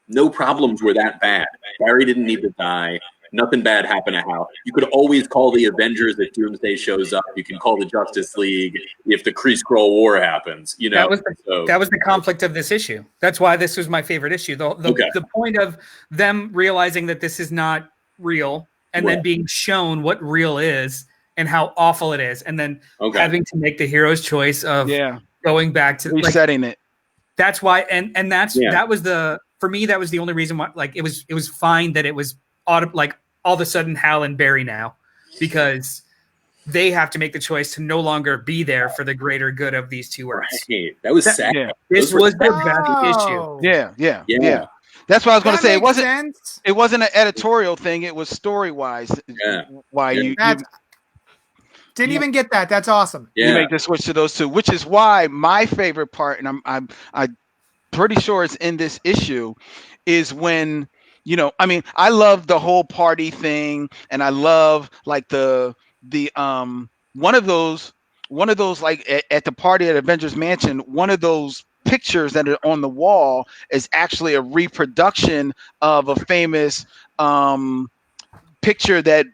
no problems were that bad. Barry didn't need to die. Nothing bad happened to Hal. You could always call the Avengers if Doomsday shows up. You can call the Justice League if the Kree-Skrull War happens. That was the conflict of this issue. That's why this was my favorite issue. The point of them realizing that this is not real and then being shown what real is and how awful it is, and then having to make the hero's choice of going back to resetting it. That's why, and that was for me that was the only reason why. Like it was fine that it was all of a sudden Hal and Barry now, because they have to make the choice to no longer be there for the greater good of these two Earths. Right. That was sad. Yeah. This was the bad issue. Yeah. That's what I was going to say. It wasn't an editorial thing. It was story wise. Why you didn't even get that. That's awesome. You make the switch to those two, which is why my favorite part, and I'm pretty sure it's in this issue, is when I love the whole party thing, and I love the one of those at the party at Avengers Mansion, one of those pictures that are on the wall is actually a reproduction of a famous picture that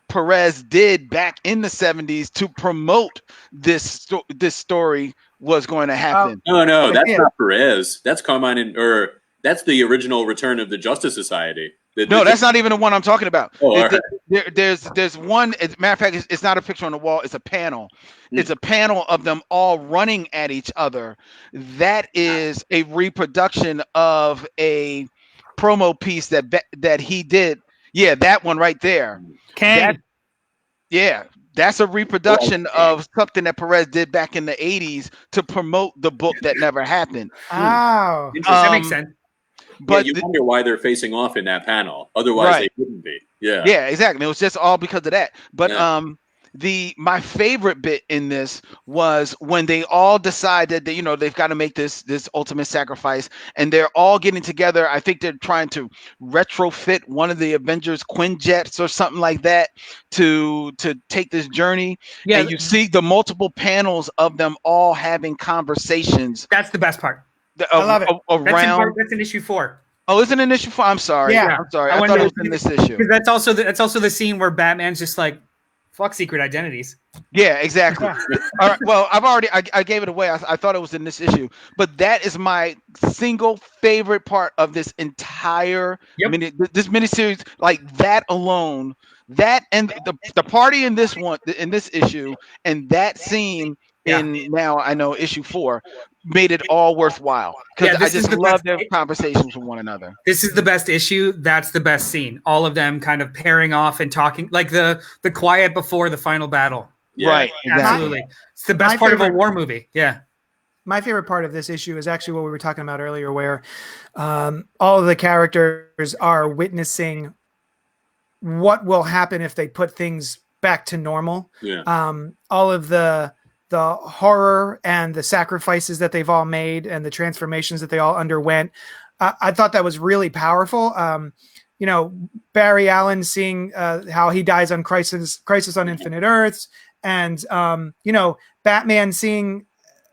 Perez did back in the 70s to promote this story was going to happen. No, that's not Perez. That's that's the original Return of the Justice Society. No, that's not even the one I'm talking about. Oh, all right. There's one. As a matter of fact, it's not a picture on the wall. It's a panel. It's a panel of them all running at each other. That is a reproduction of a promo piece that he did. Yeah, that one right there. That's a reproduction of something that Perez did back in the 80s to promote the book that never happened. Oh, that makes sense. But you wonder why they're facing off in that panel. Otherwise, they wouldn't be. Yeah, exactly. It was just all because of that. But my favorite bit in this was when they all decide that they've got to make this ultimate sacrifice, and they're all getting together. I think they're trying to retrofit one of the Avengers Quinjets or something like that to take this journey. Yeah, and you see the multiple panels of them all having conversations. That's the best part. I love it. That's in issue 4. Oh, is it an issue 4? I'm sorry. Yeah, I'm sorry. I thought it was in this issue. Because that's also the scene where Batman's just like, fuck secret identities. Yeah, exactly. All right. Well, I gave it away. I thought it was in this issue, but that is my single favorite part of this entire this miniseries. Like that alone, that and the party in this issue, and that scene in now I know issue 4 made it all worthwhile because I just love their conversations with one another. This is the best issue. That's the best scene. All of them kind of pairing off and talking, like the quiet before the final battle. Yeah. Right. Exactly. Absolutely. It's the best part of a war movie. Yeah. My favorite part of this issue is actually what we were talking about earlier, where all of the characters are witnessing what will happen if they put things back to normal. Yeah. All of the horror and the sacrifices that they've all made and the transformations that they all underwent. I thought that was really powerful. Barry Allen seeing how he dies on Crisis on Infinite Earths, and Batman seeing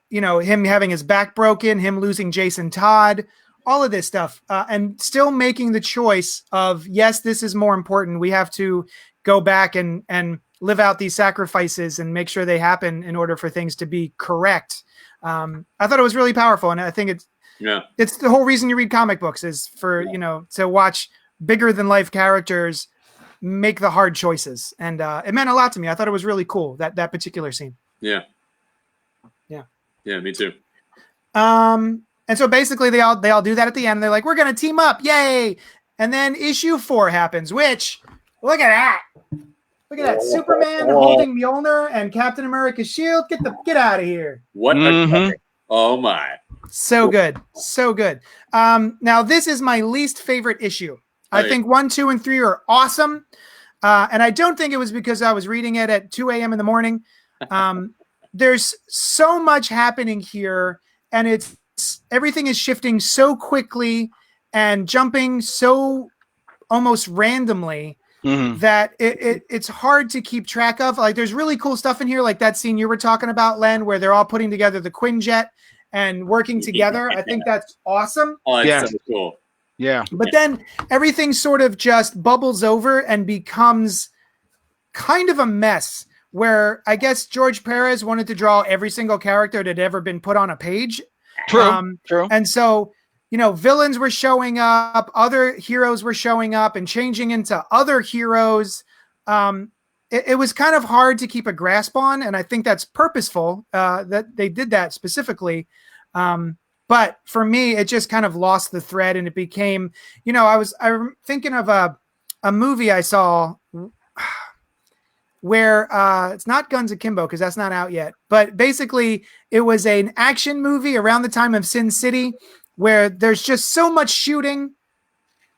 him having his back broken, him losing Jason Todd, all of this stuff, and still making the choice of, yes, this is more important. We have to go back and live out these sacrifices and make sure they happen in order for things to be correct. I thought it was really powerful. And I think it's the whole reason you read comic books is for, to watch bigger than life characters make the hard choices. And it meant a lot to me. I thought it was really cool, that particular scene. Yeah. Yeah. Yeah, me too. And so basically they all do that at the end. They're like, we're going to team up. Yay. And then issue 4 happens, which look at that. Look at that. Superman holding Mjolnir and Captain America's shield. Get out of here. What? Oh my. So good. So good. Now this is my least favorite issue. I think 1, 2, and 3 are awesome. And I don't think it was because I was reading it at 2 a.m. in the morning. There's so much happening here, and everything is shifting so quickly and jumping so almost randomly that it's hard to keep track of. Like, there's really cool stuff in here, like that scene you were talking about, Len, where they're all putting together the Quinjet and working together. I think that's awesome. Oh, that's so cool. Yeah. But then everything sort of just bubbles over and becomes kind of a mess, where I guess George Perez wanted to draw every single character that had ever been put on a page. True. And so, villains were showing up, other heroes were showing up and changing into other heroes. It was kind of hard to keep a grasp on, and I think that's purposeful, that they did that specifically. But for me, it just kind of lost the thread, and it became, I'm thinking of a movie I saw where it's not Guns Akimbo because that's not out yet, but basically it was an action movie around the time of Sin City where there's just so much shooting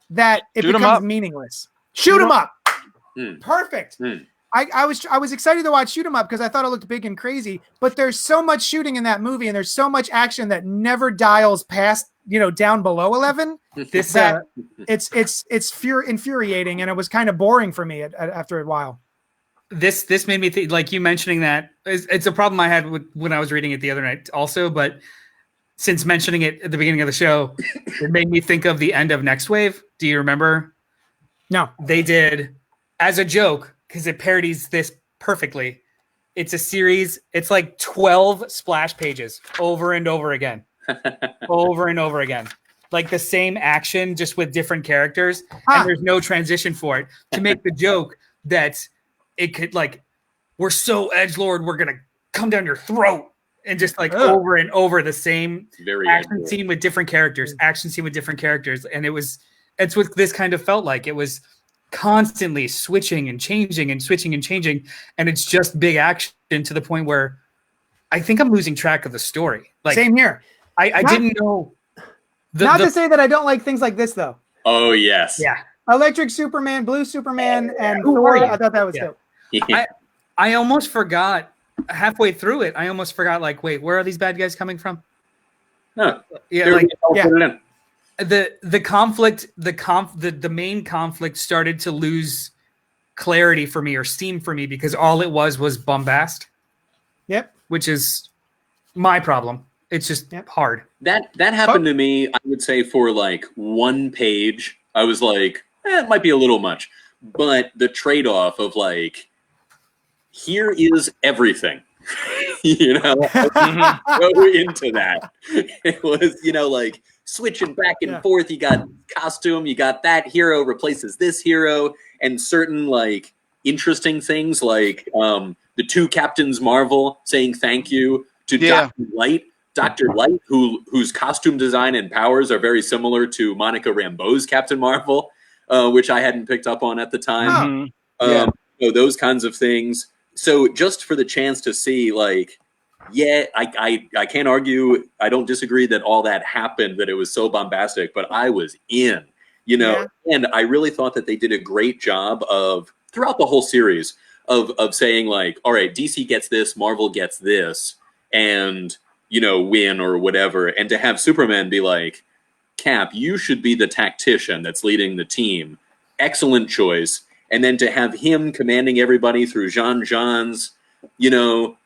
that it becomes meaningless. Shoot 'em up. Perfect. I was excited to watch Shoot 'em Up because I thought it looked big and crazy, but there's so much shooting in that movie and there's so much action that never dials past, down below 11. It's infuriating, and it was kind of boring for me after a while. This made me think, like you mentioning that, it's a problem I had when I was reading it the other night also, but since mentioning it at the beginning of the show, it made me think of the end of Next Wave. Do you remember? No. They did, as a joke, because it parodies this perfectly. It's a series. It's like 12 splash pages over and over again, over and over again. Like the same action, just with different characters, and there's no transition for it to make the joke that it could like, we're so edgelord, we're gonna come down your throat, and just like over and over the same action scene with different characters, and it's what this kind of felt like. It was constantly switching and changing and switching and changing, and it's just big action to the point where I think I'm losing track of the story. Like, same here. I didn't know. Not to say that I don't like things like this, though. Oh, yes. Yeah. Electric Superman, Blue Superman, and Thor. I thought that was dope. I almost forgot halfway through it. I almost forgot, like, wait, where are these bad guys coming from? No. Yeah, like, the conflict, the main conflict started to lose clarity for me or steam for me because all it was bombast. Yep. Which is my problem. It's just hard. That happened to me, I would say, for like one page. I was like, it might be a little much. But the trade-off of like, here is everything. You know, go into that. It was, you know, like switching back and forth. You got costume, you got that hero replaces this hero, and certain like interesting things like the two Captains Marvel saying thank you to Dr. Light, whose costume design and powers are very similar to Monica Rambeau's Captain Marvel, which I hadn't picked up on at the time. So those kinds of things. So just for the chance to see, like, I can't argue. I don't disagree that all that happened, that it was so bombastic, but I was in, you know, and I really thought that they did a great job of, throughout the whole series, of saying, like, all right, DC gets this, Marvel gets this, and, you know, win or whatever. And to have Superman be like, Cap, you should be the tactician that's leading the team. Excellent choice. And then to have him commanding everybody through Jean-Jean's, you know,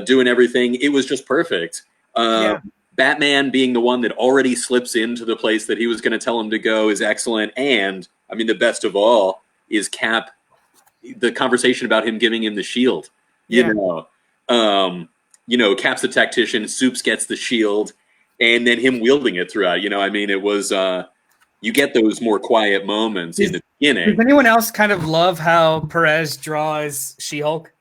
doing everything, it was just perfect. Batman being the one that already slips into the place that he was going to tell him to go is excellent. And, I mean, the best of all is Cap, the conversation about him giving him the shield. You know, Cap's the tactician, Soups gets the shield, and then him wielding it throughout. You know, I mean, it was... you get those more quiet moments in the beginning. Does anyone else kind of love how Perez draws She-Hulk?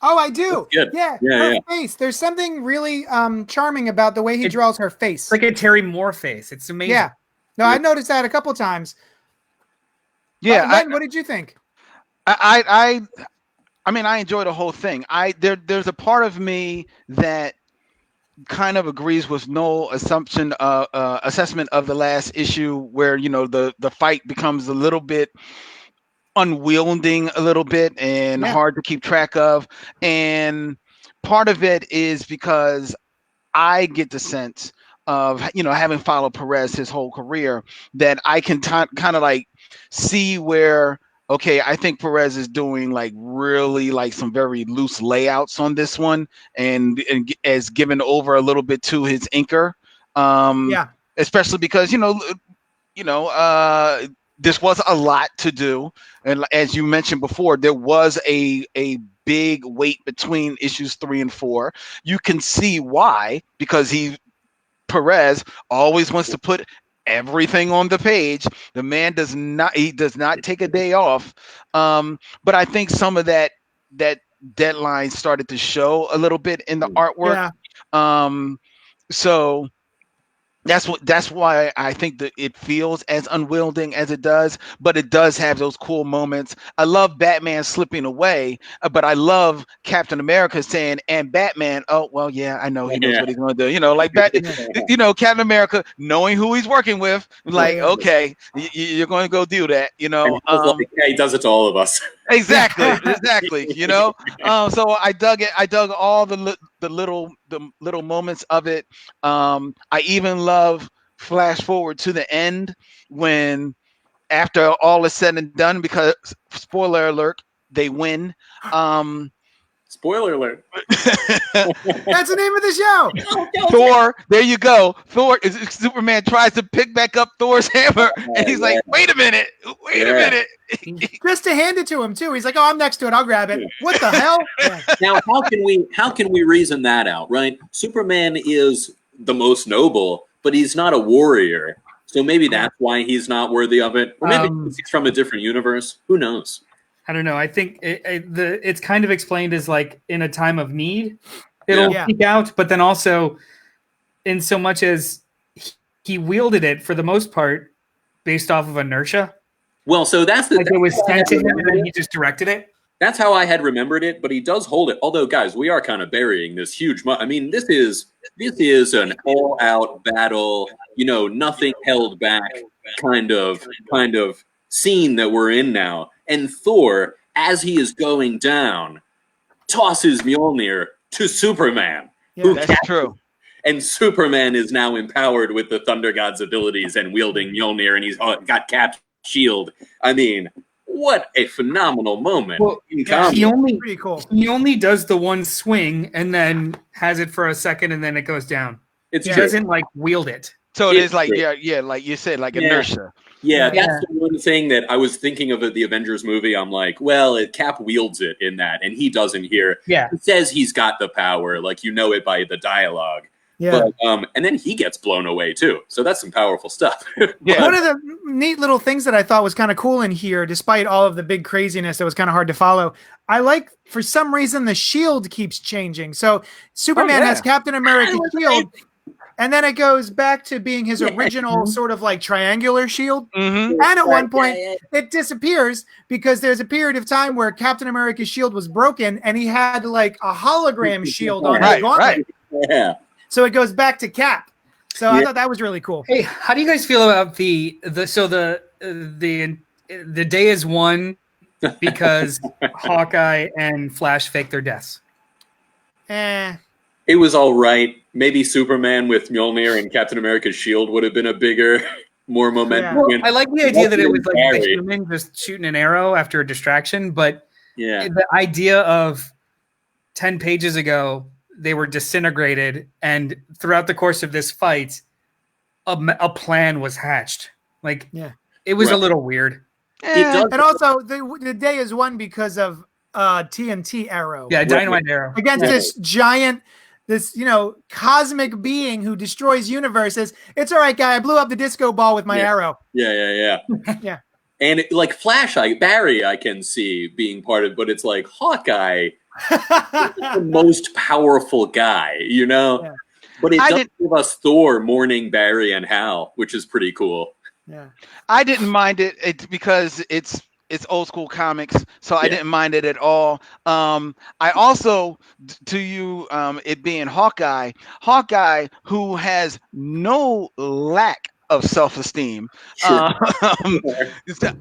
Oh, I do. Yeah. Her face. There's something really charming about the way he draws her face. It's like a Terry Moore face. It's amazing. Yeah. No, I noticed that a couple times. Yeah. Len, what did you think? I mean, I enjoy the whole thing. There's a part of me that kind of agrees with Noel's assessment of the last issue, where, you know, the fight becomes a little bit unwielding, a little bit, and hard to keep track of. And part of it is because I get the sense of, you know, having followed Perez his whole career, that I can kind of like see where, okay, I think Perez is doing like really like some very loose layouts on this one, and as given over a little bit to his inker. Especially because, this was a lot to do. And as you mentioned before, there was a big wait between issues 3 and 4. You can see why, because Perez always wants to put everything on the page. The man does not take a day off. But I think some of that deadline started to show a little bit in the artwork. So that's why I think that it feels as unwielding as it does, but it does have those cool moments. I love Batman slipping away, but I love Captain America saying, and Batman, oh, well, yeah, I know he knows what he's going to do. You know, like Captain America knowing who he's working with, like, okay, you're going to go do that, you know. He does it to all of us. Exactly. You know, so I dug it. I dug all the little moments of it. I even love flash forward to the end, when after all is said and done, because spoiler alert, they win. Spoiler alert. That's the name of the show. Thor, there you go. Superman tries to pick back up Thor's hammer, and he's like, "Wait a minute, wait a minute." Just to hand it to him too. He's like, "Oh, I'm next to it. I'll grab it." What the hell? Now, how can we reason that out? Right? Superman is the most noble, but he's not a warrior. So maybe that's why he's not worthy of it. Or maybe he's from a different universe. Who knows? I don't know. I think it's kind of explained as like in a time of need, it'll peek out, but then also in so much as he wielded it for the most part based off of inertia. Well, so that's it was sent to him and then he just directed it. That's how I had remembered it, but he does hold it. Although, guys, we are kind of burying this huge. I mean, this is an all-out battle. You know, nothing held back kind of scene that we're in now. And Thor, as he is going down, tosses Mjolnir to Superman. Yeah, that's true. And Superman is now empowered with the Thunder God's abilities and wielding Mjolnir, and he's got Cap's shield. I mean, what a phenomenal moment. Well, he only does the one swing and then has it for a second and then it goes down. He doesn't like wield it. So it is like, like you said, like inertia. Yeah, that's the one thing that I was thinking of the Avengers movie. I'm like, well, Cap wields it in that, and he doesn't here. Yeah. He says he's got the power, like you know it by the dialogue. Yeah. But, and then he gets blown away too. So that's some powerful stuff. One of the neat little things that I thought was kind of cool in here, despite all of the big craziness that was kind of hard to follow, I like, for some reason, the shield keeps changing. So Superman has Captain America's shield, and then it goes back to being his original sort of like triangular shield. Mm-hmm. And at one point, it disappears because there's a period of time where Captain America's shield was broken and he had like a hologram shield on his gauntlet. Yeah. So it goes back to Cap. So I thought that was really cool. Hey, how do you guys feel about the day is won because Hawkeye and Flash fake their deaths? It was all right. Maybe Superman with Mjolnir and Captain America's shield would have been a bigger, more momentum. Well, I like the idea that it was like the human just shooting an arrow after a distraction, but the idea of 10 pages ago they were disintegrated, and throughout the course of this fight, a plan was hatched. Like, it was a little weird. And also, the day is won because of TNT arrow. Yeah, dynamite arrow against this giant, cosmic being who destroys universes. It's all right, guy. I blew up the disco ball with my arrow. Yeah. And like Flash, Barry, I can see being part of, but it's like Hawkeye. The most powerful guy, but it does give us Thor mourning Barry and Hal, which is pretty cool. I didn't mind it because it's old school comics, so I didn't mind it at all. I also, to you, it being Hawkeye who has no lack of self-esteem. I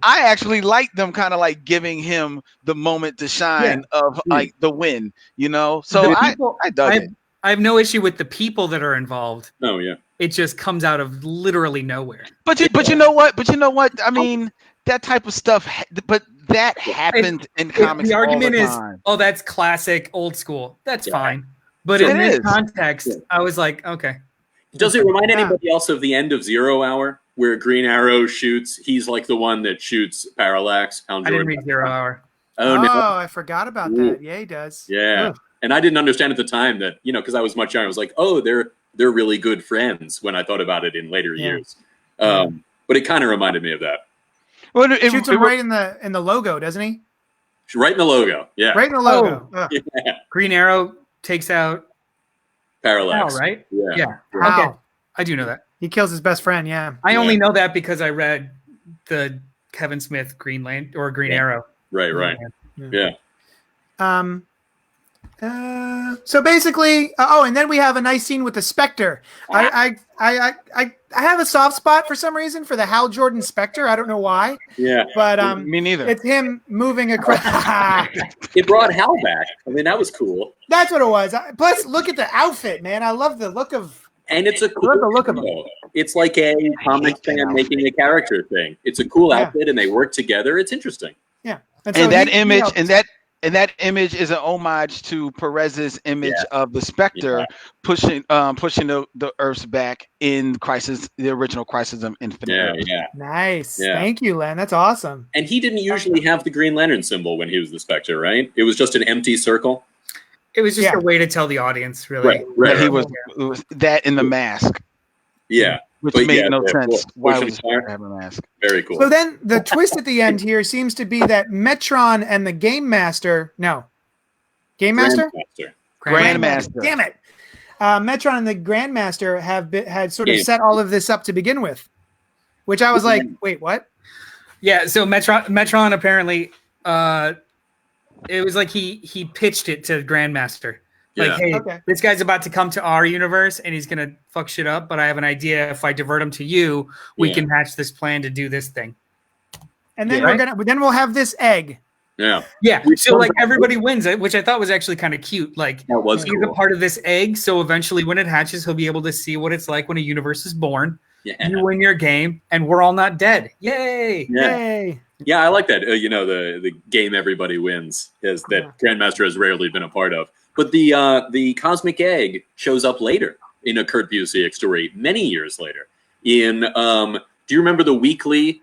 actually like them kind of like giving him the moment to shine of like the win, So I dug it. I have no issue with the people that are involved. Oh yeah. It just comes out of literally nowhere. But you know what? I mean, that type of stuff, but that happens in comics. The argument all the is, time. oh, that's classic old school. That's fine. But in this context, I was like, okay. Does it remind anybody else of the end of Zero Hour, where Green Arrow shoots? He's like the one that shoots Parallax. I didn't read 0 Hour. Oh, no. I forgot about that. Yeah, he does. Yeah. Ooh. And I didn't understand at the time that, because I was much younger. I was like, oh, they're really good friends when I thought about it in later years. But it kind of reminded me of that. Well, it shoots him right in the logo, doesn't he? Right in the logo, yeah. Right in the logo. Oh. Yeah. Green Arrow takes out Parallax. Hal, right? Yeah. Okay. I do know that. He kills his best friend, I only know that because I read the Kevin Smith Green Arrow. Right. Yeah. So basically, and then we have a nice scene with the Spectre. I have a soft spot for some reason for the Hal Jordan Spectre. I don't know why. Yeah. But me neither. It's him moving across. It brought Hal back. I mean, that was cool. That's what it was. Plus, look at the outfit, man. I love the look of. And it's a cool. I love the look of him. It's like a comic fan making a character thing. It's a cool outfit, and they work together. It's interesting. Yeah. And that image, And that image is an homage to Perez's image of the Spectre pushing the Earths back in the original Crisis of Infinite Earths. Nice. Yeah. Thank you, Len. That's awesome. And he didn't usually have the Green Lantern symbol when he was the Spectre, right? It was just an empty circle. It was just a way to tell the audience, really. That he was that in the mask. Yeah. Which made no sense. Why was he have a mask? Very cool. So then the twist at the end here seems to be that Metron and the Game Master, Grandmaster. Damn it. Metron and the Grandmaster had sort of set all of this up to begin with, which I was like, wait, what? Yeah. So Metron apparently, it was like he pitched it to Grandmaster. Like, hey, this guy's about to come to our universe and he's gonna fuck shit up. But I have an idea. If I divert him to you, we can hatch this plan to do this thing. And then we'll have this egg. Yeah. Yeah. So like everybody wins it, which I thought was actually kind of cute. Like he's a part of this egg, so eventually when it hatches, he'll be able to see what it's like when a universe is born. Yeah. You win your game, and we're all not dead. Yay! Yeah. Yay! Yeah, I like that. The game everybody wins is that Grandmaster has rarely been a part of. But the cosmic egg shows up later in a Kurt Busiek story, many years later. In do you remember the weekly?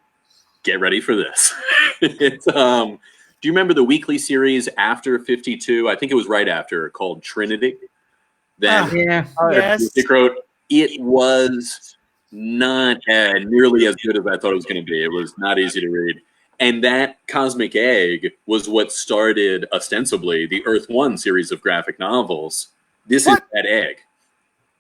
Get ready for this. It's do you remember the weekly series after 52? I think it was right after, called Trinity. That Busiek wrote. It was not nearly as good as I thought it was going to be. It was not easy to read. And that cosmic egg was what started, ostensibly, the Earth One series of graphic novels. This is that egg.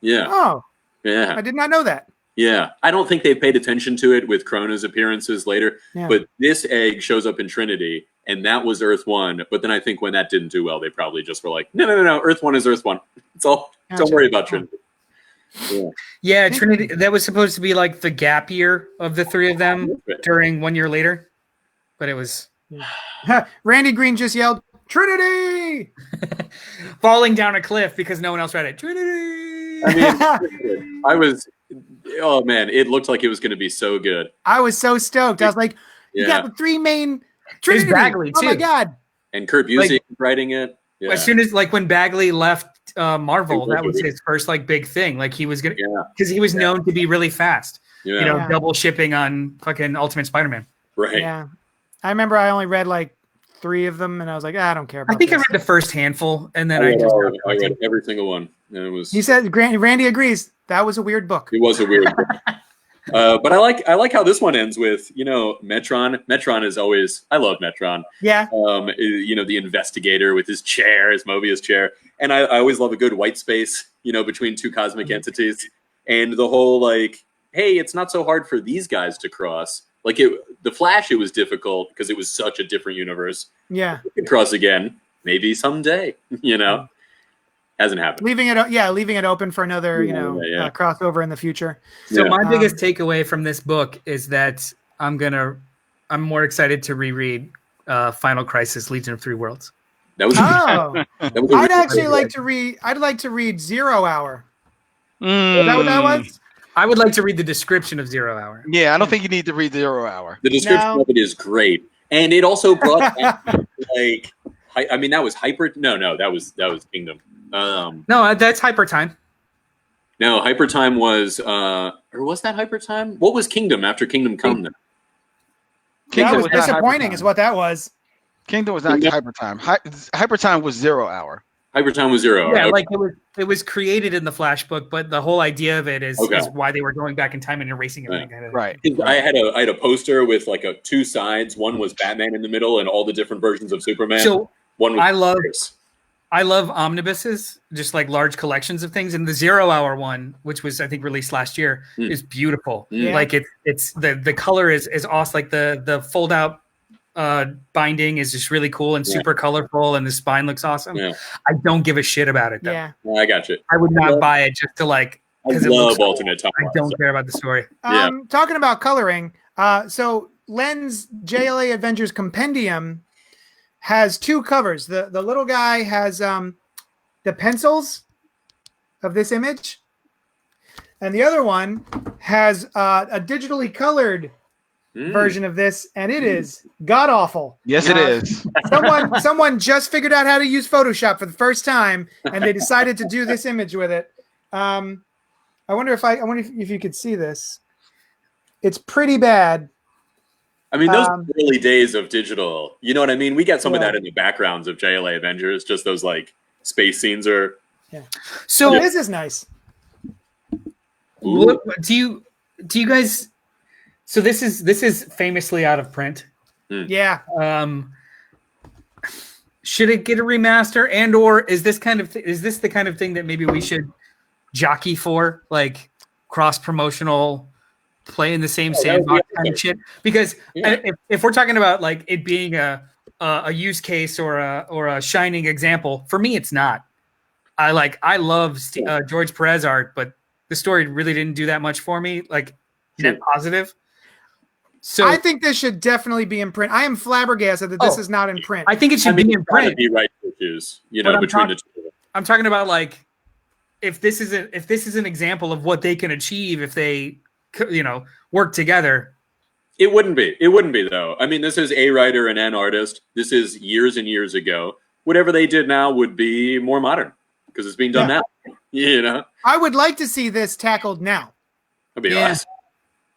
Yeah. Oh. Yeah. I did not know that. Yeah. I don't think they've paid attention to it with Krona's appearances later. Yeah. But this egg shows up in Trinity, and that was Earth One. But then I think when that didn't do well, they probably just were like, no. Earth One is Earth One. It's all. Gotcha. Don't worry about Trinity. Yeah, Trinity. That was supposed to be like the gap year of the three of them during 1 year later. But it was Randy Green just yelled Trinity falling down a cliff because no one else read it. Trinity. I mean, oh man, it looked like it was going to be so good. I was so stoked. I was like, you got the three main Trinity. Bagley, oh my god! And Kurt Busiek writing it. Yeah. As soon as when Bagley left Marvel, that was his first big thing. Like he was gonna because he was known to be really fast. Yeah. Double shipping on fucking Ultimate Spider-Man. Right. Yeah. I remember I only read 3 of them, and I was like, I don't care about I think this. I read the first handful, and then I read every single one. And it was. He said, Randy agrees. That was a weird book. It was a weird book. But I like how this one ends with, Metron. Metron is always, I love Metron. Yeah. The investigator with his chair, his Mobius chair. And I always love a good white space, between two cosmic entities. And the whole hey, it's not so hard for these guys to cross. The Flash, it was difficult because it was such a different universe. Yeah. We could cross again, maybe someday, Hasn't happened. Leaving it open for another, crossover in the future. So my biggest takeaway from this book is that I'm more excited to reread Final Crisis: Legion of Three Worlds. That was. I'd like to read 0 Hour. Is that what that was? I would like to read the description of 0 Hour. Yeah, I don't think you need to read 0 Hour. The description of it is great, and it also brought back, that was Hyper. No, that was Kingdom. No, that's Hyper Time. No, Hyper Time was, or was that Hyper Time? What was Kingdom after Kingdom Come? Then Kingdom was disappointing, is what that was. Kingdom was not Hyper Time. Hyper Time was 0 Hour. Hyper Time was 0. Yeah, it was created in the Flash book, but the whole idea of it is why they were going back in time and erasing everything. Right. I had a poster with 2 sides. One was Batman in the middle and all the different versions of Superman. So one was I love omnibuses, just large collections of things. And the 0 Hour one, which was I think released last year, is beautiful. Yeah. It's the color is awesome. The fold out binding is just really cool and super colorful, and the spine looks awesome. Yeah. I don't give a shit about it though. Yeah, I got you. I would not buy it just to because I love alternate time. I don't care about the story. Talking about coloring, so Len's JLA Avengers Compendium has 2 covers. The little guy has the pencils of this image, and the other one has a digitally colored version of this, and it is god awful. Yes, it is. Someone just figured out how to use Photoshop for the first time, and they decided to do this image with it. I wonder if you could see this. It's pretty bad. I mean, those early days of digital, you know what I mean? We got some of Yeah. that in the backgrounds of JLA Avengers, just those like space scenes are. Yeah. So this is nice. what, do you guys? So this is famously out of print. Yeah. Should it get a remaster, and or is this the kind of thing that maybe we should jockey for, like cross promotional, play in the same sandbox kind of shit? Because if we're talking about like it being a use case or a shining example, for me it's not. I love George Perez art, but the story really didn't do that much for me. Like net positive. So I think this should definitely be in print. I am flabbergasted that this is not in print. I think it should be in print. Be right issues, between the two. I'm talking about like if this is an example of what they can achieve if they work together. It wouldn't be. It wouldn't be though. I mean, this is a writer and an artist. This is years and years ago. Whatever they did now would be more modern because it's being done now. I would like to see this tackled now. That'd be awesome.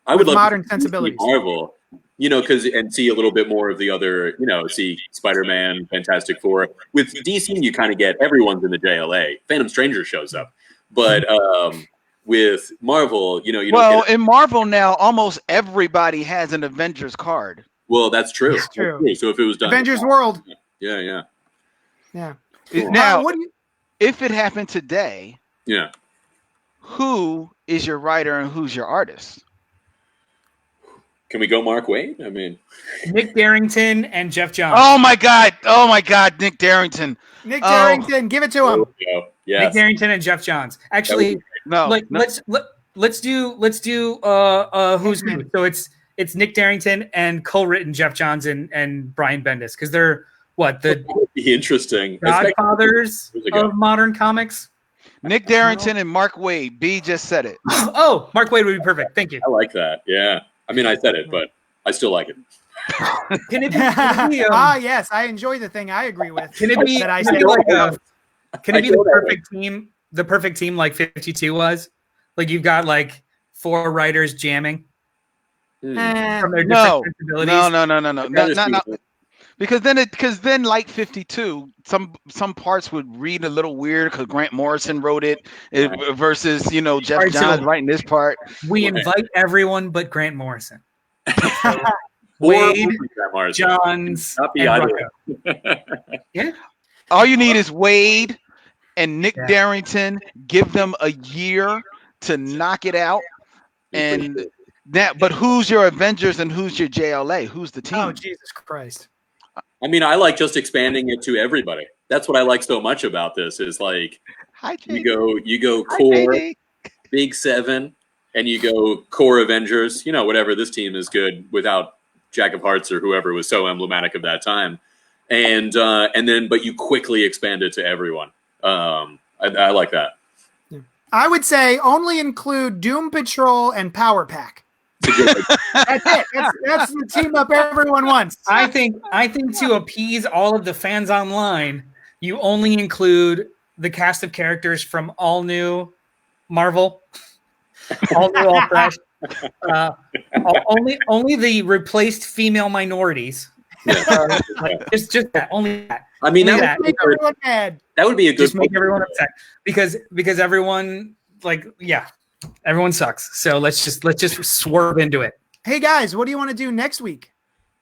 I would love modern to sensibilities. see Marvel, and see a little bit more of the other, see Spider-Man, Fantastic Four. With DC, you kind of get everyone's in the JLA. Phantom Stranger shows up, but with Marvel, you well, in Marvel now, almost everybody has an Avengers card. Well, that's true. That's true. So if it was done, Avengers World. Yeah. Cool. Now, if it happened today, who is your writer and who's your artist? Can we go Mark Waid? I mean, Nick Darrington and Jeff Johns. Oh my God, Nick Darrington. Nick Darrington, give it to him. Yes. Nick Darrington and Jeff Johns. Actually, let's do who's who. So it's Nick Darrington and co-written Jeff Johns and Brian Bendis, because they're that would be interesting. godfathers of modern comics. Nick Darrington and Mark Waid. B just said it. Oh, Mark Waid would be perfect. Thank you. I like that. Yeah. I mean, I said it, but I still like it. Can it be, yes, I enjoy the thing I agree with. Can it be that I can say it be like, the perfect team? The perfect team like 52 was? Like you've got like 4 writers jamming from their different sensibilities. No. Because then like 52, some parts would read a little weird because Grant Morrison wrote it versus Jeff Johns writing this part. We invite everyone but Grant Morrison. Wade, Johns, and yeah. All you need is Wade and Nick Darrington. Give them a year to knock it out, and that. But who's your Avengers and who's your JLA? Who's the team? Oh, Jesus Christ! I mean, I like just expanding it to everybody. That's what I like so much about this. Is like you go core, Big 7, and you go core Avengers. Whatever, this team is good without Jack of Hearts or whoever was so emblematic of that time, and then but you quickly expand it to everyone. I like that. I would say only include Doom Patrol and Power Pack. That's it. That's the team up everyone wants. I think to appease all of the fans online, you only include the cast of characters from all new Marvel, all new, all fresh. Only the replaced female minorities. Just that. Only that. I mean, that would make everyone mad. That would be a good. Just make everyone upset because everyone everyone sucks. So let's just swerve into it. Hey guys, what do you want to do next week?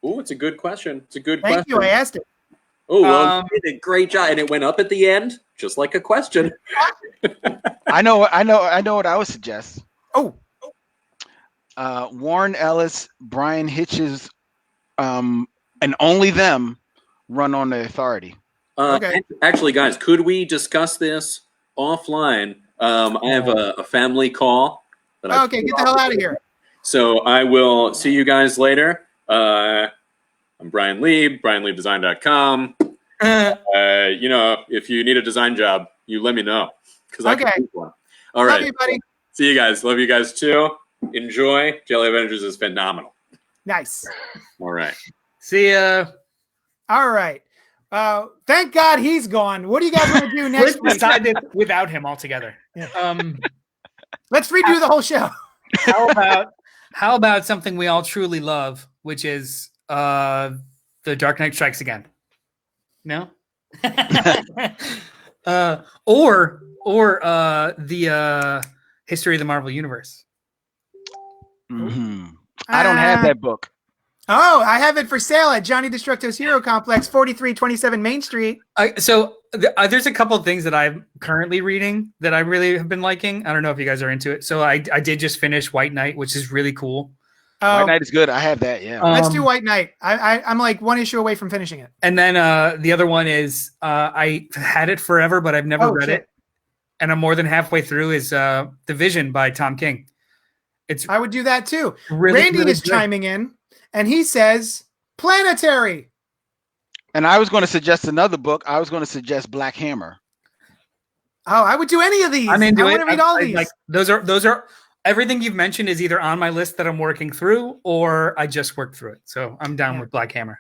Oh, it's a good question. Thank you. I asked it. Oh, well, you did a great job, and it went up at the end, just like a question. I know what I would suggest. Oh, Warren Ellis, Brian Hitchens, and only them run on the Authority. Okay. Actually, guys, could we discuss this offline? I have a family call. Okay, get the hell out of here. So I will see you guys later. I'm Brian Lieb, BrianLiebDesign.com. If you need a design job, you let me know. I can do one. All right. Love you, buddy. See you guys. Love you guys too. Enjoy. JLA Avengers is phenomenal. Nice. All right. See ya. All right. Thank God he's gone. What do you guys want to do next Let's week? decide this without him altogether. Yeah. Let's redo the whole show. How about something we all truly love, which is The Dark Knight Strikes Again? No? Or the History of the Marvel Universe. Mm-hmm. I don't have that book. Oh, I have it for sale at Johnny Destructo's Hero Complex, 4327 Main Street. There's a couple of things that I'm currently reading that I really have been liking. I don't know if you guys are into it. So I did just finish White Knight, which is really cool. White Knight is good. I have that. Yeah. Let's do White Knight. I'm like one issue away from finishing it. And then the other one is I had it forever, but I've never read it. And I'm more than halfway through is The Vision by Tom King. I would do that too. Really, Randy really is good. chiming in, and he says Planetary. And I was going to suggest another book. I was going to suggest Black Hammer. Oh, I would do any of these. I'm into I it. want to read all these. Like those are everything you've mentioned is either on my list that I'm working through or I just worked through it. So I'm down with Black Hammer.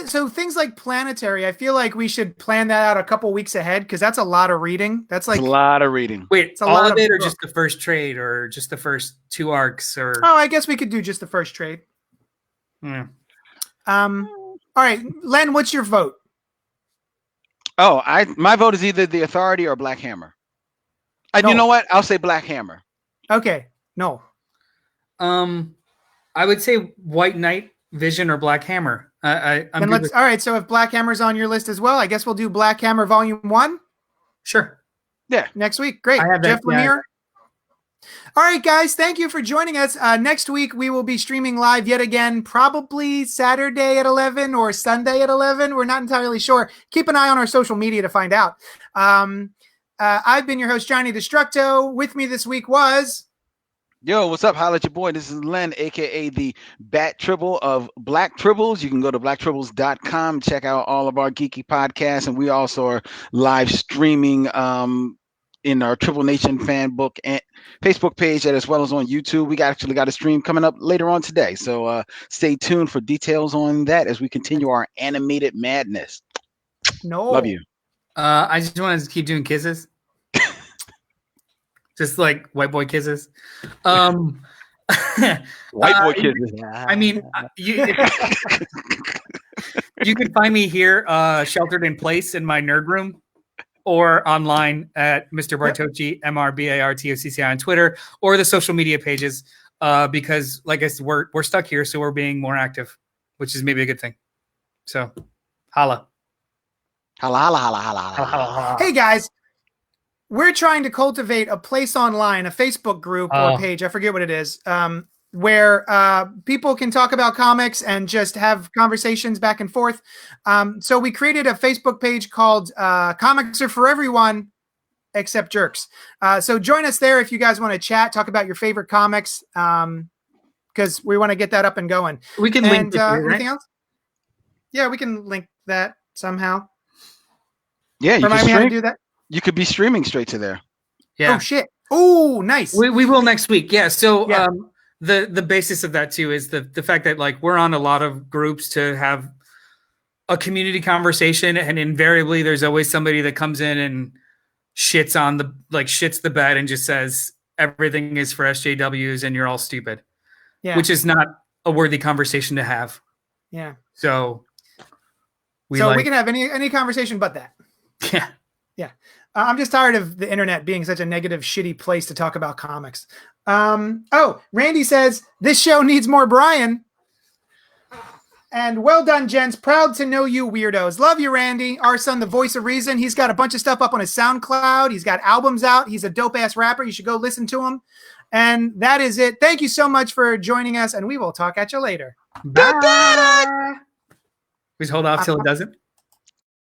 So things like Planetary, I feel like we should plan that out a couple weeks ahead because that's a lot of reading. That's like a lot of reading. Wait, all of it or just the first trade or just the first 2 arcs or I guess we could do just the first trade. Yeah. All right, Len, what's your vote? Oh, my vote is either The Authority or Black Hammer. No. You know what? I'll say Black Hammer. Okay, no. I would say White Knight, Vision, or Black Hammer. All right. So if Black Hammer's on your list as well, I guess we'll do Black Hammer Volume 1. Sure. Yeah. Next week. Great. I have Jeff that, yeah. Lemire. All right, guys. Thank you for joining us. Next week, we will be streaming live yet again, probably Saturday at 11 or Sunday at 11. We're not entirely sure. Keep an eye on our social media to find out. I've been your host, Johnny Destructo. With me this week was... Yo, what's up? Holla at your boy. This is Len, a.k.a. the BatTribble of Black Tribbles. You can go to blacktribbles.com, check out all of our geeky podcasts, and we also are live streaming in our Tribble Nation fan book and Facebook page, as well as on YouTube. We actually got a stream coming up later on today, so stay tuned for details on that as we continue our animated madness. No. Love you. I just want to keep doing kisses. Just like white boy kisses. White boy kisses. I mean, you can find me here, sheltered in place in my nerd room, or online at Mr. Bartocci, MRBARTOCCI on Twitter, or the social media pages. Because, like I said, we're stuck here, so we're being more active, which is maybe a good thing. So, holla. Holla, holla, holla, holla, holla. Hey, guys. We're trying to cultivate a place online, a Facebook group or page, I forget what it is, where people can talk about comics and just have conversations back and forth. So we created a Facebook page called Comics Are For Everyone Except Jerks. So join us there if you guys want to chat, talk about your favorite comics, because we want to get that up and going. We can link it, right? Anything else? Yeah, we can link that somehow. Yeah, you Remind me how to do that. You could be streaming straight to there. Yeah. Oh shit. Oh, nice. We will next week. Yeah. So the basis of that too is the fact that like we're on a lot of groups to have a community conversation, and invariably there's always somebody that comes in and shits the bed and just says everything is for SJWs and you're all stupid. Yeah. Which is not a worthy conversation to have. Yeah. So we can have any conversation but that. Yeah. Yeah. I'm just tired of the internet being such a negative, shitty place to talk about comics. Randy says, this show needs more Brian. And well done, gents. Proud to know you weirdos. Love you, Randy. Our son, the voice of reason. He's got a bunch of stuff up on his SoundCloud. He's got albums out. He's a dope-ass rapper. You should go listen to him. And that is it. Thank you so much for joining us, and we will talk at you later. Bye. Please hold off till it doesn't.